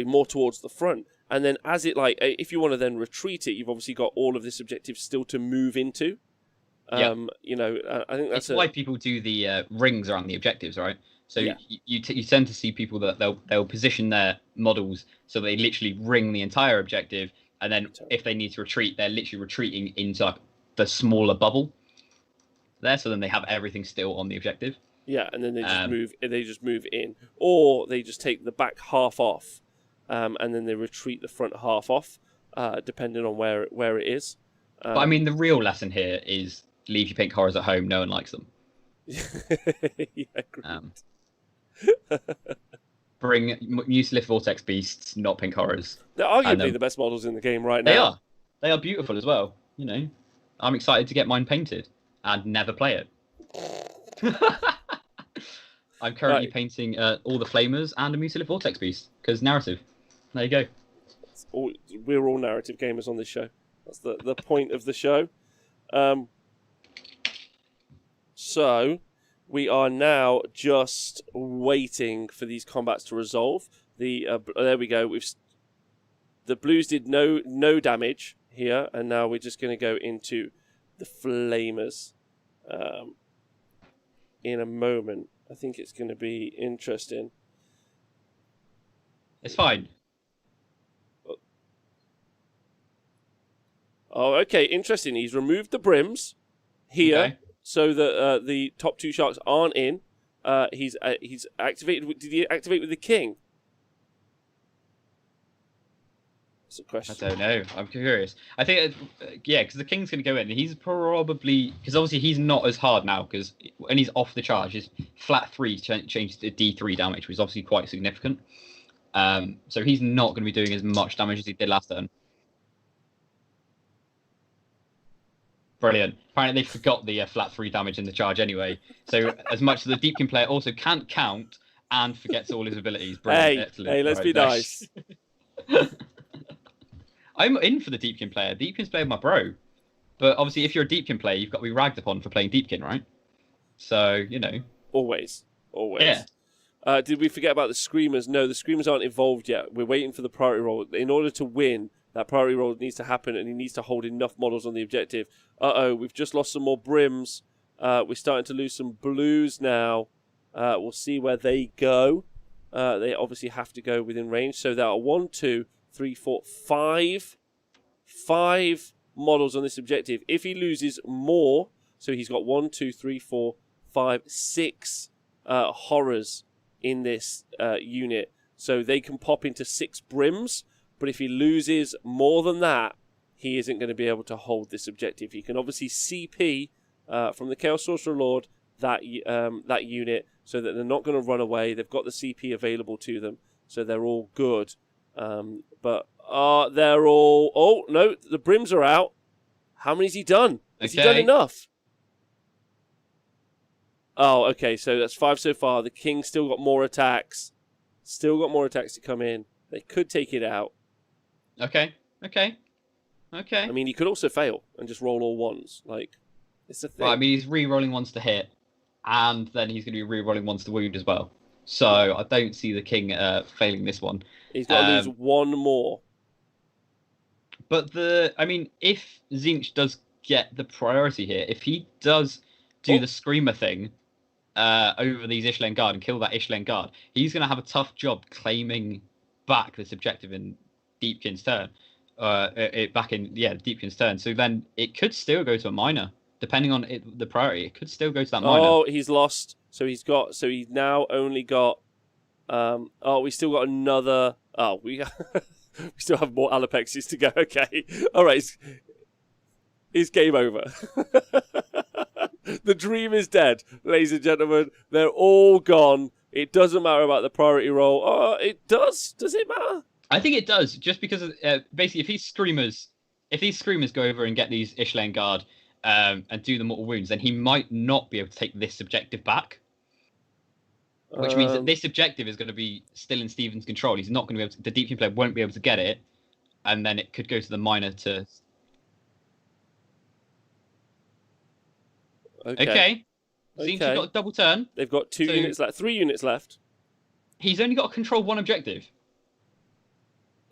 Speaker 1: more towards the front. And then as it, like, if you want to then retreat it, you've obviously got all of this objective still to move into. I think that's
Speaker 2: why people do the rings around the objectives, right? So you tend to see people that they'll position their models so they literally ring the entire objective, and then if they need to retreat, they're literally retreating into like the smaller bubble there. So then they have everything still on the objective.
Speaker 1: Yeah, and then they just move. They just move in, or they just take the back half off, and then they retreat the front half off, depending on where it is.
Speaker 2: But I mean, the real lesson here is leave your pink horrors at home. No one likes them. Bring Mucilith Vortex Beasts, not pink horrors.
Speaker 1: They're arguably the best models in the game right now.
Speaker 2: They are beautiful as well. I'm excited to get mine painted and never play it. I'm currently painting all the Flamers and a Mucilith Vortex Beast because narrative. There you go.
Speaker 1: We're all narrative gamers on this show. That's the point of the show. So we are now just waiting for these combats to resolve. There we go. The blues did no damage here, and now we're just going to go into the Flamers in a moment. I think it's going to be interesting.
Speaker 2: It's fine.
Speaker 1: Oh, okay, interesting. He's removed the brims here, so that the top two sharks aren't in. He's activated. Did he activate with the king? That's a question.
Speaker 2: I don't know. I'm curious. I think, because the king's going to go in. He's probably because obviously he's not as hard now because when he's off the charge, his flat 3 changes to D3 damage, which is obviously quite significant. So he's not going to be doing as much damage as he did last turn. Brilliant. Apparently they forgot the flat 3 damage in the charge anyway. So as much as the Deepkin player also can't count and forgets all his abilities. Brilliant.
Speaker 1: Hey, let's be nice.
Speaker 2: I'm in for the Deepkin player. Deepkin's playing my bro. But obviously if you're a Deepkin player, you've got to be ragged upon for playing Deepkin, right? So,
Speaker 1: Always.
Speaker 2: Yeah.
Speaker 1: Did we forget about the Screamers? No, the Screamers aren't evolved yet. We're waiting for the priority roll. In order to win, that priority roll needs to happen, and he needs to hold enough models on the objective. We've just lost some more brims. We're starting to lose some blues now. We'll see where they go. They obviously have to go within range. So there are 1, 2, 3, 4, 5 models on this objective. If he loses more, so he's got 1, 2, 3, 4, 5, 6 horrors in this unit. So they can pop into 6 brims. But if he loses more than that, he isn't going to be able to hold this objective. He can obviously CP from the Chaos Sorcerer Lord that unit so that they're not going to run away. They've got the CP available to them, so they're all good. But they're all... Oh, no, the brims are out. How many's he done? Has he done enough? Oh, okay, so that's 5 so far. The King's still got more attacks. Still got more attacks to come in. They could take it out.
Speaker 2: Okay.
Speaker 1: I mean, he could also fail and just roll all ones. Like, it's a thing.
Speaker 2: Well, I mean, he's re-rolling ones to hit, and then he's going to be re-rolling ones to wound as well. So I don't see the king failing this one.
Speaker 1: He's got to lose one more.
Speaker 2: But if Tzeentch does get the priority here, if he does do the Screamer thing over these Ishlen Guard and kill that Ishlen Guard, he's going to have a tough job claiming back this objective in Deepkin's turn. Deepkin's turn. So then it could still go to a minor, depending on the priority. It could still go to that minor.
Speaker 1: Oh, he's lost. So he's now only got. We still got another. Oh, we still have more Alapexes to go. Okay, all right. It's game over. The dream is dead, ladies and gentlemen. They're all gone. It doesn't matter about the priority roll. Oh, it does. Does it matter?
Speaker 2: I think it does, just because basically, if these screamers go over and get these Ishlen Guard and do the mortal wounds, then he might not be able to take this objective back. Which means that this objective is going to be still in Stephen's control. He's not going to be able to. The Deepkin player won't be able to get it, and then it could go to the minor to. Okay. Tzeentch has got a double turn.
Speaker 1: They've got 2 units left. 3 units left.
Speaker 2: He's only got to control one objective.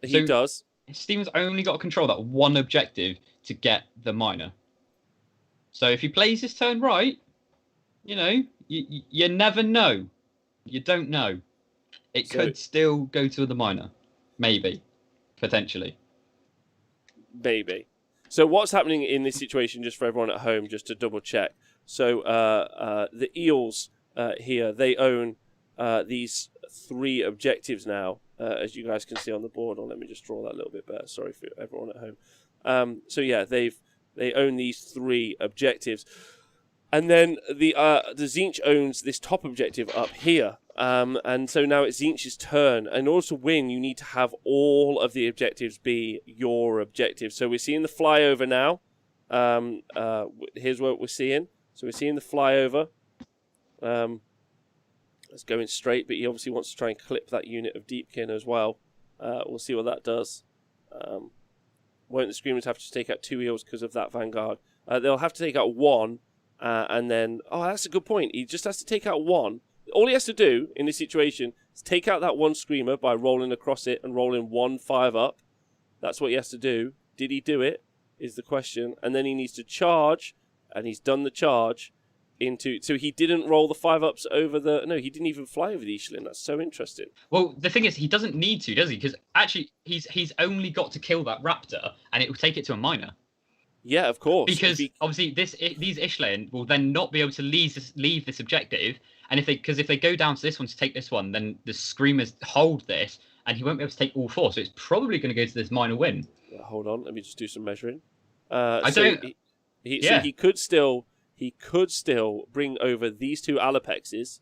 Speaker 1: He does.
Speaker 2: Stephen's only got to control that one objective to get the minor. So if he plays his turn right, you never know. You don't know. It could still go to the minor. Maybe. Potentially.
Speaker 1: Maybe. So what's happening in this situation, just for everyone at home, just to double check. So the Eels here, they own these 3 objectives now, as you guys can see on the board. Or let me just draw that a little bit better. Sorry for everyone at home. They own these 3 objectives. And then the Tzeentch owns this top objective up here. And so now it's Tzeentch's turn. And in order to win, you need to have all of the objectives be your objectives. So we're seeing the flyover now. Here's what we're seeing. So we're seeing the flyover. It's going straight, but he obviously wants to try and clip that unit of Deepkin as well. We'll see what that does. Won't the Screamers have to take out 2 eels because of that Vanguard? They'll have to take out 1. And then, that's a good point. He just has to take out 1. All he has to do in this situation is take out that 1 Screamer by rolling across it and rolling 1 5 up. That's what he has to do. Did he do it? Is the question. And then he needs to charge, and he's done the charge into. So he didn't roll the 5 ups over the. No, he didn't even fly over the Ishlin. That's so interesting.
Speaker 2: Well, the thing is, he doesn't need to, does he? Because actually, he's only got to kill that Raptor, and it will take it to a minor.
Speaker 1: Yeah, of course.
Speaker 2: Because obviously these Ishlen will then not be able to leave this objective, and if they go down to this one to take this one, then the Screamers hold this, and he won't be able to take all 4. So it's probably going to go to this minor win.
Speaker 1: Hold on, let me just do some measuring.
Speaker 2: So
Speaker 1: he could still bring over these 2 Alapexes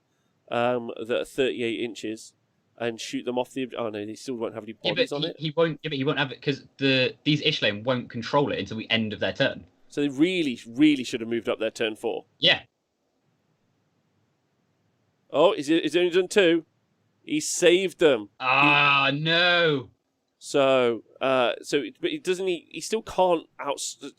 Speaker 1: that are 38 inches. And shoot them off the. Oh no, they still won't have any bodies on it.
Speaker 2: He won't. Yeah, but he won't have it because these Ishlen won't control it until the end of their turn.
Speaker 1: So they really, really should have moved up their turn 4.
Speaker 2: Yeah.
Speaker 1: Oh, he's only done 2. He saved them.
Speaker 2: No.
Speaker 1: So, but he doesn't. He still can't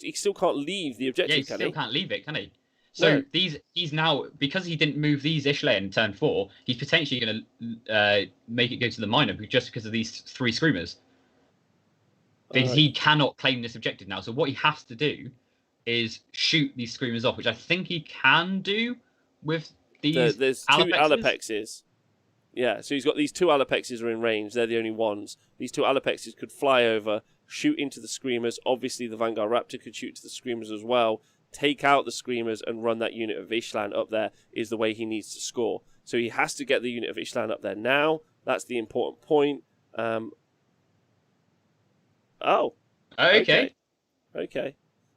Speaker 1: He still can't leave the objective.
Speaker 2: Yeah, he still can't leave it, can he? So he's now, because he didn't move these Ishlen in turn 4, he's potentially going to make it go to the minor just because of these 3 Screamers. Because he cannot claim this objective now. So what he has to do is shoot these Screamers off, which I think he can do with these.
Speaker 1: There's 2 Alapexes. Yeah, so he's got these 2 Alapexes are in range. They're the only ones. These 2 Alapexes could fly over, shoot into the Screamers. Obviously, the Vanguard Raptor could shoot to the Screamers as well. Take out the Screamers and run that unit of Ishlan up there is the way he needs to score. So he has to get the unit of Ishlan up there now. That's the important point.
Speaker 2: Okay.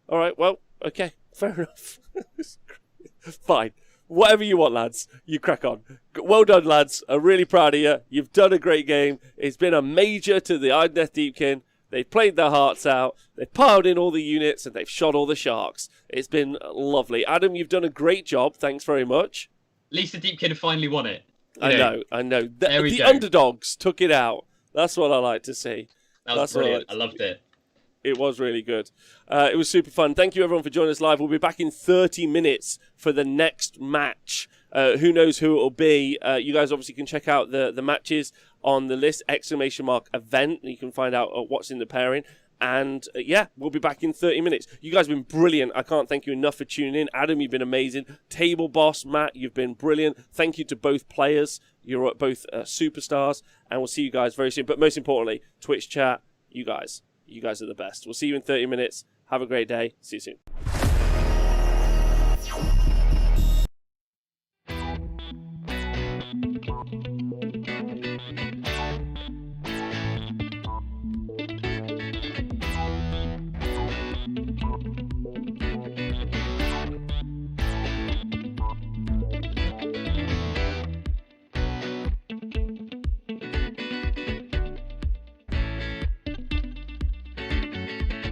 Speaker 1: All right, well, okay. Fair enough. Fine. Whatever you want, lads. You crack on. Well done, lads. I'm really proud of you. You've done a great game. It's been a major to the Idoneth Deepkin. They've played their hearts out. They've piled in all the units and they've shot all the sharks. It's been lovely. Adam, you've done a great job. Thanks very much.
Speaker 2: At least the Deepkin have finally won it.
Speaker 1: I know. The underdogs took it out. That's what I like to see.
Speaker 2: That was brilliant. I loved it.
Speaker 1: It was really good. It was super fun. Thank you, everyone, for joining us live. We'll be back in 30 minutes for the next match. who knows who it'll be. You guys obviously can check out the matches on the list, !event. You can find out what's in the pairing. And yeah, we'll be back in 30 minutes. You guys have been brilliant. I can't thank you enough for tuning in. Adam, you've been amazing. Table Boss, Matt, you've been brilliant. Thank you to both players. You're both superstars. And we'll see you guys very soon. But most importantly, Twitch chat, you guys are the best. We'll see you in 30 minutes. Have a great day. See you soon.